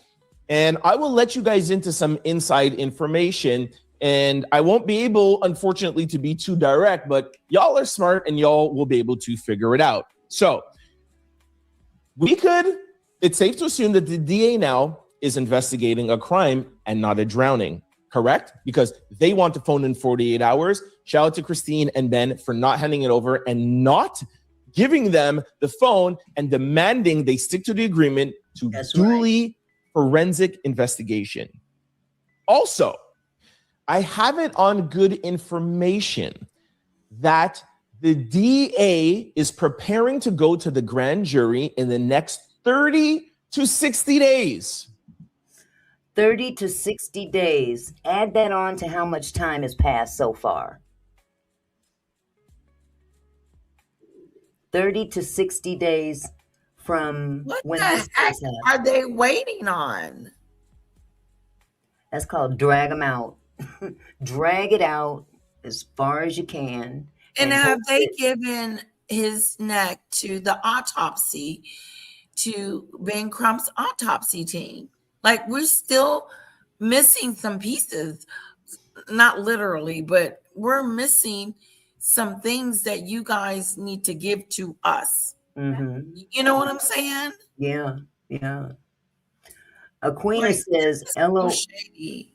And I will let you guys into some inside information, and I won't be able, unfortunately, to be too direct, but y'all are smart and y'all will be able to figure it out. So it's safe to assume that the DA now is investigating a crime and not a drowning, correct? Because they want the phone in 48 hours. Shout out to Christine and Ben for not handing it over and not giving them the phone and demanding they stick to the agreement to duly forensic investigation. Also, I have it on good information that the DA is preparing to go to the grand jury in the next 30 to 60 days. 30 to 60 days. Add that on to how much time has passed so far. 30 to 60 days from what when the this heck happened. are they waiting on? That's called drag them out. Drag it out as far as you can. And have hope they that- given his neck to the autopsy, to Ben Crump's autopsy team? Like, we're still missing some pieces, not literally, but we're missing some things that you guys need to give to us. Mhm. You know what I'm saying? Yeah, yeah. Aquina Like, says, it's so "Hello." shady.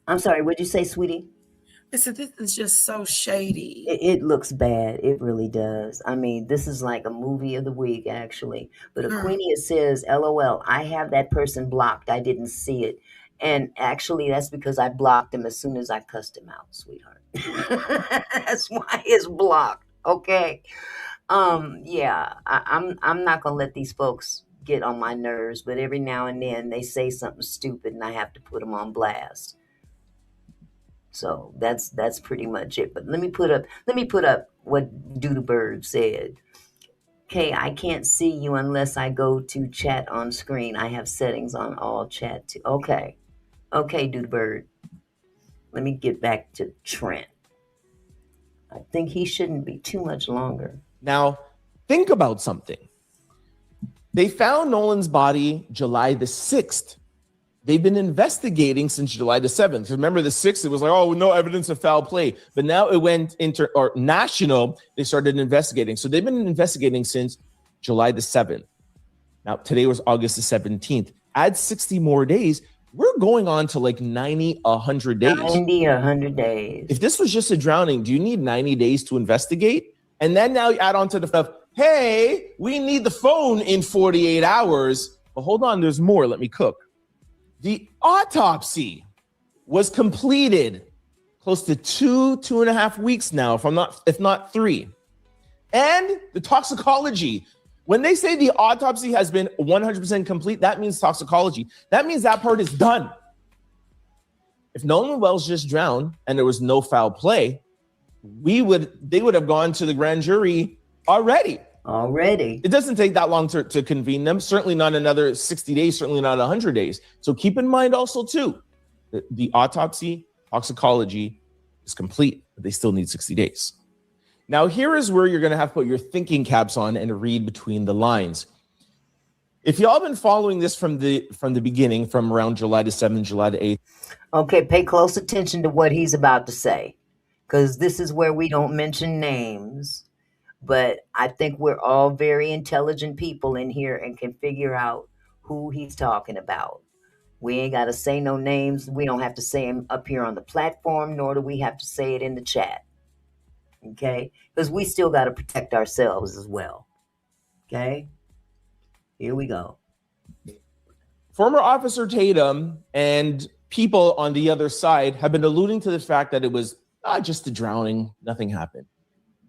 I'm sorry. What'd you say, sweetie? I said, this is just so shady. It looks bad. It really does. I mean, this is like a movie of the week, actually. But Aquinia says, "LOL, I have that person blocked. I didn't see it." And actually, that's because I blocked him as soon as I cussed him out, sweetheart. That's why it's blocked. Okay. Yeah, I'm not gonna let these folks get on my nerves, but every now and then they say something stupid and I have to put them on blast. So that's pretty much it. But let me put up what Doodle Bird said. Okay, I can't see you unless I go to chat on screen. I have settings on all chat too. Okay. Okay, Doodle Bird. Let me get back to Trent. I think he shouldn't be too much longer. Now, think about something. They found Nolan's body July the 6th. They've been investigating since July the 7th. Remember the 6th, it was like, oh, no evidence of foul play. But now it went national. They started investigating. So they've been investigating since July the 7th. Now, today was August the 17th. Add 60 more days. We're going on to like 90, 100 days. 90 or 100 days. If this was just a drowning, do you need 90 days to investigate? And then now you add on to the stuff, hey, we need the phone in 48 hours. But hold on, there's more. Let me cook. The autopsy was completed close to 2.5 weeks now, if not 3. And the toxicology. When they say the autopsy has been 100% complete, that means toxicology. That means that part is done. If Nolan Wells just drowned and there was no foul play, they would have gone to the grand jury already. It doesn't take that long to convene them. Certainly not another 60 days, certainly not 100 days. So keep in mind also too, that the autopsy, toxicology is complete, but they still need 60 days. Now, here is where you're going to have to put your thinking caps on and read between the lines. If y'all been following this from the beginning, from around July the 7th, July the 8th. Okay, pay close attention to what he's about to say, because this is where we don't mention names. But I think we're all very intelligent people in here and can figure out who he's talking about. We ain't got to say no names. We don't have to say them up here on the platform, nor do we have to say it in the chat. Okay? Because we still got to protect ourselves as well. Okay? Here we go. Former Officer Tatum and people on the other side have been alluding to the fact that it was just a drowning, nothing happened.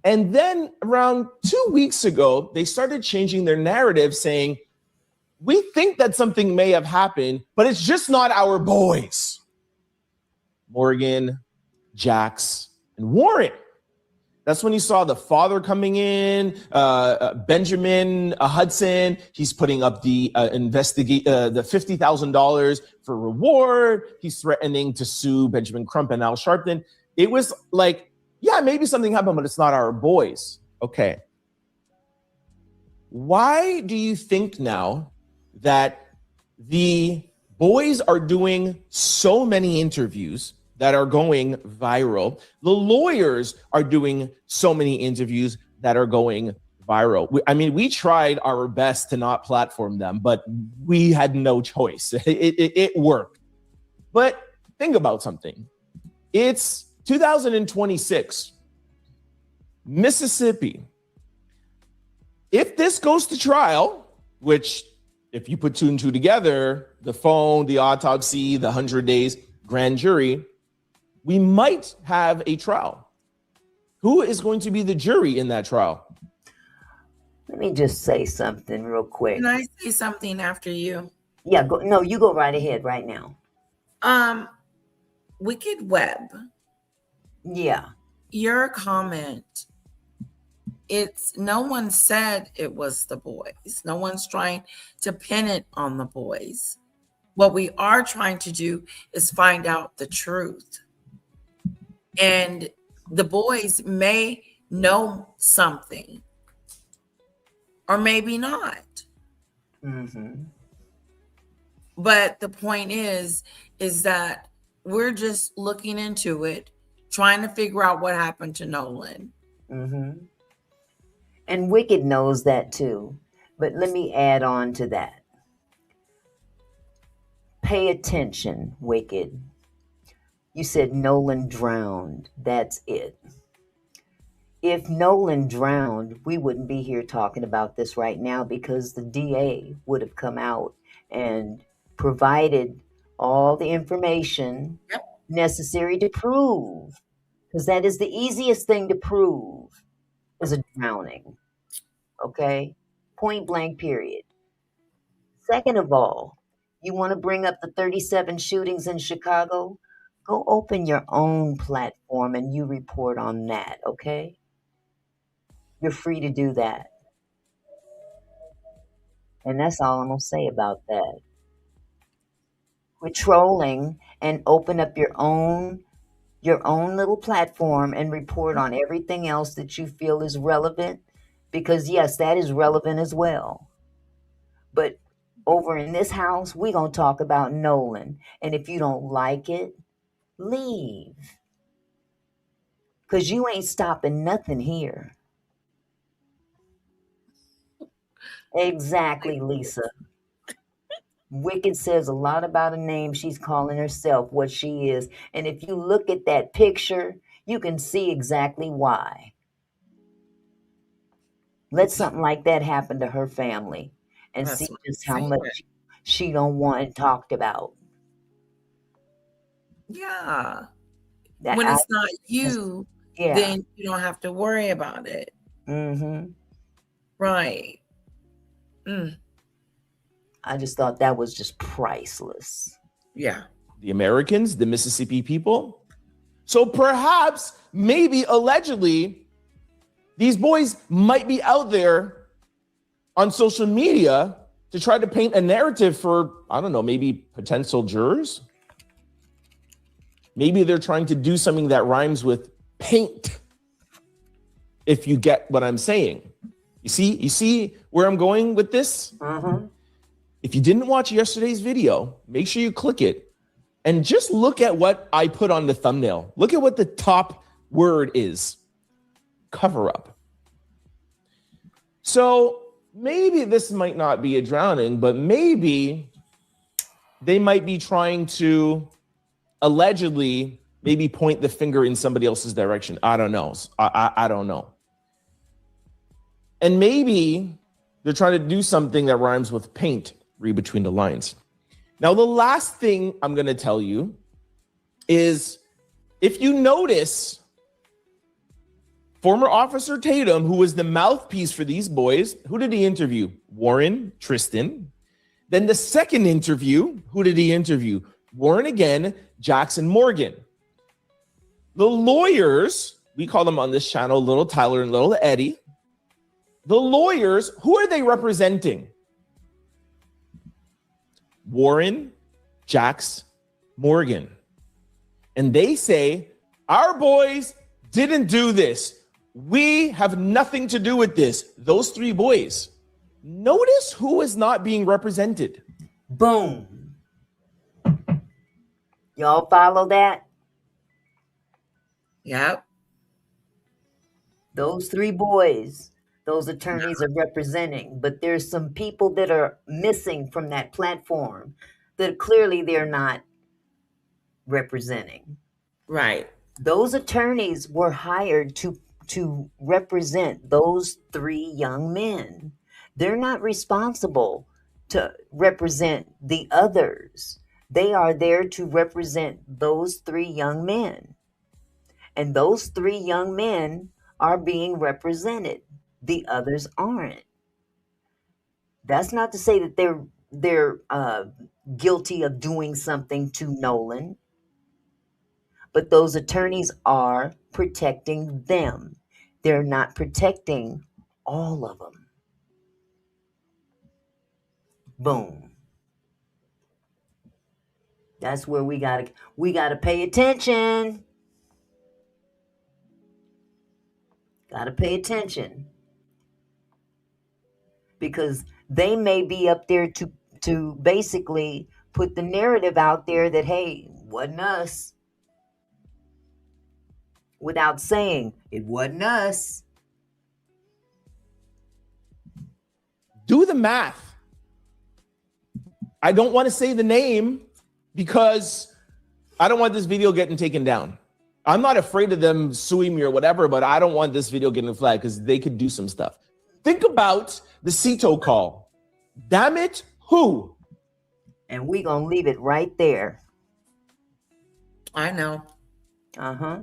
And then around 2 weeks ago, they started changing their narrative saying, we think that something may have happened, but it's just not our boys. Morgan, Jax, and Warren. That's when you saw the father coming in, Benjamin Hudson. He's putting up the $50,000 for reward. He's threatening to sue Benjamin Crump and Al Sharpton. It was like, yeah, maybe something happened, but it's not our boys. Okay. Why do you think now that the boys are doing so many interviews that are going viral? The lawyers are doing so many interviews that are going viral. We tried our best to not platform them, but we had no choice. It worked. But think about something. It's 2026, Mississippi. If this goes to trial, which if you put 2 and 2 together, the phone, the autopsy, the 100 days, grand jury, we might have a trial. Who is going to be the jury in that trial? Let me just say something real quick. Can I say something after you? Yeah, you go right ahead right now. Wicked Web. Yeah. Your comment, no one said it was the boys. No one's trying to pin it on the boys. What we are trying to do is find out the truth. And the boys may know something or maybe not. Mm-hmm. But the point is that we're just looking into it, trying to figure out what happened to Nolan. Mm-hmm. And Wicked knows that too. But let me add on to that. Pay attention, Wicked. You said Nolan drowned. That's it. If Nolan drowned, we wouldn't be here talking about this right now because the DA would have come out and provided all the information necessary to prove, because that is the easiest thing to prove, is a drowning. Okay? Point blank, period. Second of all, you want to bring up the 37 shootings in Chicago? Go open your own platform and you report on that, okay? You're free to do that. And that's all I'm going to say about that. Quit trolling and open up your own little platform and report on everything else that you feel is relevant, because yes, that is relevant as well. But over in this house, we're going to talk about Nolan. And if you don't like it, leave. Because you ain't stopping nothing here. Exactly, Lisa. Wicked says a lot about a name she's calling herself, what she is. And if you look at that picture, you can see exactly why. Let something like that happen to her family and That's see what just I'm how saying. much she don't want it talked about. Yeah. That When it's not you, yeah. then you don't have to worry about it. Mm-hmm. Right. Mm. I just thought that was just priceless. Yeah. The Americans, the Mississippi people. So perhaps, maybe, allegedly, these boys might be out there on social media to try to paint a narrative for, I don't know, maybe potential jurors. Maybe they're trying to do something that rhymes with paint, if you get what I'm saying. You see where I'm going with this? Mm-hmm. If you didn't watch yesterday's video, make sure you click it and just look at what I put on the thumbnail. Look at what the top word is. Cover up. So maybe this might not be a drowning, but maybe they might be trying to allegedly maybe point the finger in somebody else's direction. I don't know. I don't know. And maybe they're trying to do something that rhymes with paint. Read between the lines. Now, the last thing I'm going to tell you is, if you notice, former Officer Tatum, who was the mouthpiece for these boys, who did he interview? Warren, Tristan. Then the second interview, who did he interview? Warren again, Jackson Morgan. The lawyers, we call them on this channel Little Tyler and Little Eddie. The lawyers, who are they representing? Warren, Jax, Morgan. And they say, our boys didn't do this. We have nothing to do with this. Those three boys. Notice who is not being represented. Boom. Y'all follow that? Yep. Those three boys, those attorneys are representing, but there's some people that are missing from that platform that clearly they're not representing. Right. Those attorneys were hired to represent those three young men. They're not responsible to represent the others. They are there to represent those three young men. And those three young men are being represented. The others aren't. That's not to say that they're guilty of doing something to Nolan, but those attorneys are protecting them. They're not protecting all of them. Boom. That's where we gotta pay attention. Gotta pay attention. Because they may be up there to basically put the narrative out there that, hey, wasn't us, without saying it wasn't us. Do the math. I don't want to say the name because I don't want this video getting taken down. I'm not afraid of them suing me or whatever, but I don't want this video getting flagged because they could do some stuff. Think about the Cito call. Damn it, who? And we gonna leave it right there. I know. Uh-huh.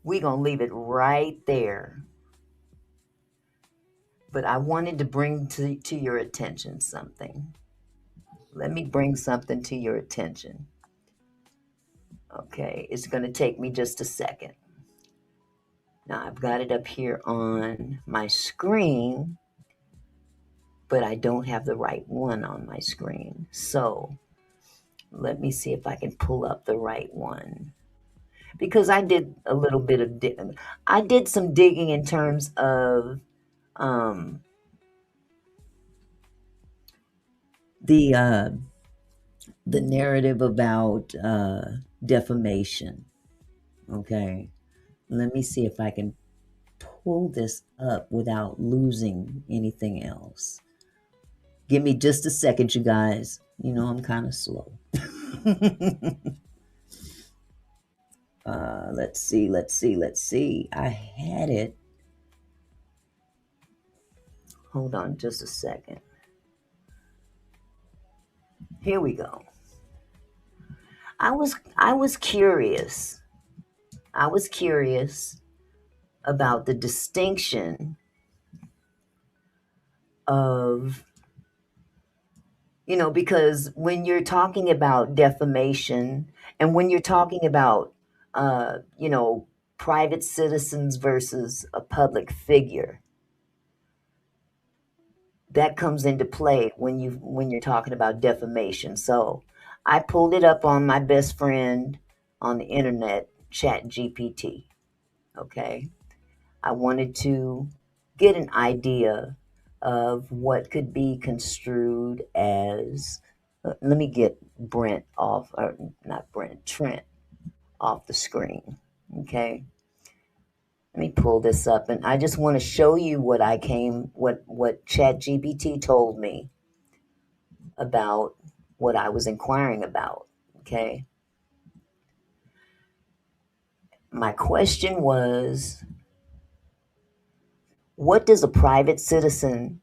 We gonna leave it right there. But I wanted to bring to your attention something. Let me bring something to your attention. Okay, it's going to take me just a second. Now, I've got it up here on my screen, but I don't have the right one on my screen. So, let me see if I can pull up the right one. Because I did a little bit of I did some digging in terms of the narrative about defamation. Okay, let me see if I can pull this up without losing anything else. Give me just a second, you guys. You know I'm kind of slow. Let's see. I had it. Hold on just a second. Here we go. I was curious. I was curious about the distinction of, because when you're talking about defamation and when you're talking about, private citizens versus a public figure, that comes into play when you're talking about defamation. So I pulled it up on my best friend on the internet, ChatGPT. Okay. I wanted to get an idea of what could be construed as, let me get Trent off the screen. Okay. Let me pull this up, and I just want to show you what ChatGPT told me about what I was inquiring about. Okay. My question was, where does a private citizen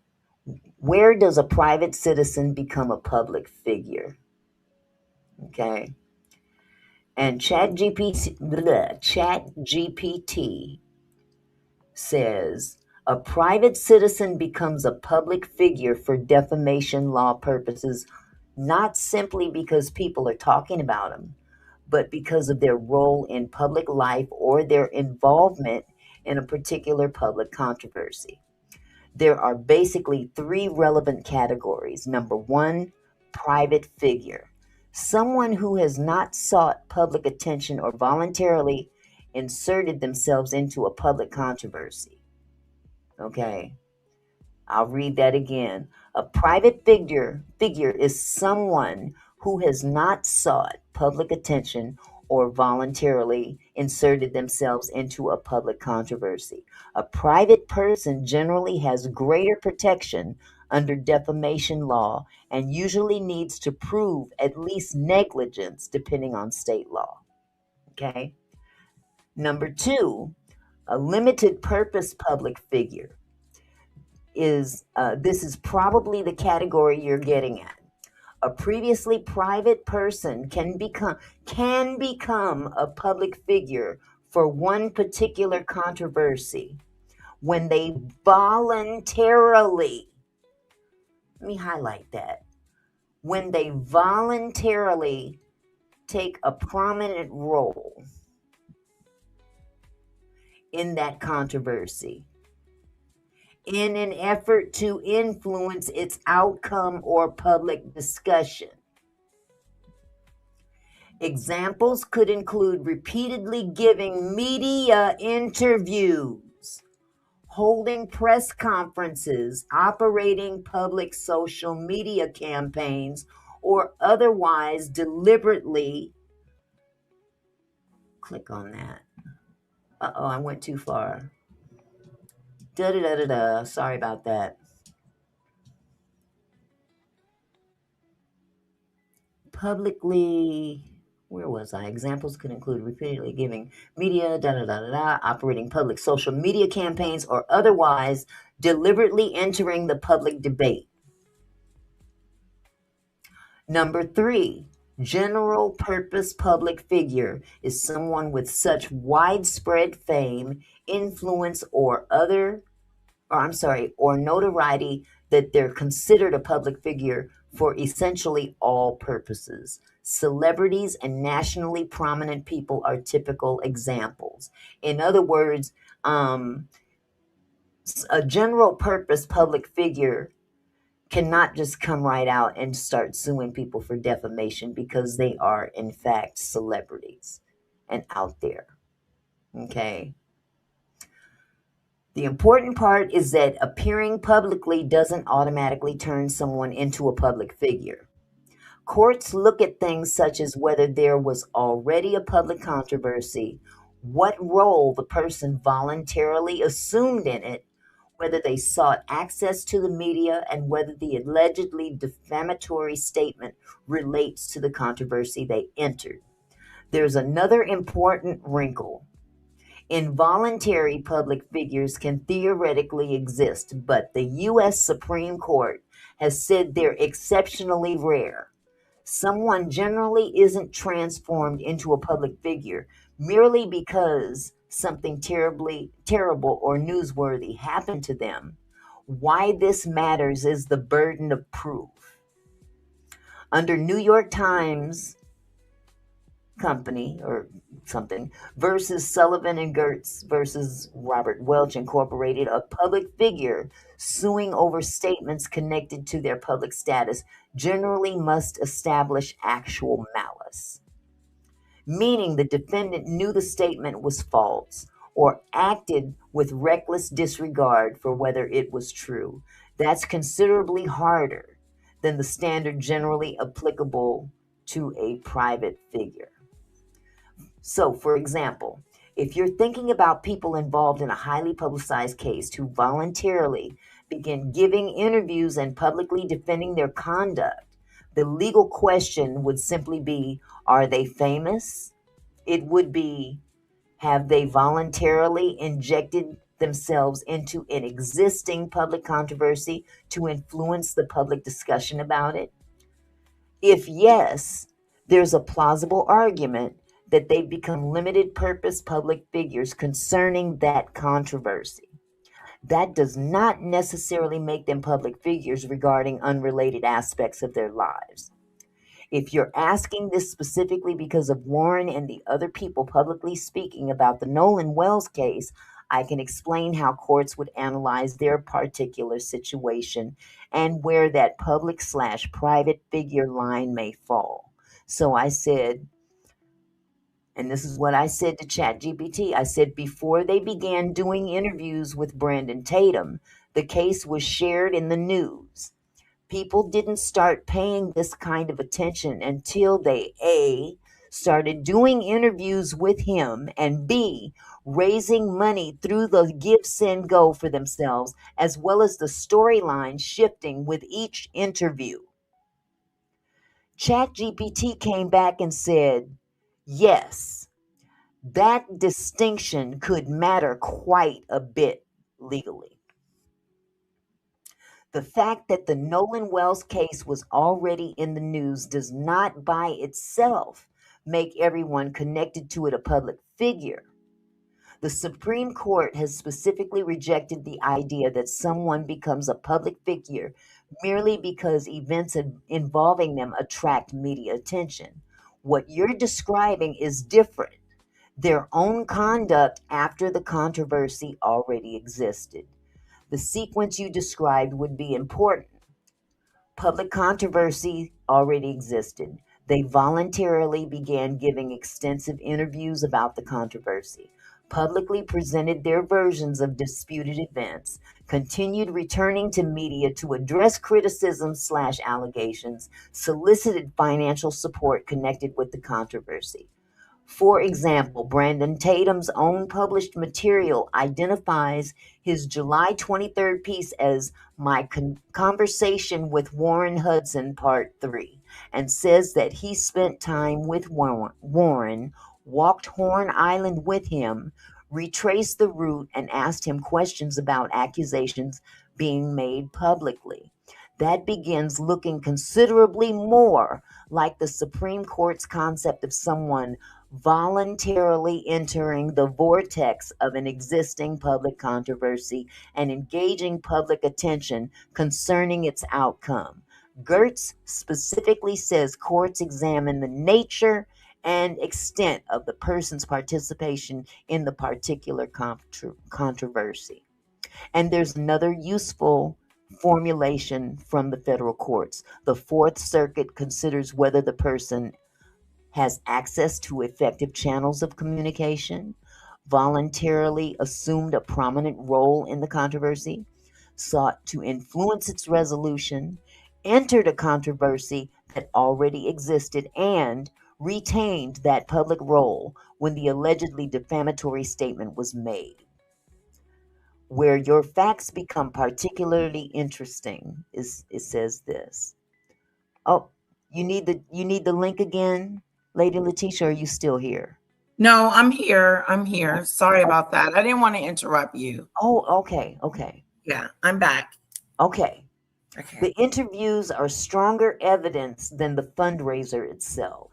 become a public figure? Okay. And ChatGPT says a private citizen becomes a public figure for defamation law purposes, not simply because people are talking about them, but because of their role in public life or their involvement in a particular public controversy. There are basically three relevant categories. Number one, private figure. Someone who has not sought public attention or voluntarily inserted themselves into a public controversy. Okay, I'll read that again. A private figure is someone who has not sought public attention or voluntarily inserted themselves into a public controversy. A private person generally has greater protection under defamation law and usually needs to prove at least negligence depending on state law. Okay. Number two, a limited purpose public figure is, this is probably the category you're getting at. A previously private person can become a public figure for one particular controversy when they voluntarily, let me highlight that, when they voluntarily take a prominent role in that controversy in an effort to influence its outcome or public discussion. Examples could include repeatedly giving media interviews, holding press conferences, operating public social media campaigns, or otherwise deliberately. Click on that. Uh-oh, I went too far. Da-da-da-da-da. Sorry about that. Publicly, where was I? Examples could include repeatedly giving media, da-da-da-da-da, operating public social media campaigns, or otherwise deliberately entering the public debate. Number 3, general purpose public figure is someone with such widespread fame, influence, or notoriety that they're considered a public figure for essentially all purposes. Celebrities and nationally prominent people are typical examples. In other words, a general purpose public figure cannot just come right out and start suing people for defamation because they are, in fact, celebrities and out there. Okay? The important part is that appearing publicly doesn't automatically turn someone into a public figure. Courts look at things such as whether there was already a public controversy, what role the person voluntarily assumed in it, whether they sought access to the media, and whether the allegedly defamatory statement relates to the controversy they entered. There's another important wrinkle. Involuntary public figures can theoretically exist, but the U.S. Supreme Court has said they're exceptionally rare. Someone generally isn't transformed into a public figure merely because something terrible or newsworthy happened to them. Why this matters is the burden of proof. Under New York Times Company or something versus Sullivan and Gertz versus Robert Welch Incorporated, a public figure suing over statements connected to their public status generally must establish actual malice, meaning the defendant knew the statement was false or acted with reckless disregard for whether it was true. That's considerably harder than the standard generally applicable to a private figure. So, for example, if you're thinking about people involved in a highly publicized case who voluntarily begin giving interviews and publicly defending their conduct, the legal question would simply be, are they famous? It would be, have they voluntarily injected themselves into an existing public controversy to influence the public discussion about it? If yes, there's a plausible argument that they've become limited purpose public figures concerning that controversy. That does not necessarily make them public figures regarding unrelated aspects of their lives. If you're asking this specifically because of Warren and the other people publicly speaking about the Nolan Wells case, I can explain how courts would analyze their particular situation and where that public/private figure line may fall. So I said, and this is what I said to ChatGPT. I said, before they began doing interviews with Brandon Tatum, the case was shared in the news. People didn't start paying this kind of attention until they, A, started doing interviews with him, and B, raising money through the Give, Send, Go for themselves, as well as the storyline shifting with each interview. ChatGPT came back and said, yes, that distinction could matter quite a bit legally. The fact that the Nolan Wells case was already in the news does not by itself make everyone connected to it a public figure. The Supreme Court has specifically rejected the idea that someone becomes a public figure merely because events involving them attract media attention. What you're describing is different. Their own conduct after the controversy already existed. The sequence you described would be important. Public controversy already existed. They voluntarily began giving extensive interviews about the controversy, publicly presented their versions of disputed events, continued returning to media to address criticism/allegations, solicited financial support connected with the controversy. For example, Brandon Tatum's own published material identifies his July 23rd piece as My Conversation with Warren Hudson, Part 3, and says that he spent time with Warren, walked Horn Island with him, retraced the route, and asked him questions about accusations being made publicly. That begins looking considerably more like the Supreme Court's concept of someone voluntarily entering the vortex of an existing public controversy and engaging public attention concerning its outcome. Gertz specifically says courts examine the nature and extent of the person's participation in the particular controversy. And there's another useful formulation from the federal courts. The Fourth Circuit considers whether the person has access to effective channels of communication, voluntarily assumed a prominent role in the controversy, sought to influence its resolution, entered a controversy that already existed, and retained that public role when the allegedly defamatory statement was made. Where your facts become particularly interesting is it says this. Oh, you need the link again? Lady Letitia, are you still here? No, I'm here. I'm here. Sorry about that. I didn't want to interrupt you. Oh, okay. Yeah, I'm back. Okay. Okay. The interviews are stronger evidence than the fundraiser itself.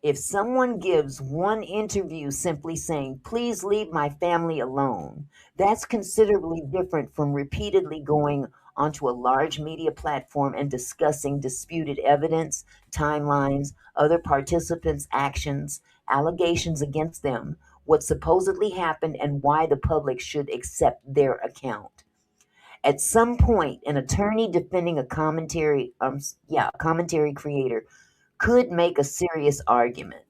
If someone gives one interview simply saying, please leave my family alone, that's considerably different from repeatedly going onto a large media platform and discussing disputed evidence, timelines, other participants' actions, allegations against them, what supposedly happened, and why the public should accept their account. At some point, an attorney defending a commentary creator could make a serious argument.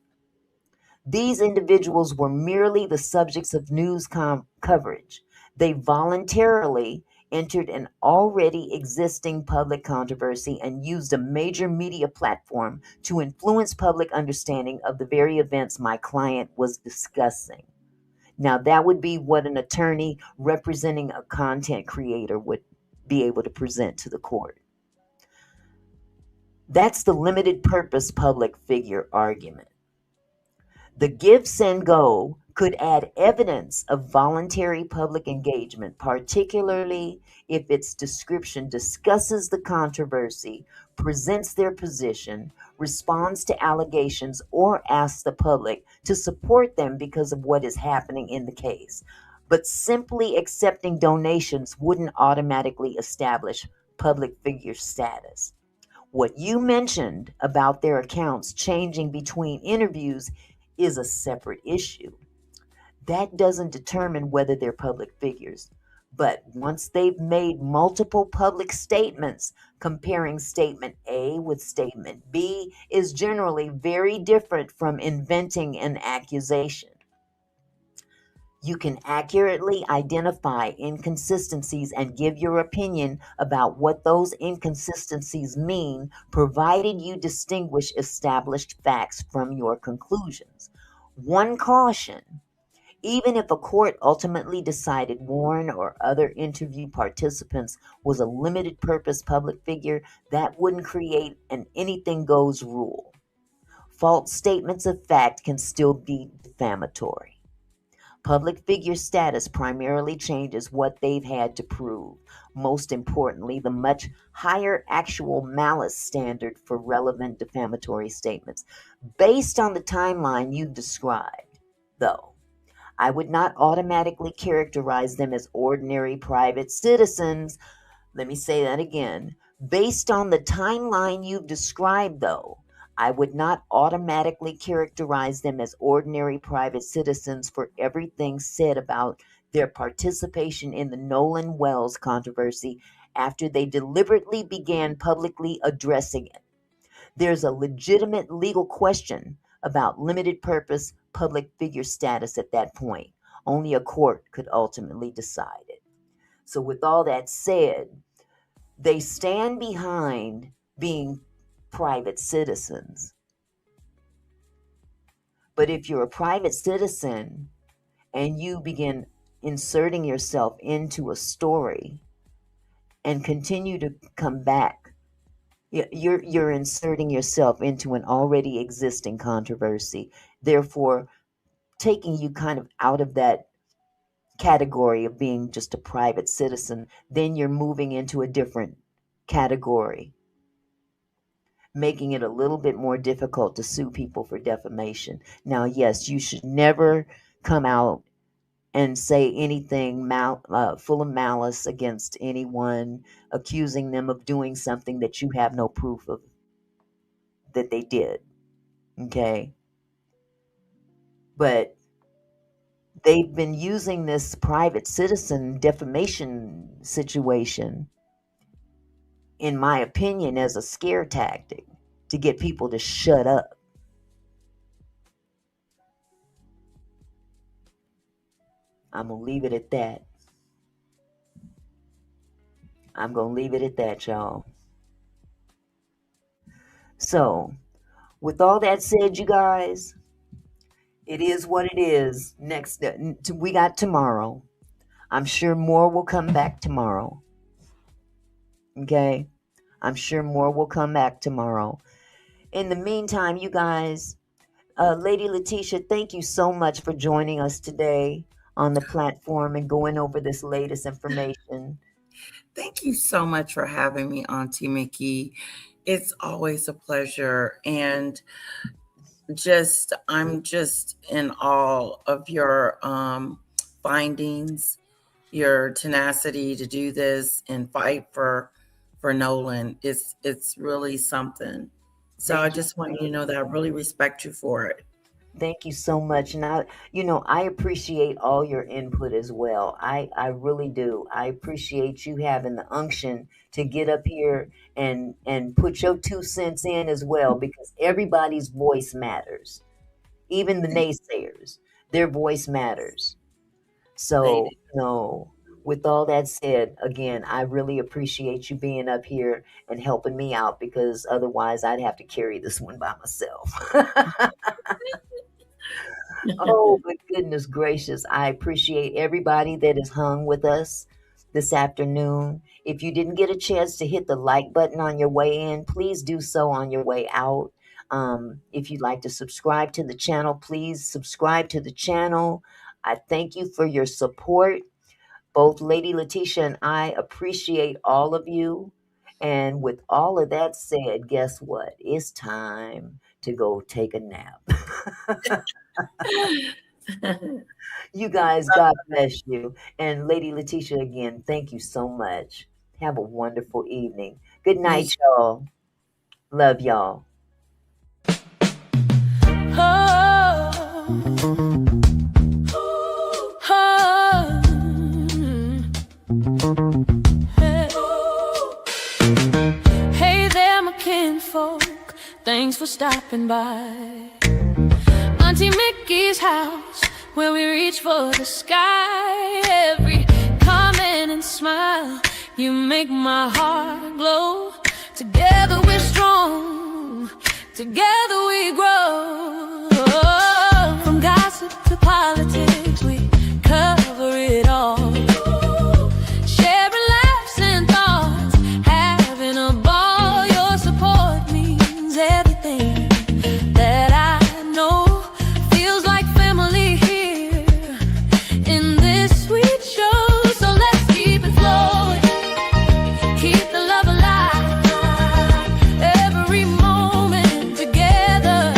These individuals were merely the subjects of news coverage. They voluntarily entered an already existing public controversy and used a major media platform to influence public understanding of the very events my client was discussing. Now, that would be what an attorney representing a content creator would be able to present to the court. That's the limited purpose public figure argument. The give, send, go could add evidence of voluntary public engagement, particularly if its description discusses the controversy, presents their position, responds to allegations, or asks the public to support them because of what is happening in the case. But simply accepting donations wouldn't automatically establish public figure status. What you mentioned about their accounts changing between interviews is a separate issue. That doesn't determine whether they're public figures. But once they've made multiple public statements, comparing statement A with statement B is generally very different from inventing an accusation. You can accurately identify inconsistencies and give your opinion about what those inconsistencies mean, provided you distinguish established facts from your conclusions. One caution: even if a court ultimately decided Warren or other interview participants was a limited purpose public figure, that wouldn't create an anything goes rule. False statements of fact can still be defamatory. Public figure status primarily changes what they've had to prove. Most importantly, the much higher actual malice standard for relevant defamatory statements. Based on the timeline you've described, though, I would not automatically characterize them as ordinary private citizens. Let me say that again. Based on the timeline you've described, though, I would not automatically characterize them as ordinary private citizens for everything said about their participation in the Nolan Wells controversy after they deliberately began publicly addressing it. there's a legitimate legal question about limited purpose public figure status at that point. Only a court could ultimately decide it. So with all that said, they stand behind being private citizens. But if you're a private citizen and you begin inserting yourself into a story and continue to come back, you're inserting yourself into an already existing controversy, therefore taking you kind of out of that category of being just a private citizen. Then you're moving into a different category, making it a little bit more difficult to sue people for defamation. Now, yes, you should never come out and say anything full of malice against anyone, accusing them of doing something that you have no proof of that they did. Okay? But they've been using this private citizen defamation situation, in my opinion, as a scare tactic to get people to shut up. I'm going to leave it at that. I'm going to leave it at that, y'all. So, with all that said, you guys, it is what it is. Next, we got tomorrow. I'm sure more will come back tomorrow. Okay? I'm sure more will come back tomorrow. In the meantime, you guys, Lady Letitia, thank you so much for joining us today on the platform and going over this latest information. Thank you so much for having me, Auntie Mickey. It's always a pleasure. And I'm just in awe of your findings, your tenacity to do this and fight for Nolan. It's really something. So I just want you to know that I really respect you for it. Thank you so much. And I appreciate all your input as well. I really do. I appreciate you having the unction to get up here and put your 2 cents in as well, because everybody's voice matters. Even the naysayers, their voice matters. So, with all that said, again, I really appreciate you being up here and helping me out, because otherwise I'd have to carry this one by myself. Oh, but goodness gracious. I appreciate everybody that has hung with us this afternoon. If you didn't get a chance to hit the like button on your way in, please do so on your way out. If you'd like to subscribe to the channel, please subscribe to the channel. I thank you for your support. Both Lady Letitia and I appreciate all of you. And with all of that said, guess what? It's time to go take a nap. You guys, God bless you. And Lady Letitia, again, thank you so much. Have a wonderful evening. Good night, y'all. Love y'all. Hey there, my kinfolk. Thanks for stopping by. Auntie Mickey's house, where we reach for the sky. Every comment and smile, you make my heart glow. Together we're strong, together we grow. From gossip to politics, we cover it all. Sharing laughs and thoughts, having a ball. Your support means everything that I know. Feels like family here in this sweet show. So let's keep it flowing, keep the love alive. Every moment together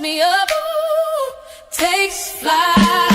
me up, ooh, takes flight.